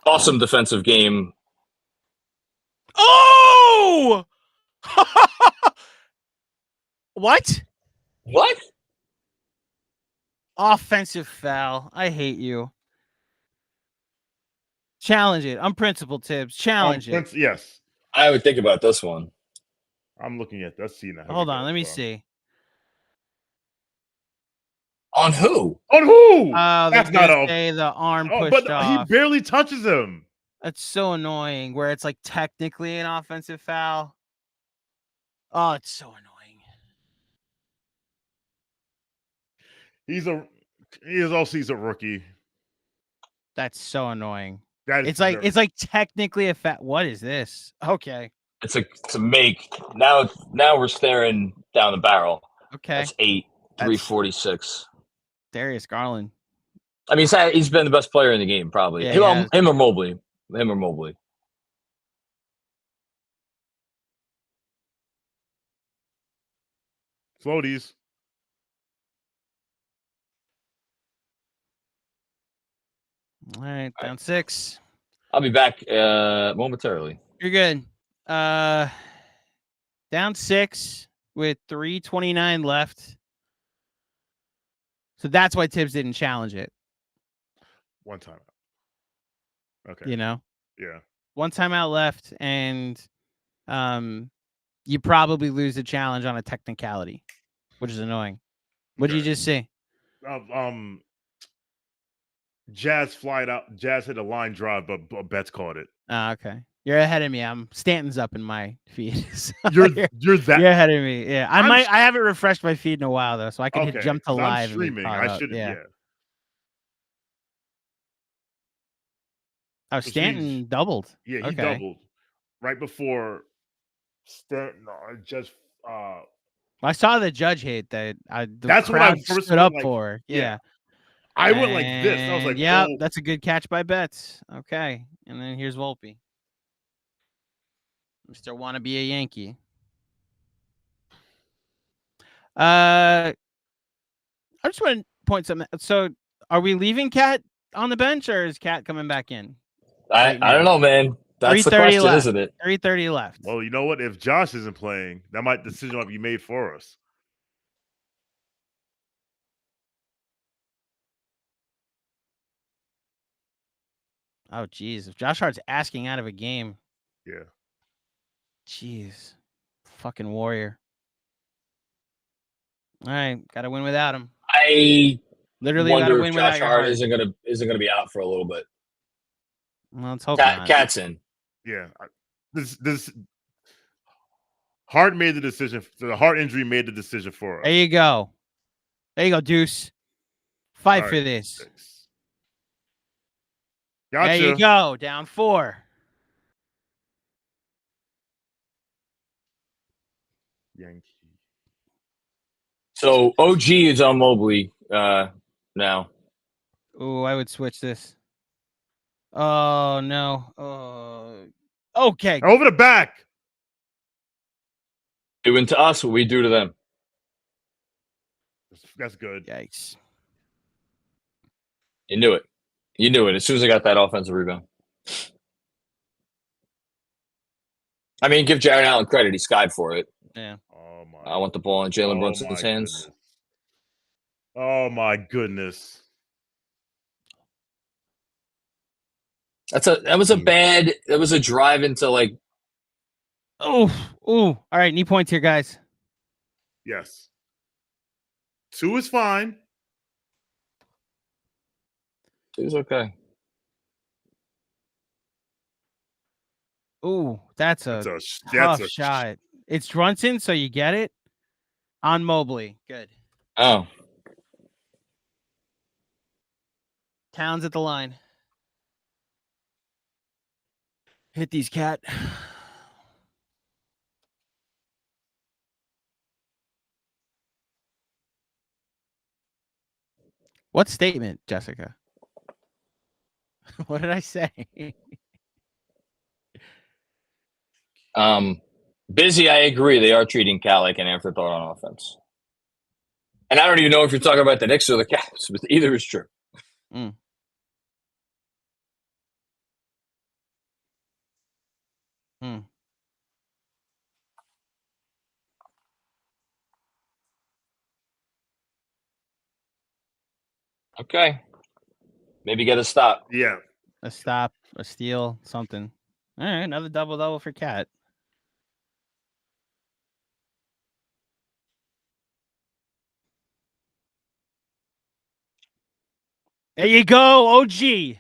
Awesome defensive game. Oh! What? What? Offensive foul. I hate you. Challenge it. Unprincipled, Tibbs. Challenge it. Yes, I would think about this one. I'm looking at that scene. Hold on. Let me see. On who? On who? That's That's not gonna a. say the arm Oh, pushed but off. he barely touches him. That's so annoying. Where it's like technically an offensive foul. Oh, it's so annoying. He's a rookie. That's so annoying. That is It's like technically a foul. What is this? Okay. It's a make. Now we're staring down the barrel. Okay. That's 346. Darius Garland. I mean, he's been the best player in the game, probably. Yeah, him or Mobley. Him or Mobley. floaties. All right, down 6. I'll be back momentarily. You're good. Down 6 with 3:29 left. So that's why Tibbs didn't challenge it. One time. Okay. You know, Yeah. one timeout left, and you probably lose the challenge on a technicality, which is annoying. What did you just see? Jazz hit a line drive, but Betts caught it. Okay. You're ahead of me. Stanton's up in my feed. So You're that. you're ahead of me. Yeah. I haven't refreshed my feed in a while though, so I can hit jump to 'cause live. I'm streaming. I should. Yeah. Oh, Stanton doubled. Yeah, he Okay. doubled right before Stanton just. I saw the judge hate that. That's what I crowd first stood went up like- for. Yeah. I went like this. I was like, yeah, oh. that's a good catch by Betts. Okay. And then here's Volpe. Mr. Wanna be a Yankee. I just want to point something. So are we leaving Cat on the bench or is Cat coming back in? I don't know, man. That's the 3:30 question, left. isn't it? 3:30 left. Well, you know what? If Josh isn't playing, decision might be made for us. Oh, geez. If Josh Hart's asking out of a game. Yeah. Jeez. Fucking warrior. All right. Got to win without him. I Literally got to wonder win if without Josh your Hart heart. isn't gonna be out for a little bit. Well, let's hope not. Cat's in. Yeah. This Hart made the decision. The heart injury made the decision for us. There you go. There you go, Deuce. Fight All for right. this. Gotcha. There you go. Down 4. Yankee. So OG is on Mobley now. Ooh, I would switch this. Oh, no. Okay. Over the back. Doing to us what we do to them. That's good. Yikes. You knew it. You knew it as soon as I got that offensive rebound. I mean, give Jared Allen credit. He skied for it. Yeah. Oh my. I want the ball in Jalen oh Brunson's my hands. goodness. Oh my goodness. That was a drive into like. Oh, ooh. All right, knee points here, guys. Yes. 2 is fine. It was okay. Ooh, that's a That's tough a shot. It's Brunson, so you get it. On Mobley. Good. Oh, Towns at the line. Hit these, Cat. What statement, Jessica? What did I say? Busy. I agree. They are treating Cal like an afterthought on offense. And I don't even know if you're talking about the Knicks or the Cavs, but either is true. Mm. Hmm. Okay. Maybe get a stop. Yeah. A stop, a steal, something. All right, another double for Cat. There you go, OG.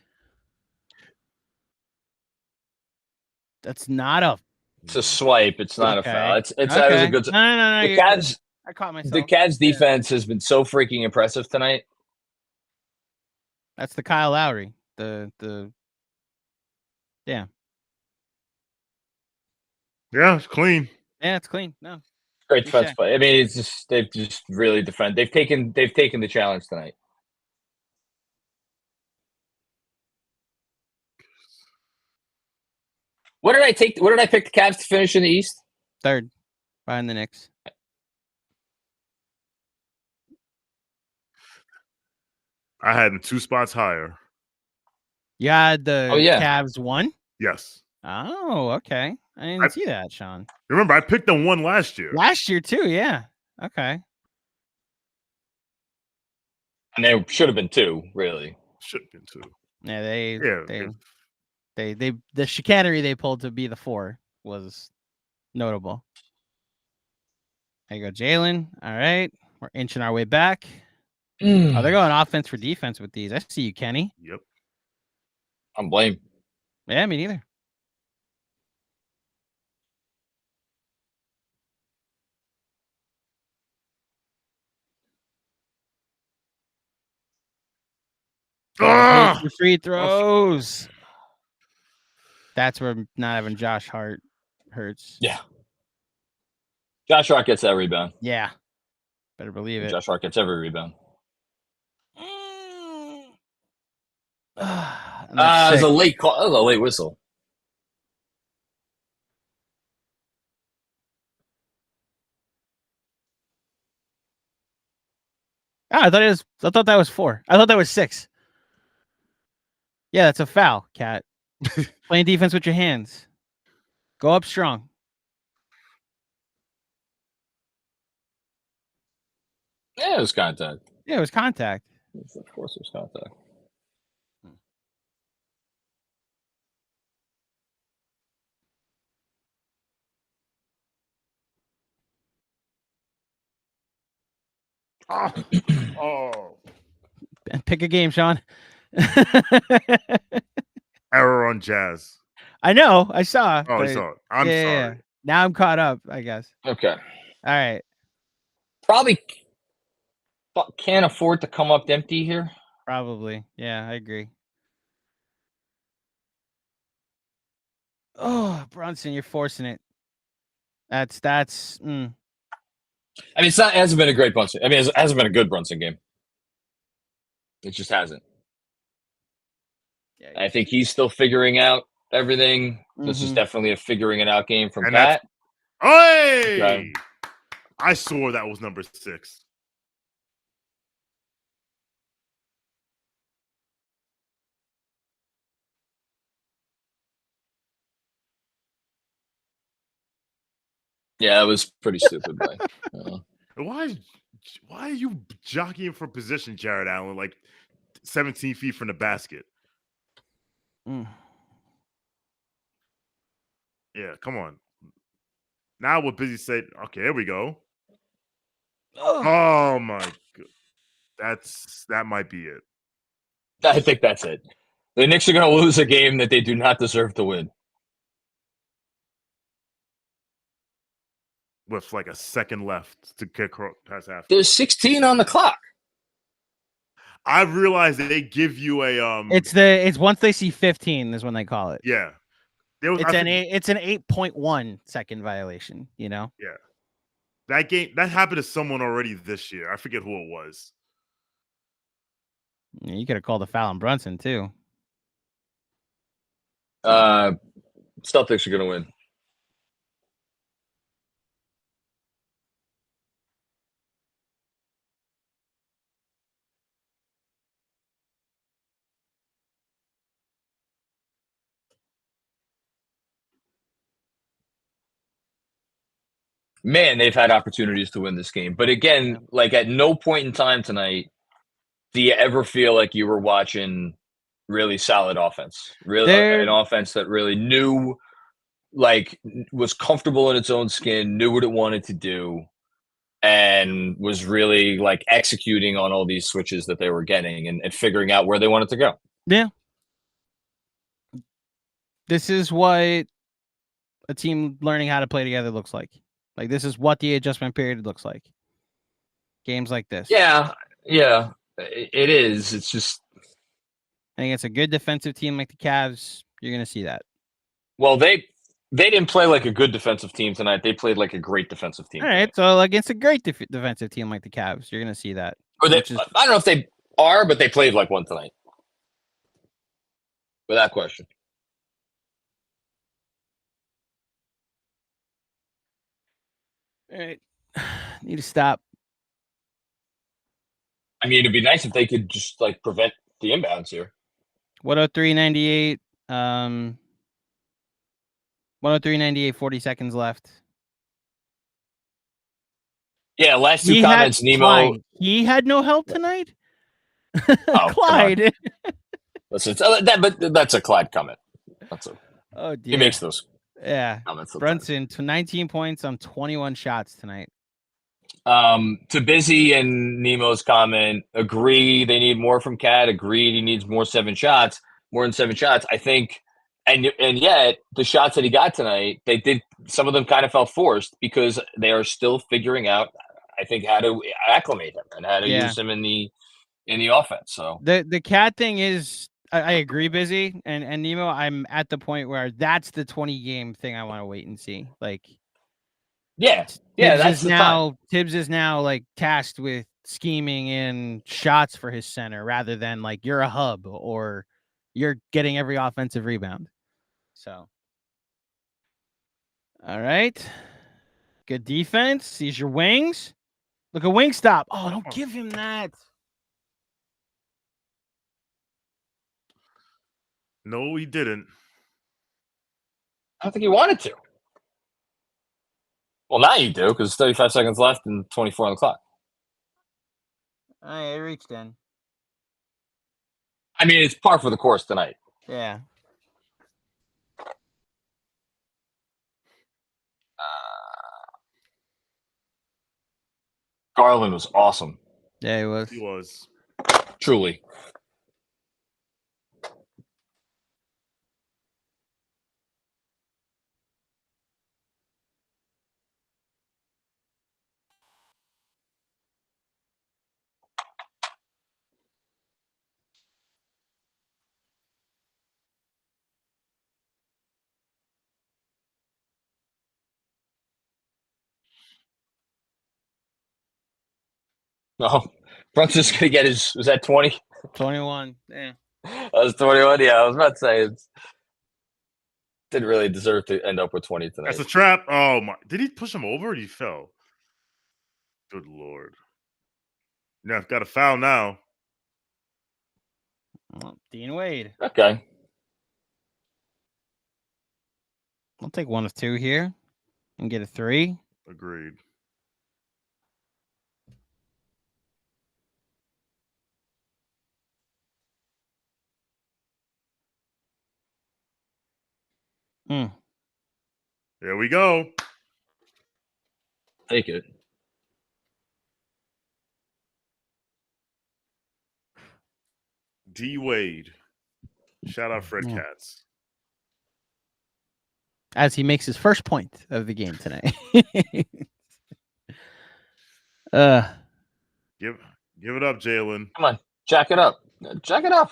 That's not a. It's a swipe. It's not Okay. a foul. That was Okay. a good. No. The you're good. Cavs. I caught myself. The Cavs defense has been so freaking impressive tonight. That's the Kyle Lowry. Yeah. Yeah, it's clean. Yeah, it's clean. No. Great Touche. defense play. I mean, it's just they've just really defend. They've taken the challenge tonight. What did I take? What did I pick the Cavs to finish in the East? Third. Behind the Knicks. I had them 2 spots higher. You had the Oh, yeah. Cavs 1? Yes. Oh, okay. I didn't see that, Sean. Remember, I picked them 1 last year. Last year too, yeah. Okay. And they should have been 2, really. Should have been 2. Yeah, they the chicanery they pulled to be the 4 was notable. There you go, Jalen. All right. We're inching our way back. Oh, they're going offense for defense with these. I see you, Kenny. Yep. I'm blamed. Yeah, me neither. Ah! Take your free throws. That's where not having Josh Hart hurts. Yeah. Josh Hart gets that rebound. Yeah. Better believe it. Josh Hart gets every rebound. And It that's was a sick. late call. That was a late whistle. I thought that was 4. I thought that was 6. Yeah, that's a foul, Cat. Playing defense with your hands. Go up strong. Yeah, it was contact. Yeah, it was contact. Of course, it was contact. Oh. Pick a game, Sean. Error on on Jazz. I know. I saw. Oh, but- you saw it. I'm yeah, sorry. yeah. Now I'm caught up, I guess. Okay. All right. Probably can't afford to come up empty here. Probably. Yeah, I agree. Oh, Brunson, you're forcing it. That's I mean, it hasn't been a great Brunson. I mean, it hasn't been a good Brunson game. It just hasn't. yeah, I think he's still figuring out everything. This is Mhm. definitely a figuring it out game from And that's- Cat. Hey! Okay. I swore that was number 6. Yeah, it was pretty stupid. But, Why are you jockeying for position, Jared Allen, like 17 feet from the basket? Mm. Yeah, come on. Now what Busy said, okay, here we go. Oh. Oh my god. That might be it. I think that's it. The Knicks are going to lose a game that they do not deserve to win. With like a second left to kick past half. There's 16 on the clock. I realized that they give you a It's once they see 15 is when they call it. yeah. There was, It's an 8.1 second violation, you know? yeah. That game that happened to someone already this year. I forget who it was. Yeah, you could have called a foul on Brunson too. Celtics are going to win. Man, they've had opportunities to win this game. But again, like at no point in time tonight do you ever feel like you were watching really solid offense. Really an offense that really knew, like, was comfortable in its own skin, knew what it wanted to do, and was really like executing on all these switches that they were getting and figuring out where they wanted to go. Yeah. This is what a team learning how to play together looks like. Like, this is what the adjustment period looks like. Games like this. Yeah, it is. It's just, I think it's a good defensive team like the Cavs. You're going to see that. well, they didn't play like a good defensive team tonight. They played like a great defensive team. All right, so against a great defensive team like the Cavs, you're going to see that. Or I don't know if they are, but they played like one tonight. Without question. All right. Need to stop. I mean, it'd be nice if they could just like prevent the inbounds here. 103.98. 103.98, 40 seconds left. Yeah, last two comments, Nemo. Clyde. He had no help tonight? Clyde. Listen, but that's a Clyde comment. Oh, dear. He makes those Yeah. comments. Brunson, 19 points on 21 shots tonight. To Busy and Nemo's comment, agree they need more from Cat. Agreed he needs more than 7 shots. I think, and yet the shots that he got tonight, they did, some of them kind of felt forced because they are still figuring out, I think, how to acclimate him and how to use him in the offense. So the Cat thing is, I agree, Busy and Nemo. I'm at the point where that's the 20 game thing I want to wait and see. Like, Tibbs is now like tasked with scheming in shots for his center rather than like you're a hub or you're getting every offensive rebound. So, all right, good defense. Sees your wings. Look, a wing stop. Oh, don't give him that. No, he didn't. I don't think he wanted to. Well, now you do because there's 35 seconds left and 24 on the clock. I reached in. I mean, it's par for the course tonight. Yeah. Garland was awesome. Yeah, he was. He was. Truly. No, Brunson's gonna get his. Was that 20? 21. Yeah. That was 21. Yeah, I was about to say it didn't really deserve to end up with 20 tonight. That's a trap. Oh my! Did he push him over? Or he fell. Good lord! Now got a foul now. Well, Dean Wade. Okay. I'll take one of two here and get a 3. Agreed. Mm. There we go. Take it. D Wade. Shout out Fred Yeah. Katz. As he makes his first point of the game tonight. Give it up, Jalen. Come on, jack it up. Jack it up.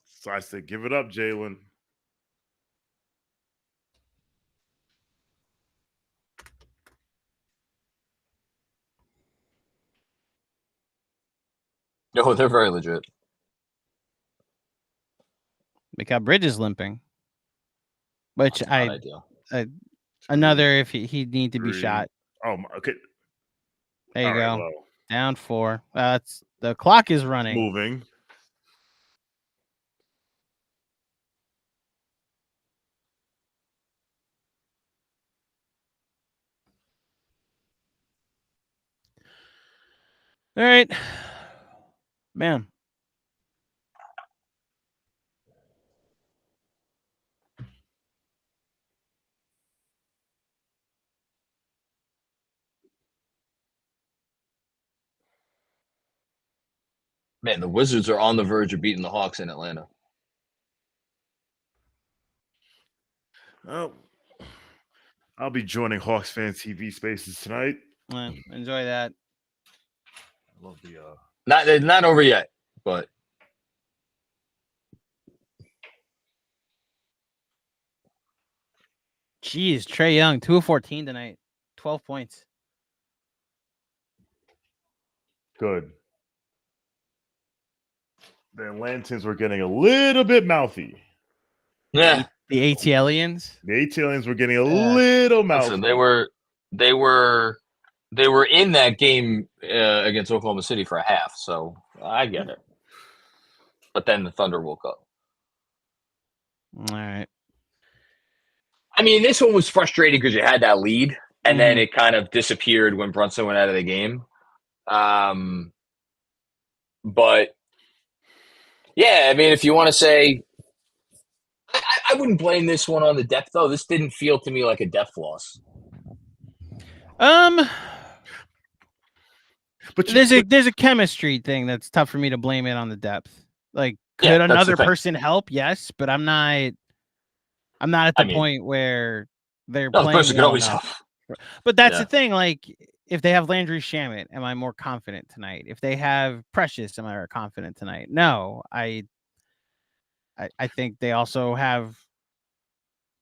So I said, give it up, Jalen. No, they're very legit. Mikael Bridges limping. Which That's not ideal. another if he'd need to be 3. shot. Oh, okay. There you All go. right, well, Down 4. It's the clock is running. moving. All right. Man. Man, the Wizards are on the verge of beating the Hawks in Atlanta. Oh, I'll be joining Hawks fan TV spaces tonight. Enjoy that. I love the Not over yet, but Jeez, Trey Young, 2 of 14 tonight. 12 points. good. The Atlantans were getting a little bit mouthy. yeah. The ATLians. The Italians were getting a little mouthy. Listen, they were in that game against Oklahoma City for a half, so I get it. But then the Thunder woke up. All right. I mean, this one was frustrating because you had that lead, and then it kind of disappeared when Brunson went out of the game. But yeah, I mean, if you want to say, I wouldn't blame this one on the depth though. This didn't feel to me like a depth loss. But There's a chemistry thing that's tough for me to blame it on the depth. Like, could Yeah, that's the another thing. person help? Yes, but I'm not at the point where they're No, the playing person could well always enough. help. But that's Yeah. the thing. Like, if they have Landry Shamet, am I more confident tonight? If they have Precious, am I more confident tonight? No, I think they also have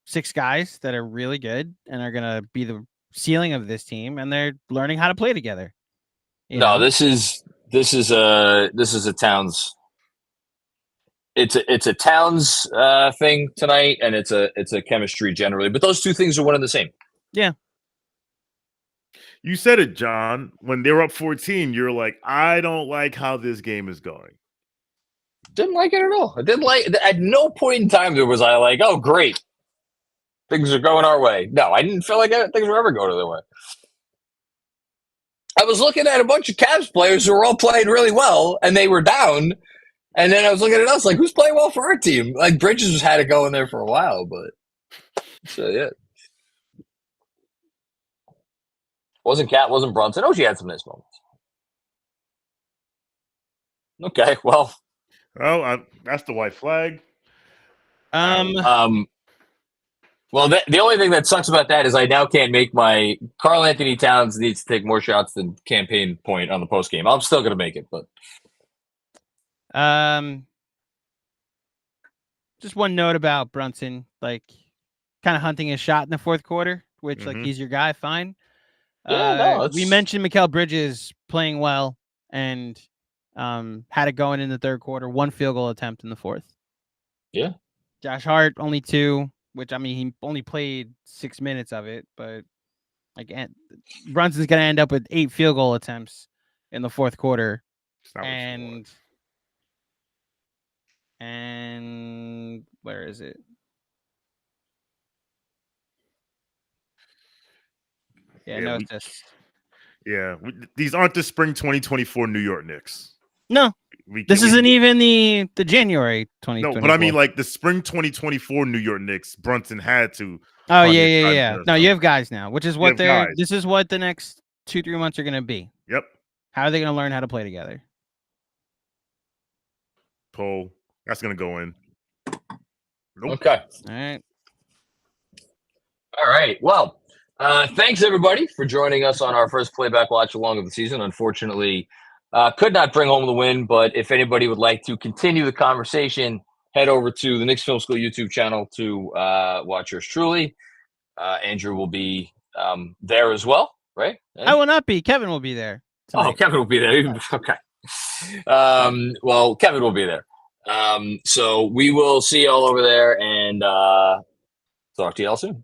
6 guys that are really good and are gonna be the ceiling of this team, and they're learning how to play together. You No, know? this is a Towns. It's a Towns thing tonight, and it's a chemistry generally. But those two things are one and the same. you said it, John. When they were up 14, you're like, I don't like how this game is going. Didn't like it at all. I didn't like. At no point in time was I like, oh great, things are going our way. No, I didn't feel like things were ever going their way. I was looking at a bunch of Cavs players who were all playing really well, and they were down. And then I was looking at us like, who's playing well for our team? Like Bridges has had it going there for a while, but so yeah. Wasn't Brunson. Oh, she had some nice moments. Okay, well. Oh, that's the white flag. Well, the only thing that sucks about that is I now can't make my Karl Anthony Towns needs to take more shots than campaign point on the post game. I'm still gonna make it, but just one note about Brunson, like kind of hunting his shot in the fourth quarter, which like he's your guy, fine. We mentioned Mikal Bridges playing well and had it going in the third quarter. 1 field goal attempt in the fourth. Yeah. Josh Hart only 2, which I mean he only played 6 minutes of it, but like Brunson's gonna end up with 8 field goal attempts in the fourth quarter, and where is it? Yeah, no assists. Yeah, these aren't the spring 2024 New York Knicks. No, this isn't even the January 2024. No, but I mean like the spring 2024 New York Knicks. Brunson had to. Oh yeah. No, you have guys now, which is what they're. Guys. This is what the next 2-3 months are going to be. Yep. How are they going to learn how to play together? Poll. That's going to go in. Nope. Okay. All right. Well, thanks everybody for joining us on our first Playback Watch Along of the season. Unfortunately, could not bring home the win, but if anybody would like to continue the conversation, head over to the Knicks Film School YouTube channel to watch yours truly. Andrew will be there as well, right? I will not be. Kevin will be there tonight. Oh, Kevin will be there. Okay. Well, Kevin will be there. So we will see you all over there and talk to you all soon.